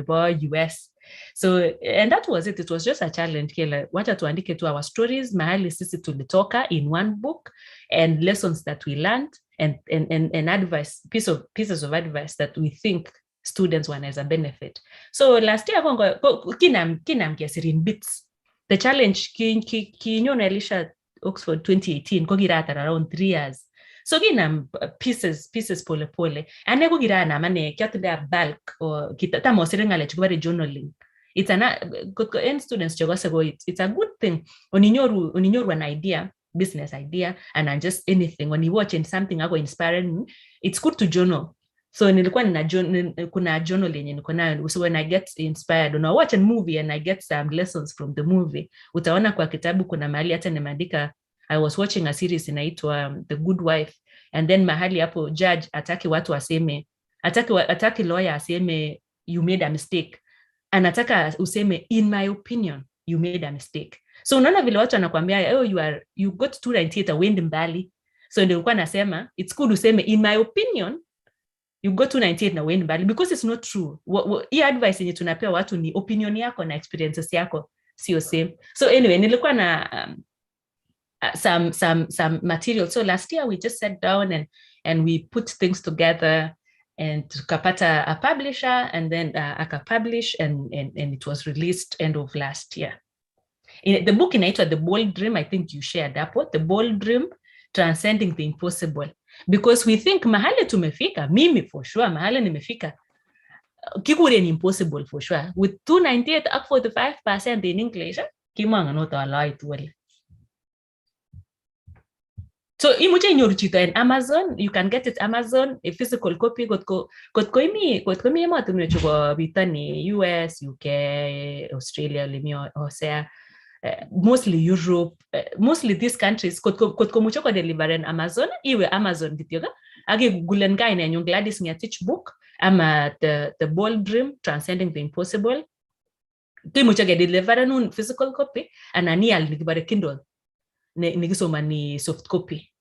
wa US. So and that was it. It was just a challenge. Kele wacha tuandike to our stories. Mahali sisi tulitoka in one book and lessons that we learned and advice pieces of advice that we think students want as a benefit. So last year kinam kesirin bits. The challenge kinyo Elisha Oxford 2018 kogirata around 3 years. So kinam pieces pole. And nego girana mane kyatda bulk or kitata mosirenga lechubare journaling. It's an students jogo it's a good thing. Oninyoru an idea, business idea, and just anything. When you watch something ago inspiring, it's good to journal. So nilikuwa kuna journal yenye niko nayo. So when I get inspired, when I watch a movie and I get some lessons from the movie, utaona kwa kitabu kuna mahali hata nimeandika. I was watching a series inaitwa The Good Wife. and then mahali hapo judge ataki watu aseme, ataki lawyer aseme you made a mistake, anataka useme in my opinion you made a mistake. So unaona vile watu anakuambia you got 298 awende mbali, so ndio nilikuwa nasema it's good useme in my opinion you got 298 na wende mbali, because it's not true. Hii advice yenye tunapea watu ni opinion yako na experiences yako sio same. So anyway, nilikuwa na some material. So last year we just sat down and we put things together and tukapata a publisher, and then akapublish and it was released end of last year. The book inaitwa The Bold Dream. I think you shared that one. The Bold Dream, Transcending the Impossible. Because we think mahali tumefika, mimi for sure mahali nimefika, kikure ni impossible for sure. With 298 up 45% in English, kimanga not allow it well. So imuche inyoru chito in Amazon, you can get it Amazon, a physical copy. Kotko imi emotinwek chebo bitani US, UK, Australia, limio osea, mostly Europe, mostly these countries. Kotko mucho ko deliver in Amazon, iwe Amazon kityoga. Age Googlen guy na yung Gladys Ngetich book, ama the Bold Dream, Transcending the Impossible. Mucho get deliver nun physical copy, ananial nikibare Kindle. Nikisoma ni soft copy.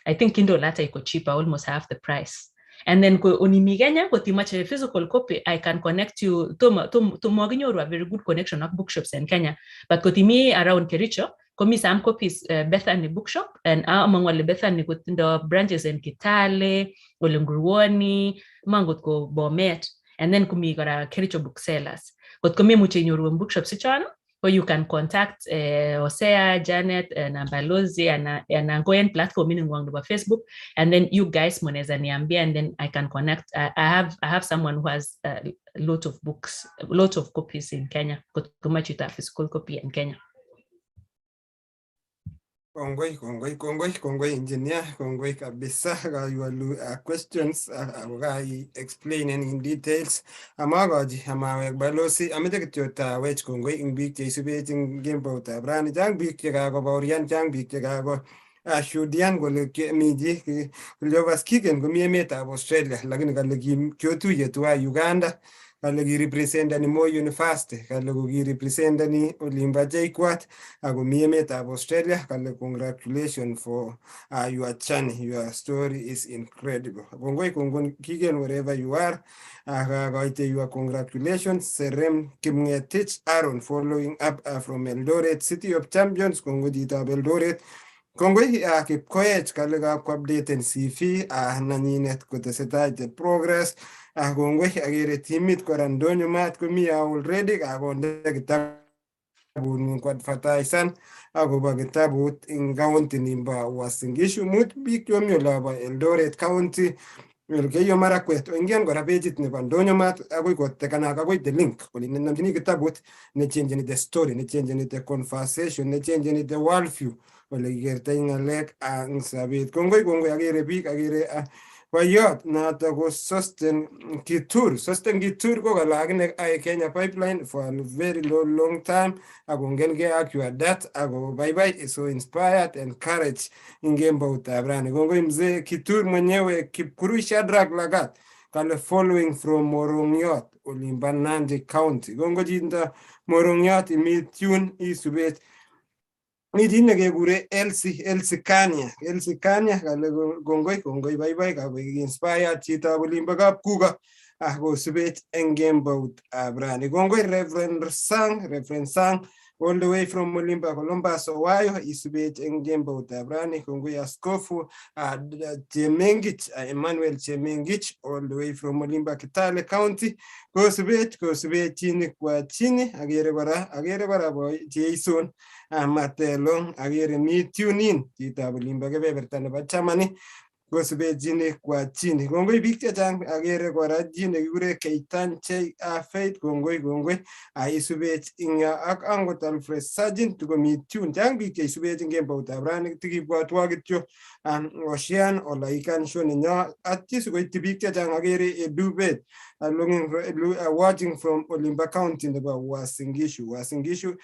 I think Kindle later iko cheaper, almost half the price. And then ko onimiganya ko timache physical copy, I can connect you to moginyoru a very good connection of bookshops in Kenya. But ko timi around Kericho, komi some copies Bethany bookshop, and among wale Bethany ko tindo branches in Kitale, Olenguruoni, mangot ko Bomet, and then kumi gora Kericho booksellers. Kot komi muche nyoru bookshops sichano, or you can contact Hosea, Janet, and Balozi, and Angoyan platform in Facebook, and then you guys moneza niambia, and then I can connect. I have someone who has a lot of books, a lot of copies in Kenya. Kumachita physical copy in Kenya. Kongoi engineer, kongoi kabisa ga your questions I explaining in details. Amagaji amawe Balozi amete kitota wech kongoi ing big isubet ing game ta brand jang big ga go baurian jang big ga go shudian go le miji kulovas kigen go miemeta Australia lakini kalegi kyotu yetua Uganda kalegi represent ni Moi University kalegi represent ni Olimba Jaikwat ago miemeta Australia kale congratulations for your journey. Your story is incredible. Kongoi kigen wherever you are. Goite your congratulations. Serem Ngetich Aaron following up from Eldoret, City of Champions. Kongoi Chitab Eldoret. Kongoi Kipkoech kalega update and CV nanyinet kotesetai the progress. Kongoi agere timit korandonyo mat komi already agonde kitabut kwa advertisan agoba kitabut in county nimba Uasin Gishu mut bik yomi olaba Eldoret County. Elgeyo Marakwet ingen kora pageit nebo ndonyo mat agoi kotekana agoi the link kole nenamjini kitabut ne change ni the story, ne change ni the conversation, ne change ni the worldview ole igertoi ngalek ang sabet. Kongoi agere bik agere Bayot nato ko Sosten Kitur ko kalagine ay Kenya Pipeline for a very long time. Ago ngelge akwa that ago bye so inspired and courage in game bout abrani. Kongoi mzee Kitur mwenyewe Chepkirui Shadrack Lagat kale following from Morongyot Olimba Nandi County. Kongoi jinda Morongyot imi tune isubet Midine gegure Elsie Kanya kale gongoi bye ka inspire chita Olimba kap kuga go subet engame bout abrani. Gongoi Reverend Sang all the way from Olimba Columbus Ohio isubet engame bout abrani. Gongoi Askofu Chemengich Emmanuel Chemengich all the way from Olimba Kitale County go subet chini kwa chini agere bara boy Jason Matelong agere mi tune in Chitab Olimba kebeberta nebo chamani go subet chini kwa chini. Kongoi bik chechang agere kora jine kikure Keitan Che Faith kongoi isubet inga ak angot Alfred Sergeant to mi tune jang bik che isubet ingen bout abrani tikibwatwa kityo Ocean olaikan shoni nya atis go tibik chechang agere edubet watching from Olimba County nebo Uasin Gishu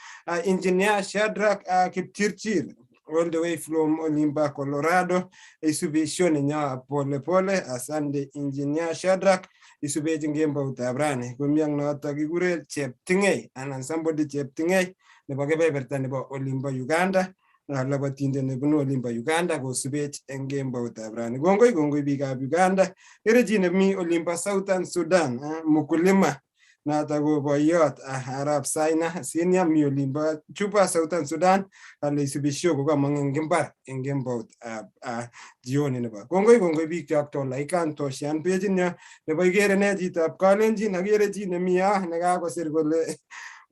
engineer Shadrack Kipchirchir all the way from Olimba, Colorado. Isube shone nya pole pole. Asante engineer Shadrack. Isube jingemba utabrane. Kumyang na tagigure Chepkirui anan somebody Chepkirui. Nebo kebeberta nebo Olimba Uganda. Labatinde nebo Olimba Uganda go subet engemba utabrane. Gongoi biikab Uganda. Erejine mi Olimba Southern Sudan. Mukulima. Natago boyot Arab Saina senior mi Olimba Chupa Southern Sudan ale subisho ko mangengimbar engemba jioni nebo. Gongoi biik chok to laikan to shan page nya nebo Igere ne Chitab Kalenjin agere chi nemia nekakosir kole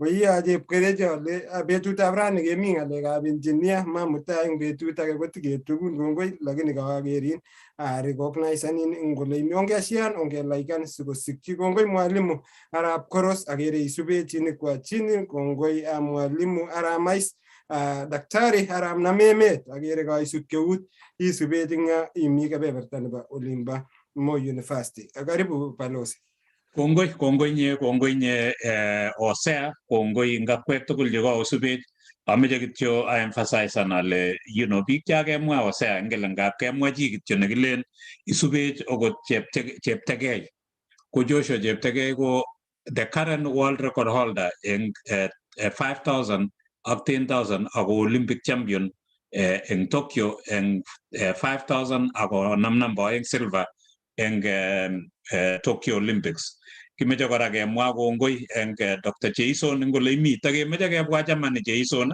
Oya Chepkirui le betutab rani kemi ngalekab engineer mamutai eng betut age kotigetugun kongoi lakini kagerin recognizeanin ngole imiongeshian ongelaikan sikosikchi kongoi mwalimu Arab Koros agere isube chini kwa chini kongoi mwalimu Aramais daktari Arab Namemet agere kaisut keut isube tinga imi kebeberta nebo Olimba Moi University. Karibu balozi. Kongoi nye Osea, kongoi ngakwek tugul cheko osubet. Ameche kityo I emphasize ale biik chakemwa Osea ngele ngap kemwa chi kityo nekilen isubet okot Cheptegei. Ko Joshua Cheptegei ko the current world record holder in 5,000 ak 10,000 ako Olympic champion in Tokyo in 5,000 ako namnamba eng silver eng Tokyo Olympics. Kimeche kora kemwa kongoi eng Dr. Jason ngole imi takemeche kebwa chamani Jason,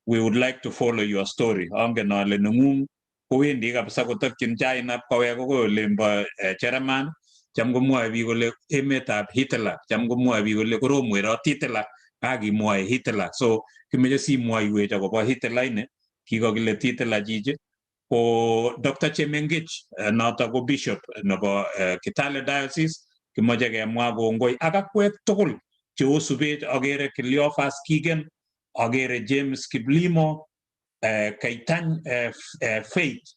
we would like to follow your story. Angen ale nengung kowendi kabisa kotokyin China kowek akoi olimbo Jerman. Cham komwoe biik kole emetab Hitler, cham komwoe biik kole korom werot Hitler akimwoe Hitler. So kimeche simwoiwech akobo Hitler ini kikokile Hitler chichi. Ko Dr. Ngetich noto ko bishop nebo Kitale Diocese kimoche kemwa kongoi ak akwek tugul cheosubet agere Cleophas Kigen, agere James Kiplimo, Kaitany Faith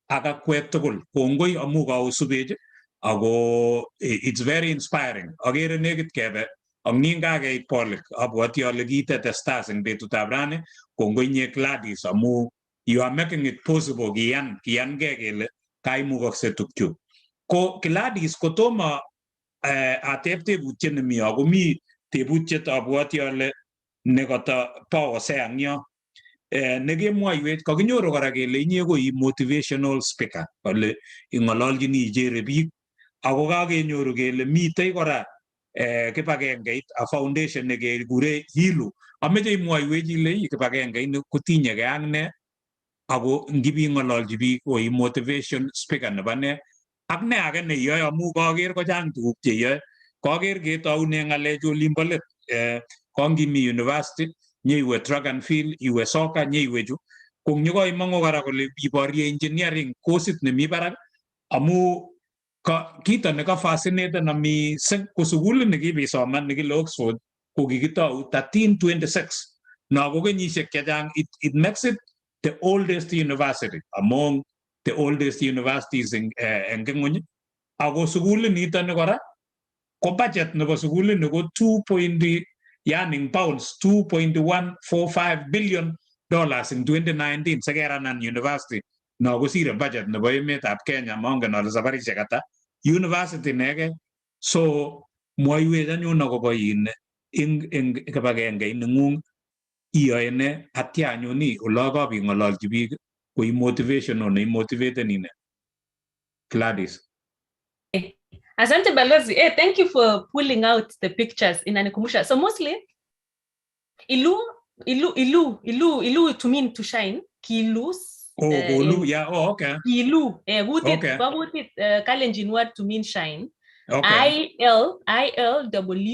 ak akwek tugul kongoi amu kaosubet ako it's very inspiring. Agere nekit kebe ak ningakeit polik abwoti ale kitetestas eng betutab rani kongoi nye Gladys amu you are making it possible kiyankee kele kaimukokse tukchu. Ko Gladys kotomo ateb tebutiet nemi ako mi tebutiet abwoti ale nekata po Osea ngyo nekemwoiwech kakinyoru kora kele inye ko motivational speaker kole ing'ololjini ichere biik ako kakenyoru kele mitei kora kibagengeit a foundation nekekure Hilu. Ameche imwoiwech ile kibagengeit kotinyegei ak ne ako ngibi ng'ololji biik ko motivation speaker nebo ne ak ne age neyoe amu kaker kochang tuguk cheyoe. Kaker ketoune ng'alechu olimbo let kongimi university nyeiwe track and field, iwe soccer, nyeiwe chu ko nyokoimong'u kora kole iborye engineering coursit nemi barak amu kito neka fascinated na mising ko sukulit nekibisoman nekile Oxford ko kikitou 1326 na ko kenyisiek chechang. It makes it the oldest university among the oldest universities in ng'ony. Ako sukulit nito ni kora ko budget nebo sukulit ni ko 2.145 billion in 2019 sekeranan university na kosire budget nebo emetab Kenya mongen ale sabarishek ata university nege. So mwoiwech anyun akobo ing kibagenge neng'ung iyoe ne atya anyuni olakabi ng'ololji biik ko motivational ne motivated ine. Gladys. Asante Balozi. Thank you for pulling out the pictures inanikumbusha. So mostly ilu to mean to shine. Kilus. Golu. Yeah. Oh, okay. Kilu. Okay. Kalenjin word to mean shine. Okay.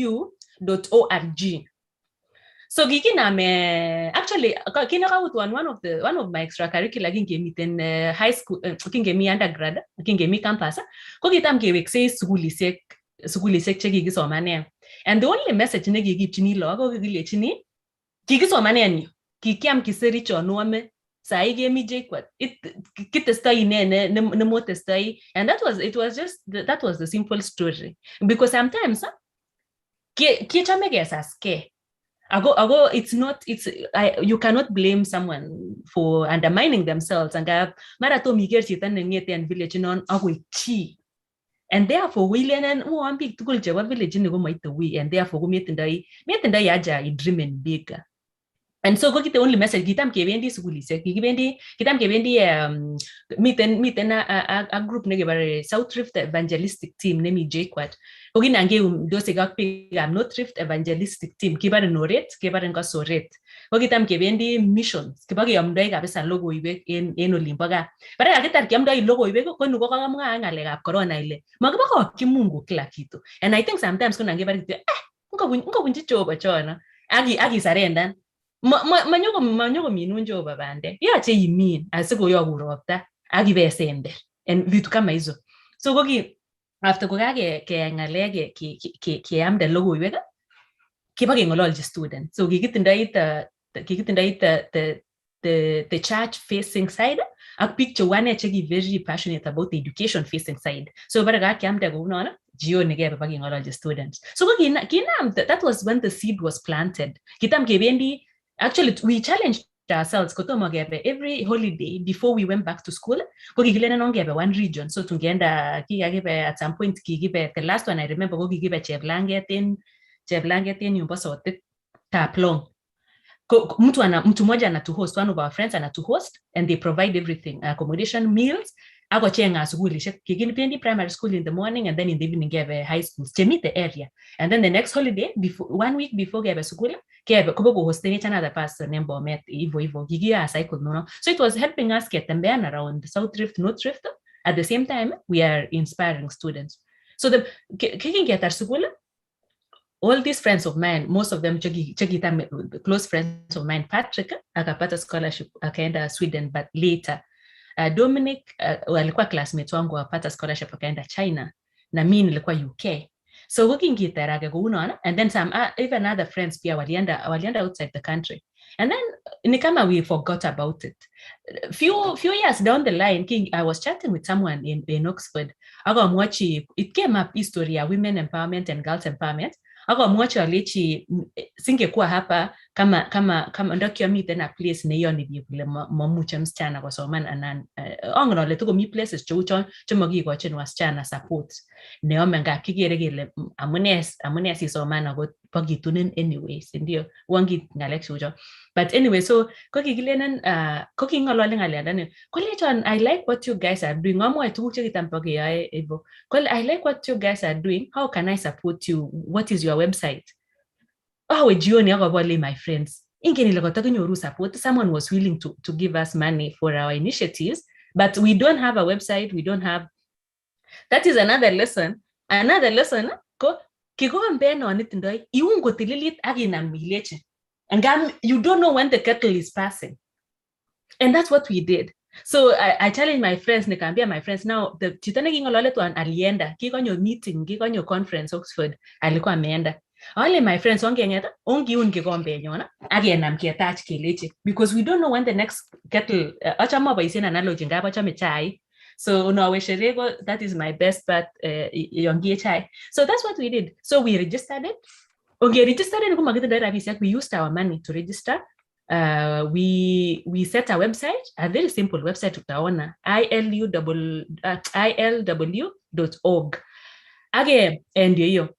ilw.org. So gikiname actually kinaka one of my extracurricular kingemi in high school kingemi undergrad kingemi campus ko kitam kewekse sukulisiek chekikisomane, and the only message ne kikipchini lagok ko kilechini kikisomane ni kikiam kiseri chonome sai kemi jekwat kitestai ne motestai, and that was the simple story, because sometimes kichame kesaske Ago, you cannot blame someone for undermining themselves. And marato miger chita nengete and village non agoi chi. And therefore, we learn and one big to go to village in the might the way, and therefore we meet and die aja dreaming bigger. And so go get the only message kitam kevendi suguli se kitam kevendi meet a group nege South Rift evangelistic team nemi Jquat. Ogin ange those am North Rift evangelistic team kibare noret kibare ngo soret. Ogitam kevendi missions kibage amdai kabisa logo ibe en Olimbaga. Bara akitar kiamdai logo ibe ko nugo ka mga ngale corona ile. Magaba kimungu kila kitu. And I think sometimes kuna ngebare ngo bunji choba chona. Agi sarenda. Manyogo minunjo babande yache yimin asiko yoguropta agibe sende and vitu kama hizo so gogi after kogage ke ngalege ki am the logo iweka kibage ngololji student so gigitindai the church facing side a picture one actually very passionate about the education facing side so baraga kiamde go nona Gio nige babage ngololji students so gogi kinam that was when the seed was planted kitam kebendi. Actually, we challenged ourselves every holiday before we went back to school. We gave one region. So at some point, the last one I remember, we gave Cheblanget in Yumboso Taplong. Mtu moja ana to host, one of our friends ana to host, and they provide everything, accommodation, meals. I got primary school in the morning, and then in the evening gave high school to meet the area. And then the next holiday, 1 week before gave school, gave hosting another person named Bomet Ivo Gigia cycle no. So it was helping us get them around South Rift, North Rift. At the same time, we are inspiring students. So the kicking get our school. All these friends of mine, most of them close friends of mine, Patrick, akapata scholarship akaenda Sweden, but later Dominic walikuwa classmates wangu wapata scholarship akaenda China na mimi nilikuwa UK. So working gitaraga go unaona and then some even other friends pia walienda outside the country. And then ni kama we forgot about it. Few years down the line, I was chatting with someone in Oxford. It came up history ya women empowerment and girls empowerment. Akamwacha alichi singekuwa hapa kama ndokiwa mi tena place na hiyo ni vile mamucha msichana kwa somana anan ongno le tuko mi places chumogi kwa chen wasichana support ne omenga kigeregele amune si somana go pagitunen anyways ndio wangi ngalex but anyway so kokigilenen kokingolole ngaleandane kolechon I like what you guys are doing amwa tuguk chekitampage yae evo I like what you guys are doing how can I support you what is your website jioni akabole my friends support someone was willing to give us money for our initiatives but we don't have a website we don't have that is another lesson ko kigombe no nitindoi iungo tililit aginam mileche and you don't know when the kettle is passing and that's what we did. So I challenge my friends, nikambia my friends now the chitane kingolole tu alienda kikonyo meeting kikonyo conference Oxford alikuwa ameenda all my friends ongengeta ongiun kikombe nyona agenam kiatach keleche because we don't know when the next kettle achama baisen analogy ngaba chame chai so unawesherego that is my best part yongie chai so that's what we did so we registered it we used our money to register. We set a website, a very simple website utaona ilw.org. Again, and yo.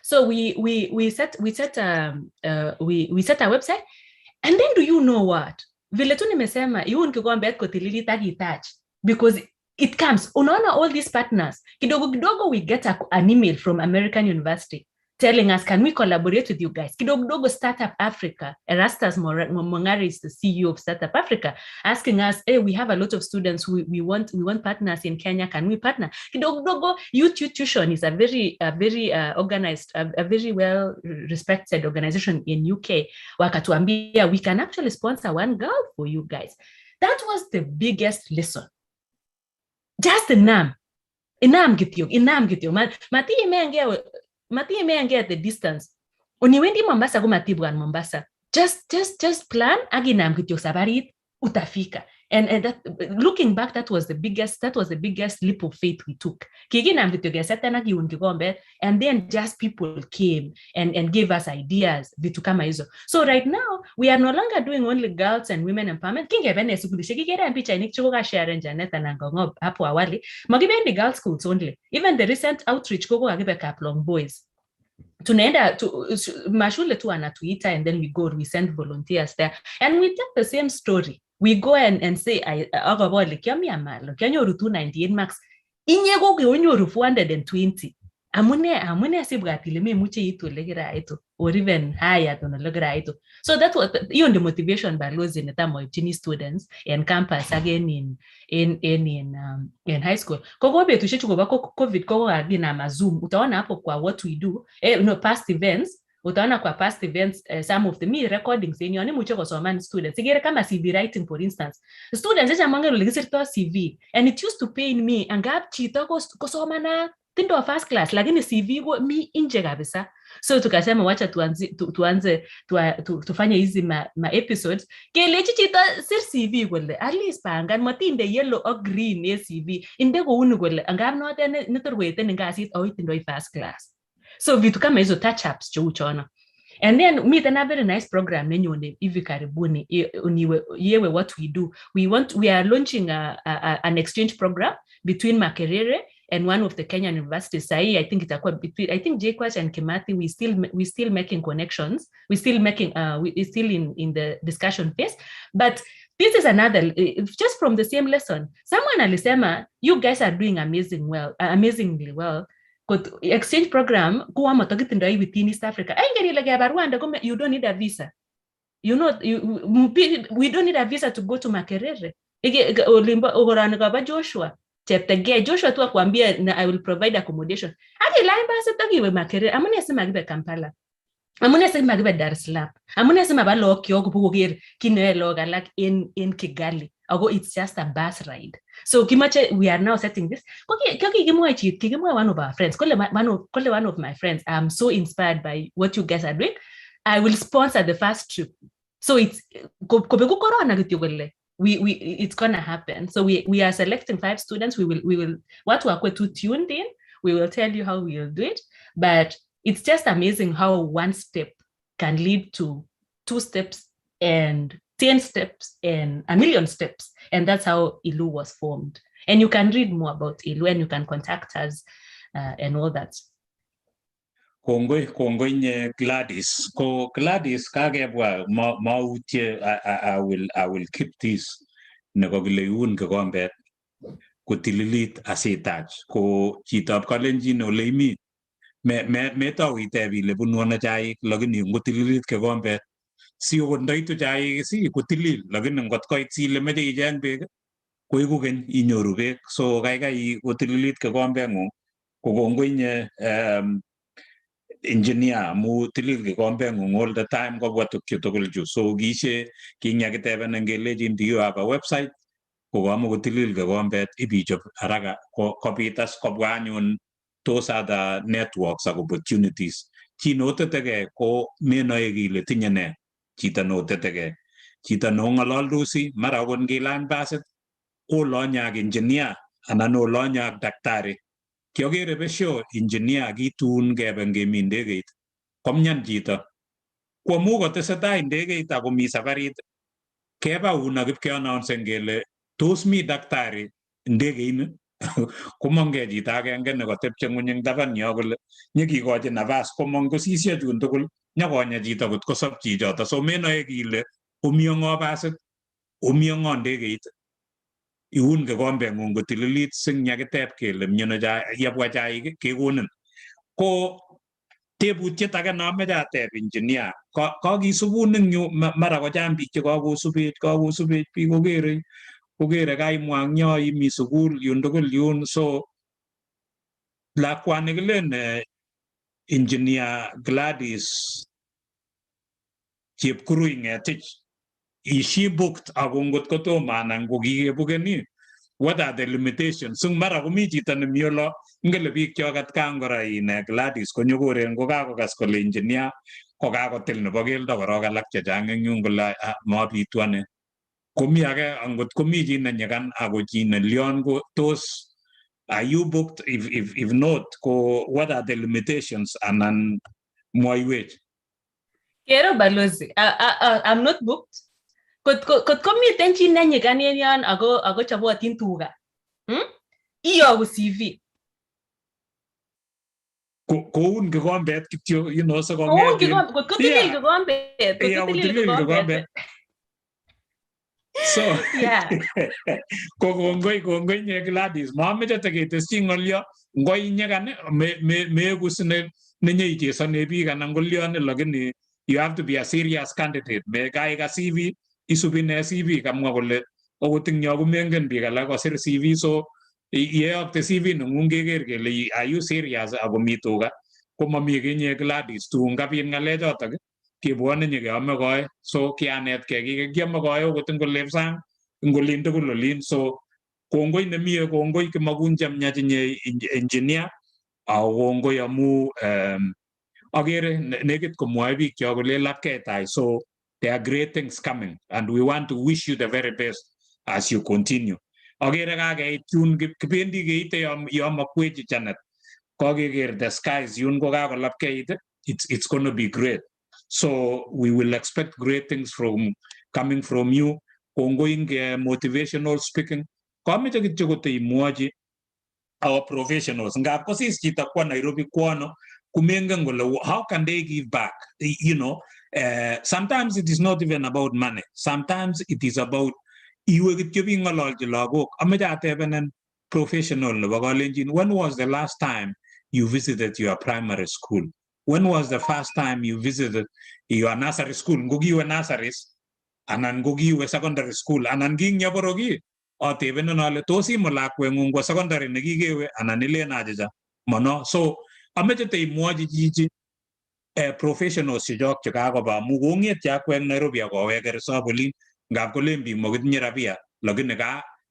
So we set a website, and then do you know what? Vile tu nimesema yun kigombe kotilili tagi touch because it comes. Unaona all these partners. Kidogo we get an email from American University telling us, can we collaborate with you guys? Kidogo Startup Africa, Erastus Mongari is the CEO of Startup Africa, asking us, hey, we have a lot of students, we want partners in Kenya, can we partner? Kidogo Youth Tuition is a very organized, a very well-respected organization in UK. Wakatuambia, we can actually sponsor one girl for you guys. That was the biggest lesson. Just inam gityo. Mati menge at the distance. Uniwendi Mombasa kumatibu an Mombasa. Just plan aginam kityo sabarit utafika. And that, looking back, that was the biggest leap of faith we took. And then just people came and gave us ideas. So right now, we are no longer doing only girls and women empowerment. The girls schools only. Even the recent outreach, boys. Tunaenda mashule tu anatuita, and then we send volunteers there, and we take the same story. We go and say, kanyoru 298 marks, inyego kanyoru 420. Amune sibgatile me muche itu legira itu, or even higher than legira itu. So that's what the motivation by those in the time of students and campus again in high school. Kogo betu shechu kwa COVID kogo agina ma Zoom. Utaona hapo kwa what we do. Past events. Utaona kwa past events, some of the recordings in yoni muche kwa soman students. Igere kama CV writing, for instance. The students eja mangero legisirto CV, and it used to pain me. Angap chita ko somana tindo first class, lakini CV go mi inje kabisa. So tukasema wacha tuanze tufanye hizi ma episodes. Kelechi chita sir CV gole, at least pangan matinde yellow or green CV. Inde go unu gole, angap no ate nitorwete ngasit au tindo first class. So vitu kama hizo touch ups chouchona. And then meet another very nice program nenye hivi karibuni yewe what we do. We are launching an exchange program between Makerere and one of the Kenyan universities. I think JKUAT and Kimathi, we still making connections. We still in the discussion phase. But this is another, just from the same lesson. Someone alisema, you guys are doing amazingly well. Exchange program within East Africa. You don't need a visa. We don't need a visa to go to Makerere. Joshua tu akwambia I will provide accommodation. Hadi limba sitagiwe Makerere. Amune sema gibe Kampala. Amune sema gibe Dar es Salaam. Amune sema ba lo kyogo pugogir kinelo galak in Kigali. It's just a bus ride. So we are now setting this. One of our friends, one of my friends, I'm so inspired by what you guys are doing. I will sponsor the first trip. So it's gonna happen. So we are selecting 5 students. We will what we are too tuned in. We will tell you how we will do it. But it's just amazing how one step can lead to 2 steps and 10 steps and a million steps. And that's how ILU was formed. And you can read more about ILU and you can contact us and all that. Kongoi nye Gladys. Gladys kagebwa mautie I will keep this negogileyun kegombet kutililit asitach ko Chitab Kalenjin oleimi meta witebi lebunwana chai lakini ngutililit kegombet si ondaitu chai si kutilil lakini ngot koit si lemeje ijeng bek koiku ken inyoru bek so kai kutililit kegombet ngung kongoi nye engineer mu tilil kegombet ngung all the time kobwa tukyo tugul ju so gishe kinyakiteben ngelejin do you have a website kogomo kutilil kegombet ibichop haraka kopitas kobwa anyun those are the networks and opportunities chinotete ko menoe kile tinye ne chito notete chito no ngalaldosi mara kon gilan basit olonyak engineer anan olonyak daktari kiogere besho engineer kitun kebe ngemi ndegeit komnyan chito kwamu kotesetai ndegeit akomi safarit keba una kipkeannounce ngele tos mi daktari ndegeini komonge chito agenge nekotepche ng'uny eng taban yo kole nyekikochi nafas komong kosisyo chun tugul nyokonya chito kot kosop chichoto so menoe kile omio ng'o basit omio ng'o ndegeit iun kegombet ng'ung kotililit sing yakiteb kele miono yabwa chaik kekonin ko tebutiet age nameche ateb engineer kakisubun eng yu mara kochang biik chekakosubech biik kokere kaimwa eng yo imi sukul yun tugul yun so lakwani kilen engineer Gladys Chepkirui Ngetich is she booked ako ngot kotomo anan ko kikebukeni what are the limitations sung mara komi chito nemi olo ngele biik chok atkan kora Gladys konyokoren kokakokas kole engineer kokakotil nebo keldo korok alak chechang eng yun kole mabitu ane komi age angot komi chi na nyakan ako chi na lion ko tos are you booked if not ko what are the limitations anan moiwech Kero balozi I'm not booked kot komi tenchi na nyakan yan ako chabotin tuga iyo CV koun kikombet kityo you know so koun kikombet kikombet so yeah kongoi nye Gladys mameche teketeschi ngolyo ngoi nyekan me kusne nenye ichesone biik anan ngolyon lakini you have to be a serious candidate me kai ka CV isubi ne CV kamwa kole okot ing yo komengen biik alak kosir CV so yeokte CV nengung keker kele are you serious ako mi tuga komami kinye Gladys tun kabit ngalechotok kebwone nyekeome koi so kianetkei kikiame koi okot ing kolep ngolin tugul olin so kongoi nemie kongoi kimakun chamnyachinye engineer au kongoi amu agere nekit komwoe biik cho kole lapkei tai so there are great things coming and we want to wish you the very best as you continue agere kakeit yun kibendi keite yo makwechi Janet kakeker the skies yun ko kakolapkeit it's going to be great so we will expect great things coming from you ongoing motivational speaking kameche kityo kote imwochi our professionals ngap kosis chito kwa Nairobi kwano kumengen kole how can they give back you know sometimes it is not even about money sometimes it is about iwe kityo bingololji lagok ameche atebenen professional nebo Kalenjin when was the last time you visited your primary school when was the first time you visited your nursery school ngokiwe nurseries anan ngokiwe secondary school anan kingyaboroki atebenen ale tos imo lakwengung kwa secondary nekikewe anan ilen ajeja mono so ameche teimwochi chichi professionals chechok chekakoba amu konget chakweng Nairobi akoweke resop olin ngap kolen biik mokitinye rabia lakini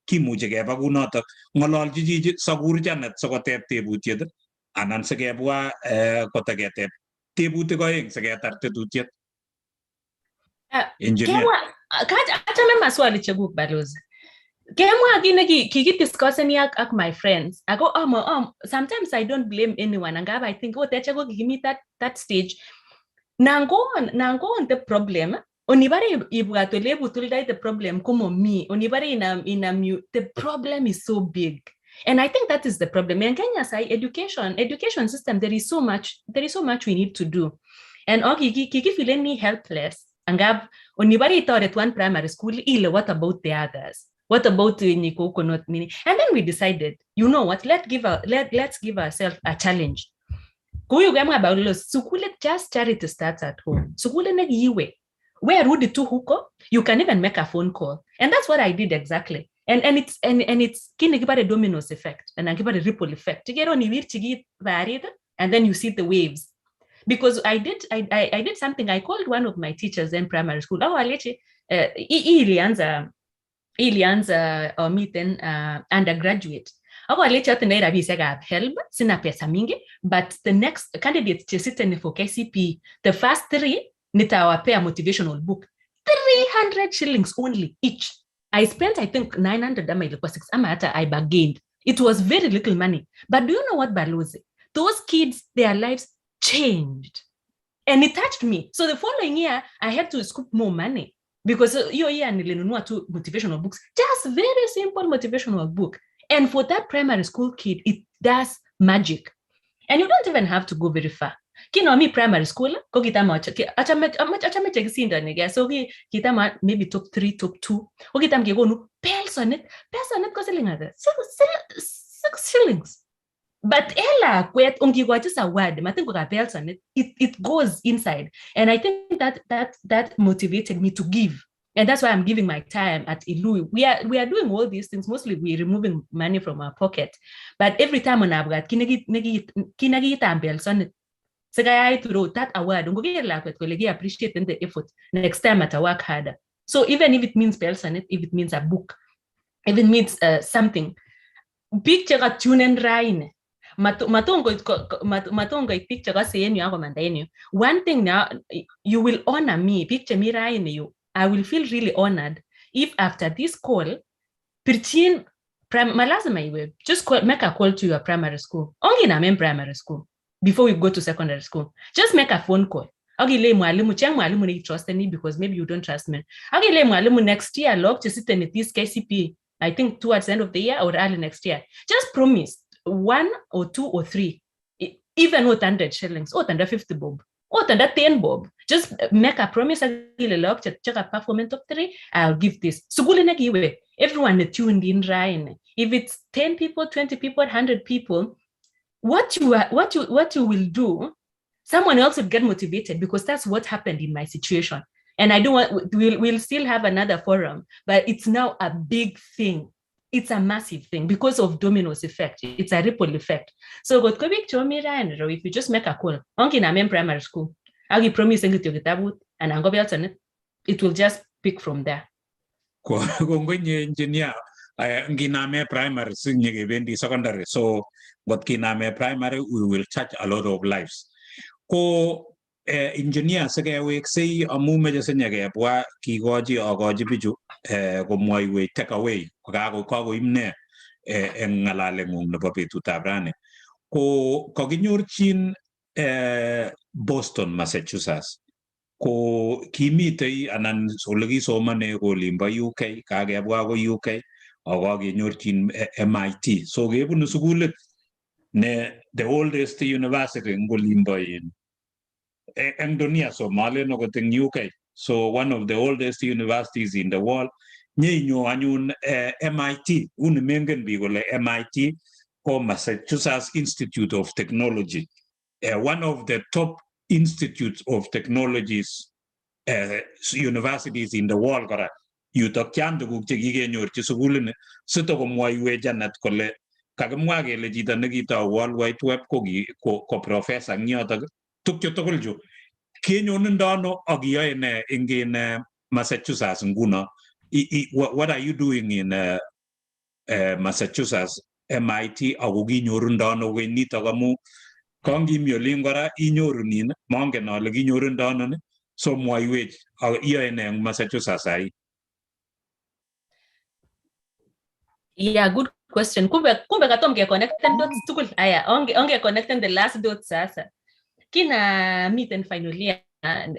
kimuche keba kunotok ng'ololchi chichi sakur Janet sikoteb tebutiet anan sikebwa kotaketeb tebutik oeng siketar tetutiet engineer achame maswali chekuk balozi kemwa kine kikidiscusseni ak my friends ako sometimes I don't blame anyone angaba I think teche ko kikimi that stage nangon the problem onibare ibwato lebutulda the problem como me onibare the problem is so big and I think that is the problem in Kenya education system there is so much we need to do and kiki feeling helpless angab onibare taught one primary school ile what about the others what about the coconut mini and then we decided you know what let's give ourselves a challenge kuyu gamwa about sukule just charity starts at home sukule negiwe where rudi tu huko you can even make a phone call and that's what I did exactly and it's kine kibare dominoes effect and kibare ripple effect tigero ni wirchigi varid and then you see the waves because I did something I called one of my teachers in primary school aleche ilianza meeting undergraduate aleche atende rabisek help sina pesa mingi but the next candidates chesiteni for KCP the first 3 nitawapea motivational book 300 shillings only each I spent I think 900 ama ilikuwa 6 ama hata I bargained it was very little money but do you know what Balozi those kids their lives changed and it touched me so the following year I had to scoop more money because hiyo year nilinunua tu motivational books just very simple motivational book and for that primary school kid it does magic and you don't even have to go very far kino mi primary school ko kitama achame chekisinda nige so kitama maybe top 3 top 2 ko kitam kegonu personet ko siling ata 6 shillings but ela kwet ungigwachi award matingo ka personet it goes inside and I think that motivated me to give and that's why I'm giving my time at Ilu we are doing all these things mostly we're removing money from our pocket but every time on abgat kinagi tambel son Sagay to that award, we appreciate the effort. Next time at work harder. So even if it means personet, if it means a book, if it means something, picture a tune and rain. Matongo picture a saying you have one thing now, you will honor me, picture me rain you. I will feel really honored if after this call, pirchin malazima iwe, just make a call to your primary school. Only na main primary school before we go to secondary school. Just make a phone call. Agile mwalimu chang mwalimu ni trust me because maybe you don't trust me. Agile mwalimu next year log to sit in this KCP. I think towards the end of the year or early next year. Just promise 1 or 2 or 3, even with 100 shillings, or 150 bob, or 10 bob. Just make a promise. Check a performance of 3. I'll give this. So everyone tuned in, right? If it's 10 people, 20 people, 100 people, what you will do, someone else will get motivated because that's what happened in my situation. And I don't want, we'll still have another forum, but it's now a big thing. It's a massive thing because of dominoes effect. It's a ripple effect. So if you just make a call, I'm primary school, I'll give promise and it will just pick from there. Engineer, nginame primary, secondary. So what kiname primary, we will touch a lot of lives. Engineer sege we say amu meje senyage bwa kigoji ogoji biju ko moy we take away ko imne ngalale ngum no papetu tabrane ko ginyorchin Boston, Massachusetts ko kimite anan soligi somane ko limba UK kage bwa ko UK ogo ginyorchin MIT so gebunu sugulet ne the oldest university ngolimba in Indonesia, Somalia, no in UK. So one of the oldest universities in the world. Nyo anyun MIT, mengen bigole MIT or Massachusetts Institute of Technology. One of the top institutes of technologies universities in the world. Kora yuto kyando gugche nyor chisugulene sito ko moywe janat kole kagamwage lejita negita World Wide Web ko professor nyota tukyo tokoljo kenyo ndano agiya in Massachusetts nguna what are you doing in Massachusetts MIT agugi nyoru ndano we nitagamu kongi myolingora inyoru nina mange na legi nyoru ndano ne so moiwe iya in Massachusetts ai. Yeah, good question. Kumbe katomke connected dots tukul aya onge connected the last dots sasa. Kina miten finally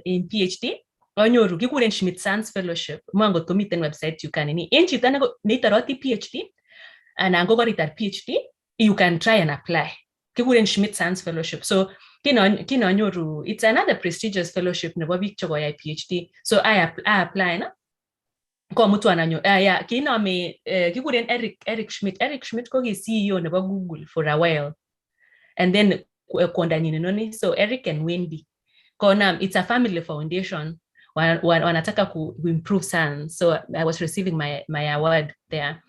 in PhD onyoru kikuren Schmidt-Sons Fellowship mangot ko miten website you can ni chito nitaroti PhD and go ritar PhD you can try and apply kikuren Schmidt-Sons Fellowship so kina onyoru it's another prestigious fellowship nebo bik chokoyai PhD so I apply na ko mtu ananyo kina me kikuren Eric Schmidt ko ki CEO nebo Google for a while and then so Eric and Wendy it's a family foundation wanataka ku improve science so I was receiving my award there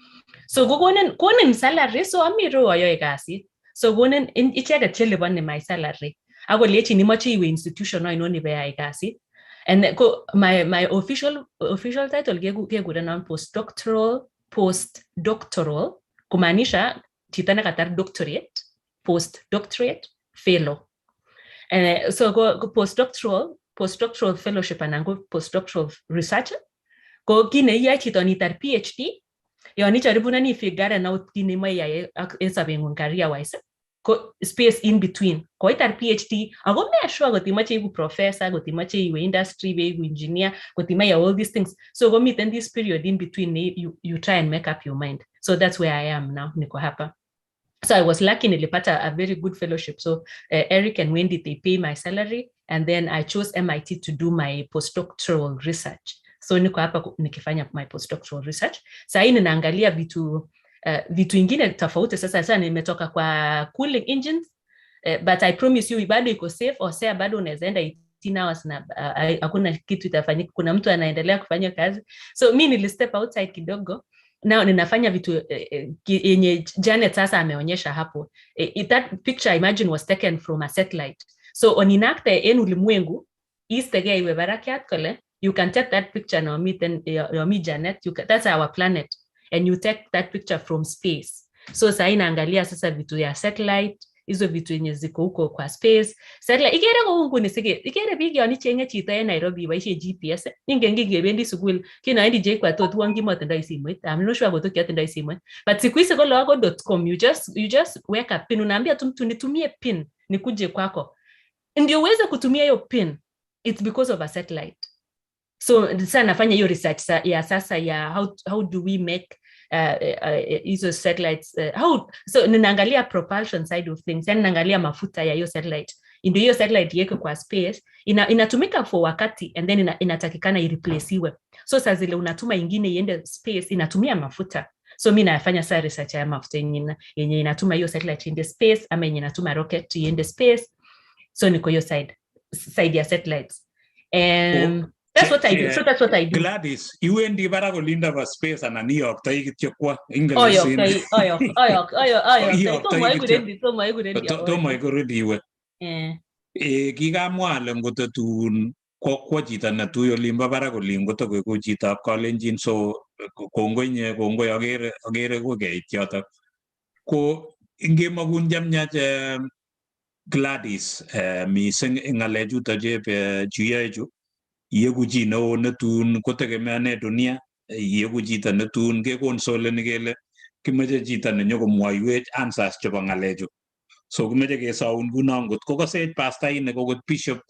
so gonen salary so amiro ayo kasi so gonen ichega chelebane my salary ago lechi ni mochi iwe institution no inoni be ai kasi and my official title gegura na postdoctoral kumaanisha chitana katar postdoctorate fellow and so go postdoctoral fellowship and go postdoctoral research go kine ya chito nitar PhD yoni jaribu na ni figure out kine mai ya esabengun career wise go space in between go itar PhD ago me sure go timache ibu professor go timache iwe industry be engineer go timaya all these things so go meet in this period in between you try and make up your mind so that's where I am now niko hapa. So I was lucky nilipata a very good fellowship. So Eric and Wendy, they pay my salary. And then I chose MIT to do my postdoctoral research. So niko hapa nikifanya my postdoctoral research. Sasa ninaangalia vitu ingine tofauti sasa nimetoka kwa cooling engines. But I promise you bado iko safe or say bado unaweza enda 18 hours na hakuna kitu itafanyika. Kuna mtu anaendelea kufanya kazi. So mimi nilistep outside kidogo. Now ninafanya vitu yenye Janet sasa ameonyesha hapo. That picture I imagine was taken from a satellite. So oninakte en ulimwengu istege iwe barakiat kole you can take that picture now me Janet that's our planet and you take that picture from space. So sasa inaangalia sasa vitu ya satellite hizo vitu yenye ziko huko kwa space. Satellite igere ko nguni sige igere biik yon ichenge chito en Nairobi boisie GPS ingen ngebendi sukul kinaendi je kwa tot wangi matindoi simoit. I'm not sure koto kiatindoi simoit, but siku hizi ko logo.com you just weka pin, unaambia tu nitumie pin nikuje kwako ndio uweze kutumia hiyo pin. It's because of a satellite. So sasa nafanya hiyo research ya sasa ya how do we make hizo satellites so ninaangalia propulsion side of things, yani naangalia mafuta ya hiyo satellite, ndio hiyo satellite yeke kwa space inatumika for wakati and then inatakikana ireplacewe. So sasa zile unatuma ingine iende space inatumia mafuta. So mimi nafanya sasa research ya mafuta yenye inatuma hiyo satellite iende space ama yenye inatuma rocket iende space. So niko hiyo side ya satellites. That's what I do. So that's what I do. Gladys, iwendi bara kolinda ba space ana New York tai kityo kwa English. Tomo ikurendi iwe. Kikamwa ale ngotatun kwa chito netuyo limba bara kolin kotokoiku chitab Kalenjin, so kongoi agere ko keit yotok. Ko ingemakun jamnyach Gladys mising ngalechuto chebe chuyoechu yeku chi neo netun kotegemeane dunia, yeku chito netun kekonsoleni kele kimeche chito nenyokomwoiwech answers chebo ngalechu. So kimeche kesaun kuno ngot kokosech pastainik kokot bishop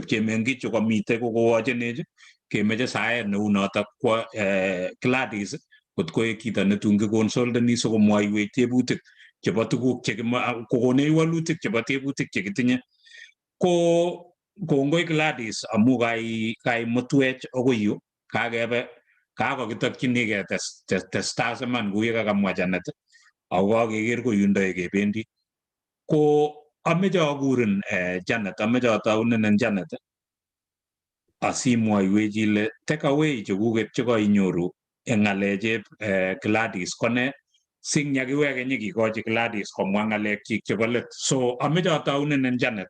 Chemengich kokamite kokowachenech kemeche saet neu notok kwa Gladys kot koek chito netun kekonsoldeni sikomwoiwech tebutik chebo tuguk kokonech walutik chebo tebutik chekitinye. Ko kongoi Gladys amu kai mutwech akoi yu kakebe kakokitokchinigei testas iman kuye kakamwa Janet ako kakeker ko yundoi kebendi. Ko ameche akurin Janet, ameche ataunen Janet asimwoiwech ile take away chekuket chekainyoru eng ngalechep Gladys kone sing yakiweke nyikikochi Gladys komwa ngalekchik chebo let. So ameche ataunen Janet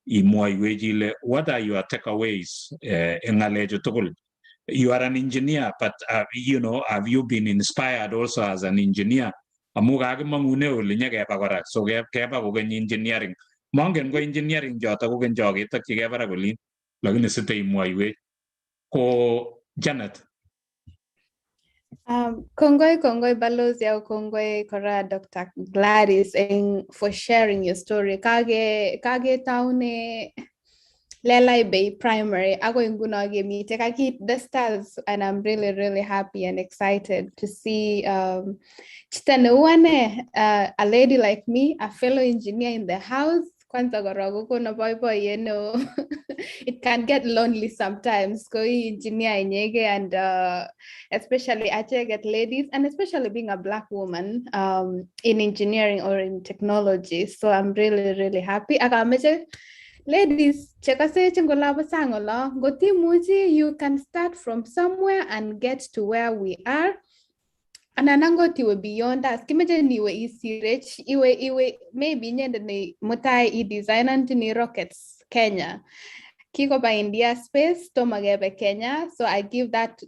imwoiwech ile what are your takeaways eng ngalechu tugul. You are an engineer, but have you been inspired also as an engineer? Amu kakimangune ole nyekeba kora, so keba kokeny engineering. Mongen ko engineering choto kokeny cho ketokchigei bara kolin, lakini site imwoiwech. Ko Janet. Kongoi Balozi au kongoi kora Dr. Gladys for sharing your story. Kage taune Lelai Bay Primary. Ako inguno gemite kaki the stars, and I'm really, really happy and excited to see Chitanuane, a lady like me, a fellow engineer in the house. Kwanza gorogo kuna boy, you know, it can get lonely sometimes. Koi engineer inyege, and especially I get ladies, and especially being a Black woman in engineering or in technology. So I'm really, really happy. Akameche ladies, chekase chengola basangola goti muji, you can start from somewhere and get to where we are. Ananango tiwe beyond us. Kimeje niwe isirech iwe maybe nyende ni mutai I design antini rockets Kenya. Kiko ba India space to magebe Kenya. So I give that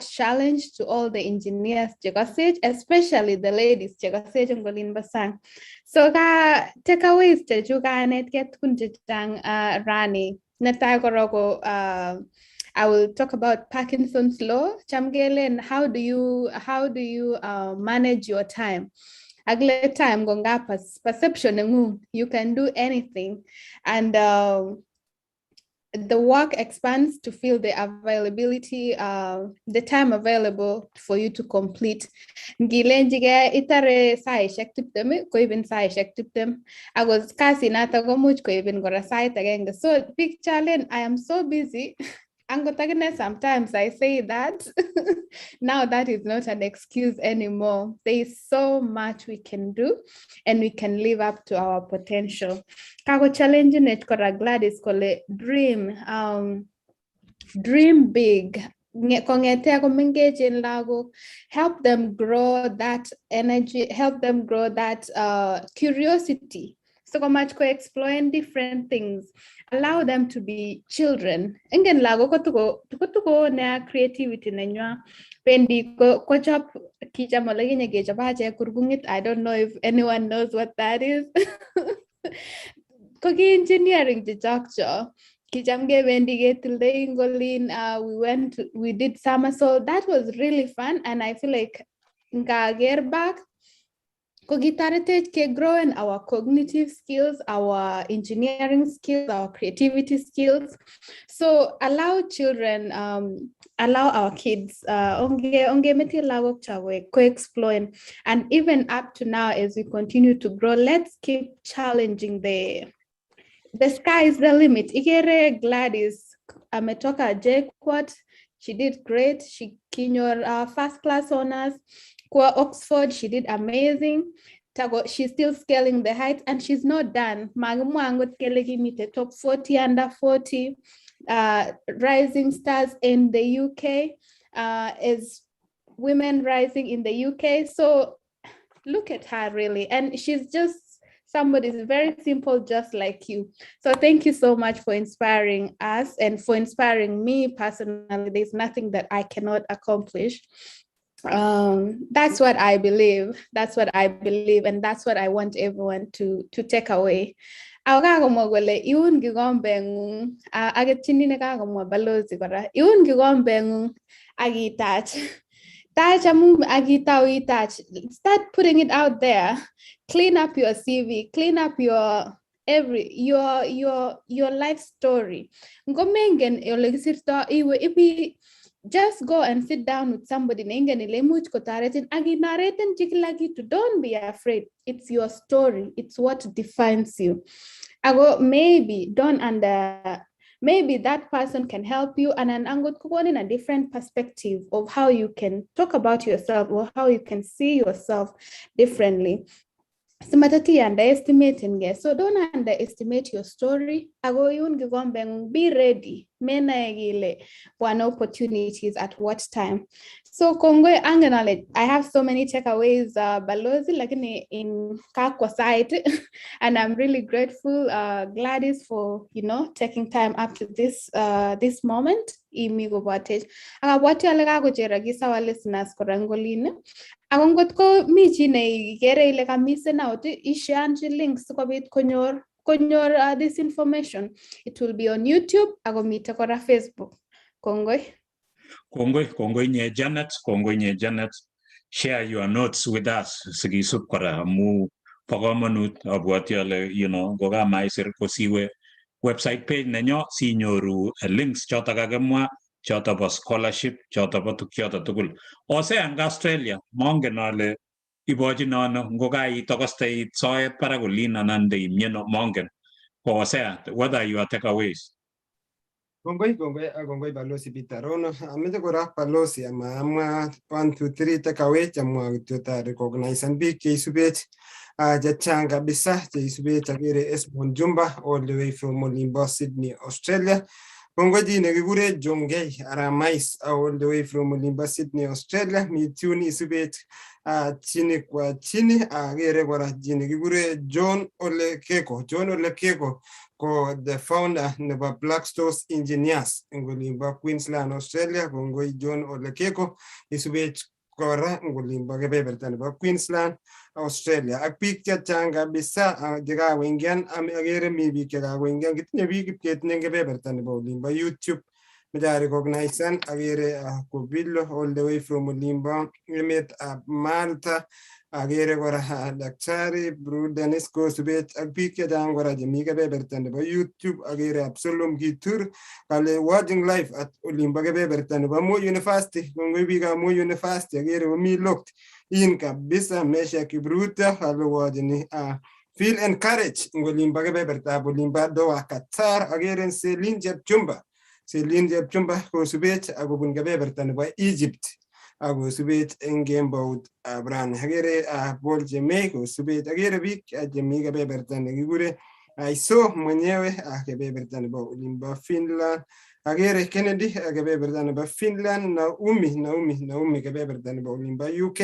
challenge to all the engineers chekasech, especially the ladies chekasech ngolin basang. So ka takeaways chechuka net get kunjitang Rani netai koroko I will talk about Parkinson's law, Chamgele, and how do you manage your time? Agle time gonga perception, you can do anything, and the work expands to feel the availability, the time available for you to complete. Ngilenjige itare saishek tiptem, ko even saishek tiptem. I was kasi nata ko much ko even gora site again. So big challenge. I am so busy. Sometimes I say that. Now that is not an excuse anymore. There is so much we can do, and we can live up to our potential. Kako challenge net kora Gladys kole dream big. Kongete ako mengage in lago, help them grow that energy, help them grow that curiosity. so much ko explore different things. Allow them to be children. Ingen lago ko na creativity nanywa. Pendi ko chop kija malagi nye geja baje kurgungit. I don't know if anyone knows what that is. Kogi engineering the doctor. Kijamge wendige tilde ingolin. We did summer, so that was really fun, and I feel like nkager back. Kogi tarete ke growing our cognitive skills, our engineering skills, our creativity skills. So allow children, allow our kids, onge meti lawok chawe co-exploring, and even up to now as we continue to grow, let's keep challenging the sky is the limit. Igere Gladys ametoka JKUAT. She did great. She kinyor first class honors. Kwa Oxford, she did amazing. She's still scaling the heights, and she's not done. Magumwangot kelegi mite top 40 under 40 rising stars in the UK as women rising in the UK. So look at her really, and she's just somebody is very simple, just like you. So thank you so much for inspiring us and for inspiring me personally. There's nothing that I cannot accomplish. That's what I believe. That's what I believe, and that's what I want everyone to take away. Iun gigombengung agetini nekakomwa balozi kora. Iun gigombengung agitach. Start putting it out there. Clean up your CV, clean up your life story. Just go and sit down with somebody. Don't be afraid. It's your story. It's what defines you. Maybe that person can help you, and an angot in a different perspective of how you can talk about yourself or how you can see yourself differently. Underestimating, so don't underestimate your story. Be ready. One opportunities at what time. So Congo I have so many takeaways balozi like in Kakwa side, and I'm really grateful Gladys for taking time up to this moment. Listeners Akongot ko mi chi ne igere ile kamisen out ishanji links sikobit konyor this information. It will be on YouTube agomite kora Facebook. Kongoi nye Janet, share your notes with us sigisup kora mu pagamanut abwati ale goga maisir ko siwe website page nenyo sinyoru links chota kagemwa chota po scholarship, chota po tukchota tukul. Ose ang Australia, mongen ale iboji nono ngoga itokoste soet paragulina nande imyeno mongen. Ose, what are your takeaways? Gongoi balosi pitarono. Amete kora balosi ama 1 2 3 takeaways amwa tuta recognize and big keisubet jachang kabisa keisubet agere Esmond Jumba all the way from Molimbo, Sydney, Australia. Kongoji negigure Jongei Aramais all the way from Molimbo, Sydney, Australia. Mi tuni isubet chini kwa chini agere kora negigure John Ole Keko ko the founder of Black Stores Engineers in Molimbo, Queensland, Australia. Kongoi John Ole Keko isubet kora Molimbo kebebertan ba Queensland, Australia. Ak pik changa bisa jaga wengian agere mi bi jaga wengian kitne bi kit nenge kebebertan ba Molimbo YouTube meja recognize agere Kobillo all the way from Molimbo emet Malta agere kora daktari Brudenis ko subet ak pik changa kora jemi kebebertan ba YouTube agere Absolum Gitur kale watching live at Molimbo kebebertan ba Moi University kongoi biga Moi University agere mi looked in kabisa mesha kibruta kale wajini feel encouraged Molimbo kebeberta Molimbo doa Qatar agere Selin Jepchumba ko subet agobun kebebertan ba Egypt ago subet engembaut Bran agere Paul Jeme ko subet agere bik jemi kebebertan gigure aiso mwenyewe kebebertan ba Molimbo Finland agere Kennedy kebebertan ba Finland Naomi kebebertan ba Molimbo UK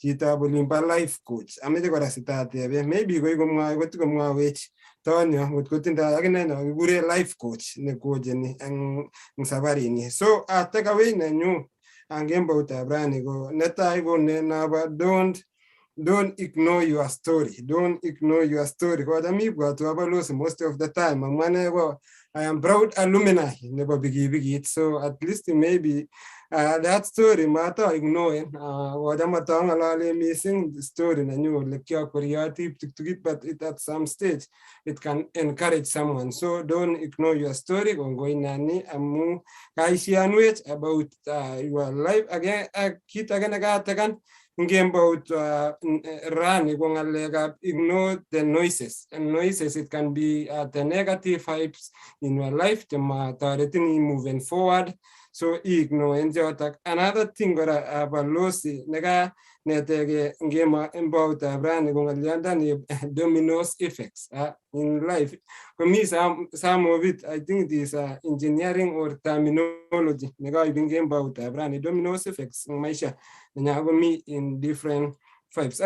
Chitab olimbo life coach. Ameche kora sitatebe, maybe koi komwawech Tonyo ngot kotindoi akine no kikure life coach ne coacheni eng safarini. So take away nenyu ang kemboutab rani ko netai ko naba don't ignore your story. Don't ignore your story. Because I'm most of the time. I am proud alumni. Never biggie. So at least maybe that story matter ignoring. What I'm missing the story and you like your creative to it, but it at some stage it can encourage someone. So don't ignore your story. Going nani amu kaisianwech about your life again. Kit again. About run, ignore the noises. And noises, it can be the negative vibes in your life, the moving forward. So ignore another thing about lossy nega netege ngema about run dominoes effects in life. For me, some of it, I think this engineering or terminology. Nega even game about run dominoes effects in my in different vibes.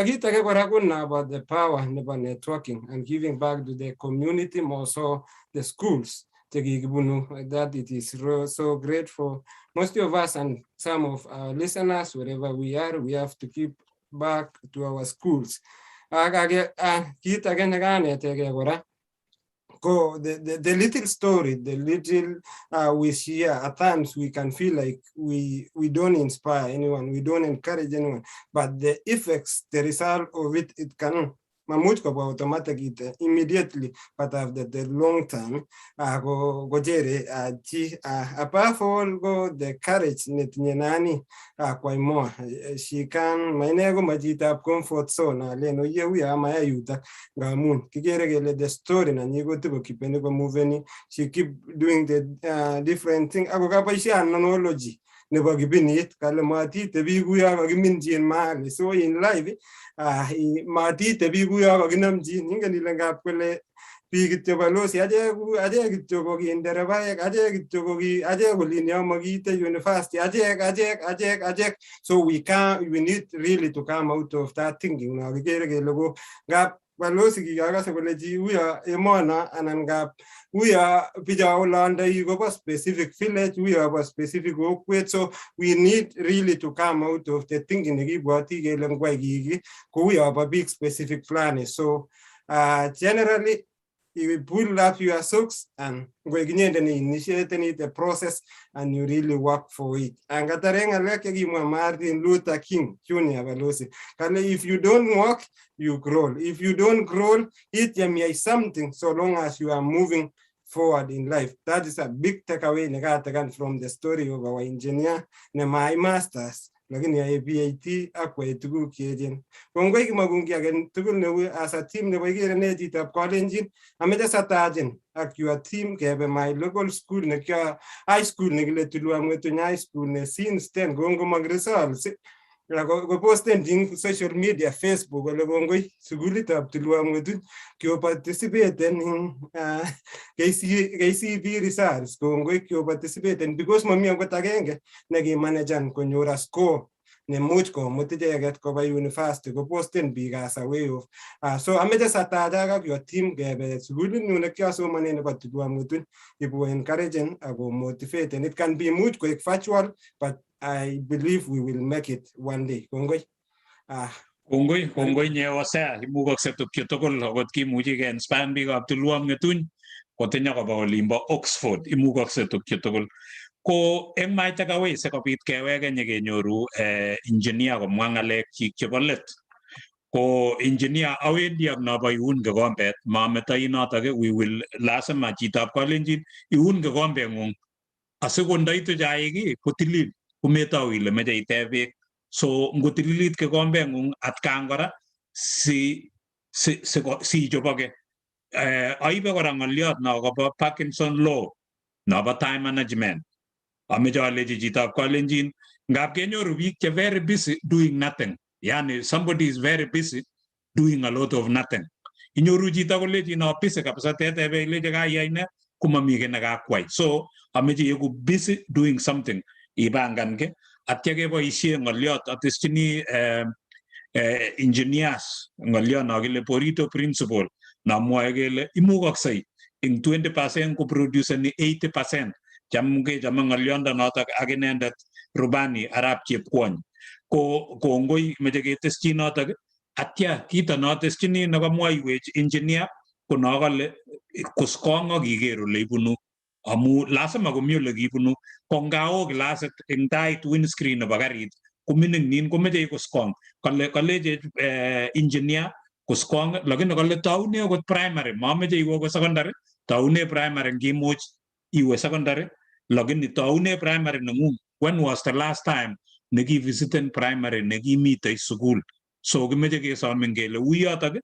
About the power of networking and giving back to the community, more so the schools. That it is so great for most of us and some of our listeners, wherever we are, we have to keep back to our schools. The little story, the little we share, at times we can feel like we don't inspire anyone, we don't encourage anyone, but the effects, the result of it, it can automatic it immediately, but after the long term, apart from the courage quite more. She can Chitab comfort zone. Leno ye we are my youth gamun. Kigere the story and you go to keep moving. She keep doing the different thing. Knowledge. Never given it. Kalamati te biguya giminji and mali. So in life, mati te biguya ginamji ninganilanga pele. Big Tobalosi, Ajeg Togogi in the Ravaya, Ajeg Togogi, Ajegolinia Magita University, Ajeg. So we need really to come out of that thinking. Now we get a logo gap. Balosi, we are Emona and Gap. We are Pijaolanda, you go a specific village, we have a specific work with. So we need really to come out of the thinking. We have a big specific plan. So generally, you will pull up your socks and go initiate the process and you really work for it. And Martin Luther King Jr. If you don't walk, you crawl. If you don't crawl, it is something so long as you are moving forward in life. That is a big takeaway from the story of our engineer, my masters. Lakini ya PhD akwa tugu kiejin. Kongoi kimagungi again tugu newe as a team newe Igere ne Chitab Kalenjin. Ameja satajin ak your team kebe my local school ne kia high school ne gile tulu amwetu high school ne since then gongo magresal. Go posten in social media, Facebook, or Longoi, Sugulitab to Luamwedu, Kyo participate in KCB results, Gongoi, Kyo participate, and because Mamma got again, Nagi manager Konyora score, Nemuchko, Motija get cover university, go posten big as a way of. So I made a Satadaga, your team gave a good Nunakia so many about to do Amutun, people encouraging, I will motivate, and it can be much quick factual, but I believe we will make it one day. Kongoi. Kongoi nyewa sa imugo setu kyotokol got ki muji gen span big up to luam ngetun kotenya ko ba limba Oxford imugo setu kyotokol ko eng mai tagawe se kopit kewege nyege nyoru engineer ko mwangalek chik chebolet ko engineer awendi ak na ba yun ge gombet ma meta inata ge we will lasema Chitab Kalenjin yun ge gombe ngung asekondai to jaigi kotilil kumeta wile meja itebe so ngotililit ke gombe ngung at kangora si jobage aibe kora ngoliot na ko Parkinson law na ba time management ameja leji Chitab Kalenjin ngap kenyoru biik che very busy doing nothing yani somebody is very busy doing a lot of nothing inyoru Chitab Kalenjin na pise kapsa tetebe leje ga yaina kumami ke naga kwai so ameji yegu busy doing something ibangan ke atyage boisie ngoliot atistini engineers ngolyo no kile Pareto principle na mwae kele imukoksei ing 20% ko produce ni 80%. Chamge chama ngolyondo notok ak inendet rubani Arap Chepkwony. Ko ngoi meche keteschi notok atya kito noteschini nakamwaiwech engineer ko nokole kuskong ak iker ole ibunu amu lazima komi ole kibunu ko ngao klasit ing tait windscreen nebo karit kumining nin komeche kuskong kale engineer kuskong lakini kale taune akot primary mameche iwe ko secondary taune primary ngimuch iwe secondary lakini taune primary nengung. When was the last time nekivisiten primary nekimitei sukul? So kimeche kesomin kele uyotok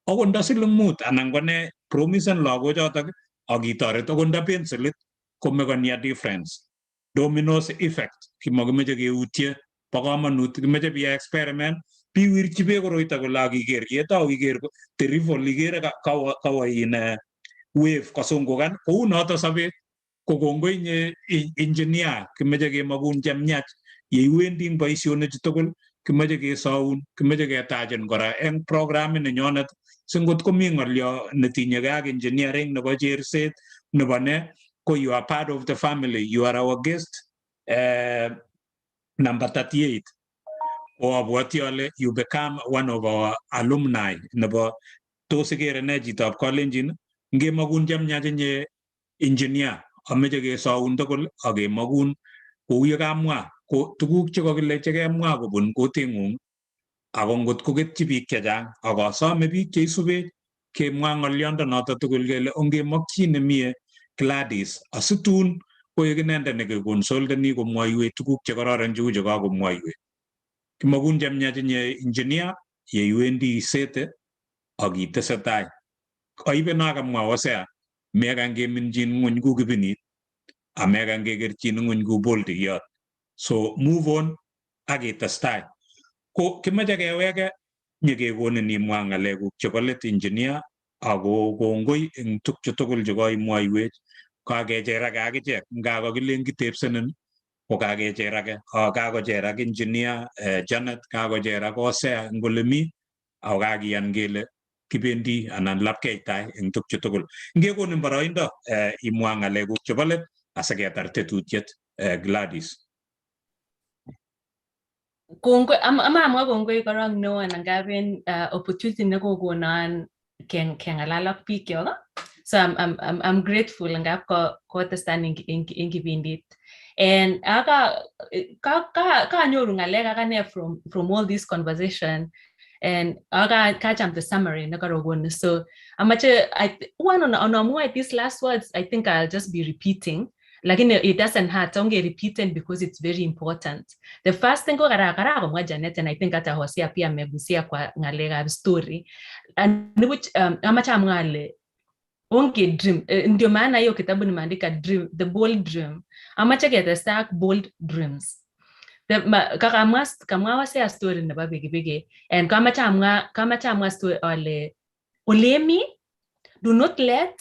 akot nda siling mut anan kone promisen lagochotok akitoret akot nda pensilit komekoni a difference. Dominoes effect kimakimeche keutye bo komonut kimeche biya experiment biwirchi beek koroito kole akiker yetau iker terrible ikere kawa in wave kasungukan kou noto sobet. Ko kongoi nye engineer kimeche kemakun chemyach yeiwendi ing boisionik tugul kimeche kesaun kimeche ketachin kora eng programit nenyonet singot komi ngolyo netinyegei ak engineering nebo cherset nebo ne ko you are part of the family. You are our guest number 38. Ko abwati ale you become one of our alumni nebo tos ikere ne chitab Kalenjin ngemakun chemyach nye engineer ameche kesaun tugul ak kemakun kou ye kamwa ko tuguk chekakile chekemwa kobun kutingung ako ngot koketchi biik chechang ak asome biik cheisube kemwa ngolyondo noto tugul kele ongemakchi nemie Gladys asitun koek inendet nekekonsolteni komwoiwech tuguk chekororon cheu chekakomwoiwech. Kimakun chemyach nye engineer yeiwendi isete ak itesetai. Aibe no kamwa Hosea mekan keminjin ng'uny ku kibinit amekan kekerchin ng'uny ku boltikyot. So move on ak itestai. Ko kimeche keweke nyekekonin imwa ng'alekuk chebo let engineer ako kongoi eng tukchu tugul chekoimwoiwech. Kakecherake akichek nga kakilen kitepsenin ko kakecherake kakocherak engineer Janet kakocherak Hosea eng ole mi ako kakiyan kele kibendi anan lapkeitai eng tukchu tugul. Ngekonin boroindo imwa ng'alekuk chebo let asiketar tetutiet Gladys. Kongoi amamwa kongoi korong neo ngaben opportunity nekokonon kengalal ak bikyok. So I'm grateful ngap kotestan eng kibindit. And kanyoru ngalek akane from all this conversation. And kacham the summary nakarogone. So on these last words, I think I'll just be repeating. Like it doesn't hurt. Don't get repeated because it's very important. The first thing ko kara Janet, and I think ata Hosea pia megusia kwa ngalega story. And which amacha mngale onge dream. Ndio maana hiyo kitabu nimeandika dream, the bold dream. Amacha get the stack bold dreams. Kama wase story na bigi and kama chamwa story olemi, do not let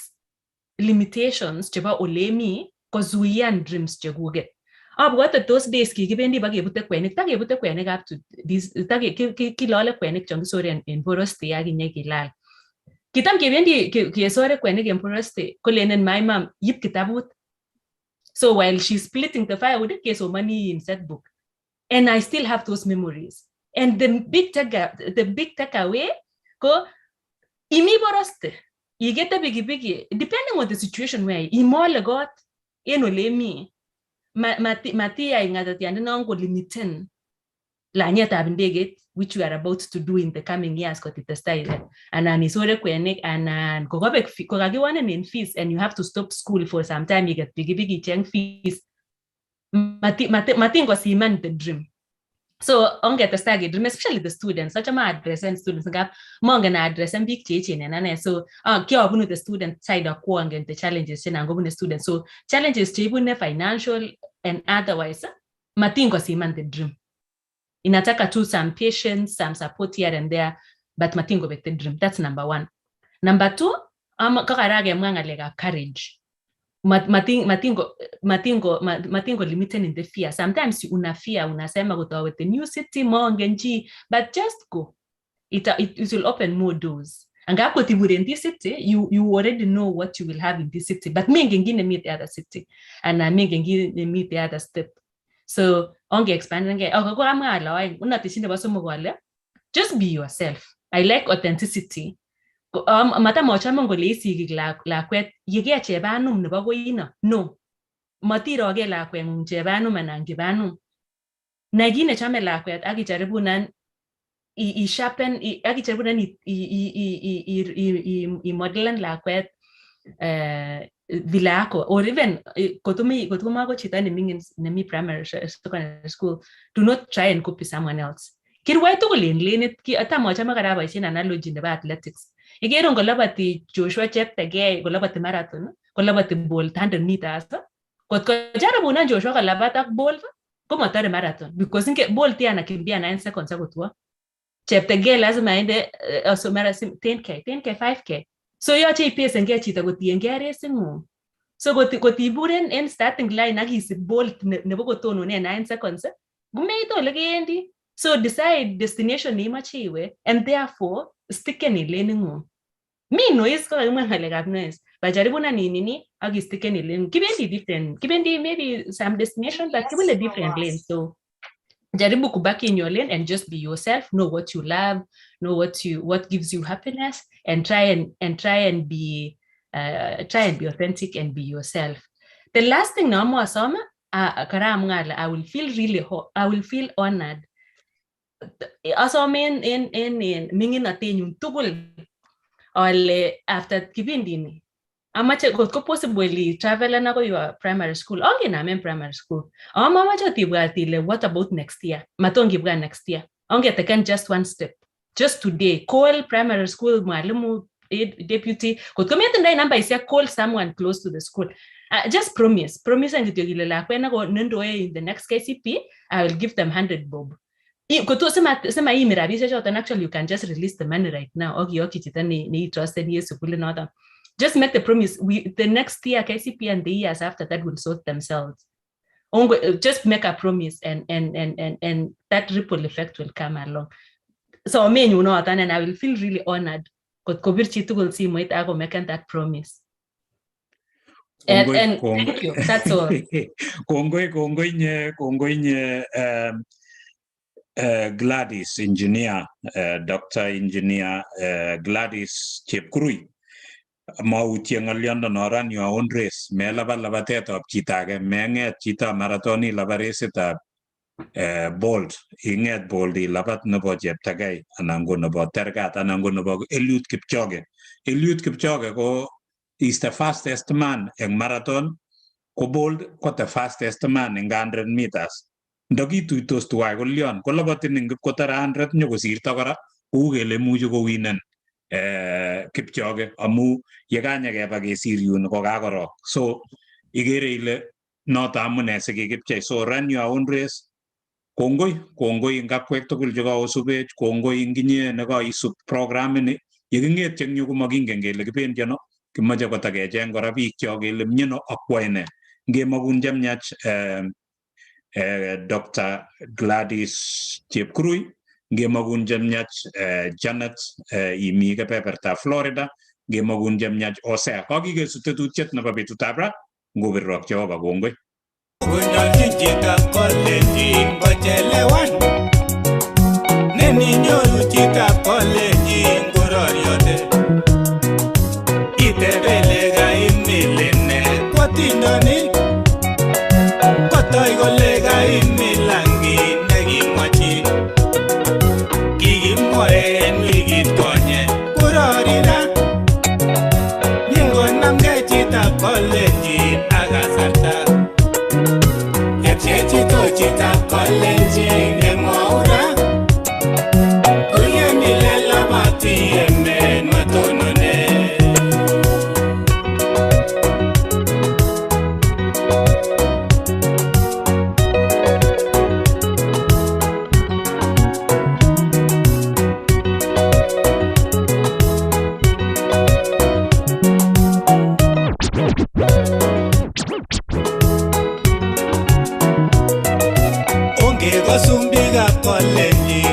limitations cheba olemi kozuian dreams cheguge. Abwate those days kikibendi bakebute kwenik up to this kilole kwenik chongisore en Boroste aginye kilal. Kitam kebendi kesore kwenik en Boroste kolenen my mom yip kitabut. So while she's splitting the firewood, keso money in set book. And I still have those memories. And the big takeaway, ko imi Boroste. You get a biggie, depending on the situation where imole got enolemi matia ingata tiande nango limiten la nyata bindeget which we are about to do in the coming years got it style anani sore kwenik anan kokagiwane in fees and you have to stop school for some time you get biggie cheng fees matingo siman the dream. So on get the staggered dream, especially the students. Such a address and students gap mongan address and big teaching and so care the student side of and the challenges and the students. So challenges to financial and otherwise matingo siman the dream. Inataka to some patience, some support here and there, but matingo bet the dream. That's number one. Number two, kakarage mwangalega courage. Matingo limited in the fear. Sometimes una fear, unasema go to the new city mongenji, but just go. it will open more doors. And in this city, you already know what you will have in this city, but me ngengine meet the other city, and me ngengine meet the other step. So onge expand just be yourself. I like authenticity. Mata mochamo ngole isigi lakwet yege chebanum nebo koino. No. Matiroge lakwet chebanum anan gibanum. Nagine chame lakwet akijaribunan I sharpen akijaribunan I modelan lakwet vilako, or even kotuma ko chita nemi primary secondary school, do not try and copy someone else. Kirwai to lenit ki ata mocha magara baisin analogy nebo athletics. Igero ngolabati Joshua Chepkirui golabati marathon, golabati bolt 100 meters. Kotko jarabu na Joshua golabata bolt ko matare marathon because inge bolt yana kimbia 9 seconds akotwa. Chepkirui lazima aende somara 10k 5k. So yoche ipace nge chita kotienge racing mo. So kotiburen en starting line akisib bolt nebo kotonone 9 seconds. Gumeito legendi. So decide destination nimache iwe, and therefore stick in lane mo. Me noise ko like noise. Bajaribu na nini agi stick in lane. Kibendi different. Kibendi maybe some destination, but kibendi a different lane. So jaribu kubaki in your lane and just be yourself. Know what you love. Know what gives you happiness, and try and be authentic and be yourself. The last thing na mo asoma I will feel honored. Also mean in mingin natin yung tugol or after kibindini amache ko possibly travel na ko your primary school okay namin primary school mama tibwatile what about next year matongi bwa next year onge taken just one step just today call primary school mwalimu deputy ko comment ndai number is call someone close to the school just promise and gitogile la kwena go nendo in the next KCP I will give them 100 bob. Actually, you can just release the money right now. Just make the promise. The next year, KCP and the years after that will sort themselves. Just make a promise, and that ripple effect will come along. So I mean, and I will feel really honored. Because will see me making that promise. And thank you. That's all. Gladys engineer, Dr. Engineer Gladys Chepkirui. Mautiang Alionda Noran your own race. Me labatet of Chitage, Menget Chita Marathoni labaresita bold. Inget boldi labat nobo Jeptagay, and I'm going about Tergat, and I'm going about Eliud Kipchoge. Eliud Kipchoge go is the fastest man in marathon. Ko bold got the fastest man in 100 meters. Dogi tuitos tuai ko lion ko labatin ning kotara 100 nyo ko sirta kora ugele muju ko winan Kipchoge amu yeganya ke ba ke siriun ko gagoro so igere ile nota amune se ke Kipchoge so run your own race kongoi ngakwek tugul jo ko subech kongoi nginye ne ko isub program ni yeginget cheng nyu ko magingen gele kibendi no kimaje ko tage jeng kora biik cho gele mnyeno akwene ngemagun jamnyach Dr. Gladys Chepkirui, ngemagun jamnyach Janet imi ke peperta Florida, ngemagun jamnyach Osea. Kagi ke sutetutiet na babetutabra, ngobirok Jehova gongwe. Kunyochi Chitab Kalenjin kochelewan. Neni nyoru Chitab Kalenjin kororyote. Itebelega imilene kwatindoni. Kotoy kolega imilangi negimwachi. Kigimwae en wikit konye kurorira. Nyingonamge Chitab Kalenjin akasarta. Chechito Chitab Kalenjin emwaura. Uye milela mati eme matonone. Onge kosumbiga Kalenjin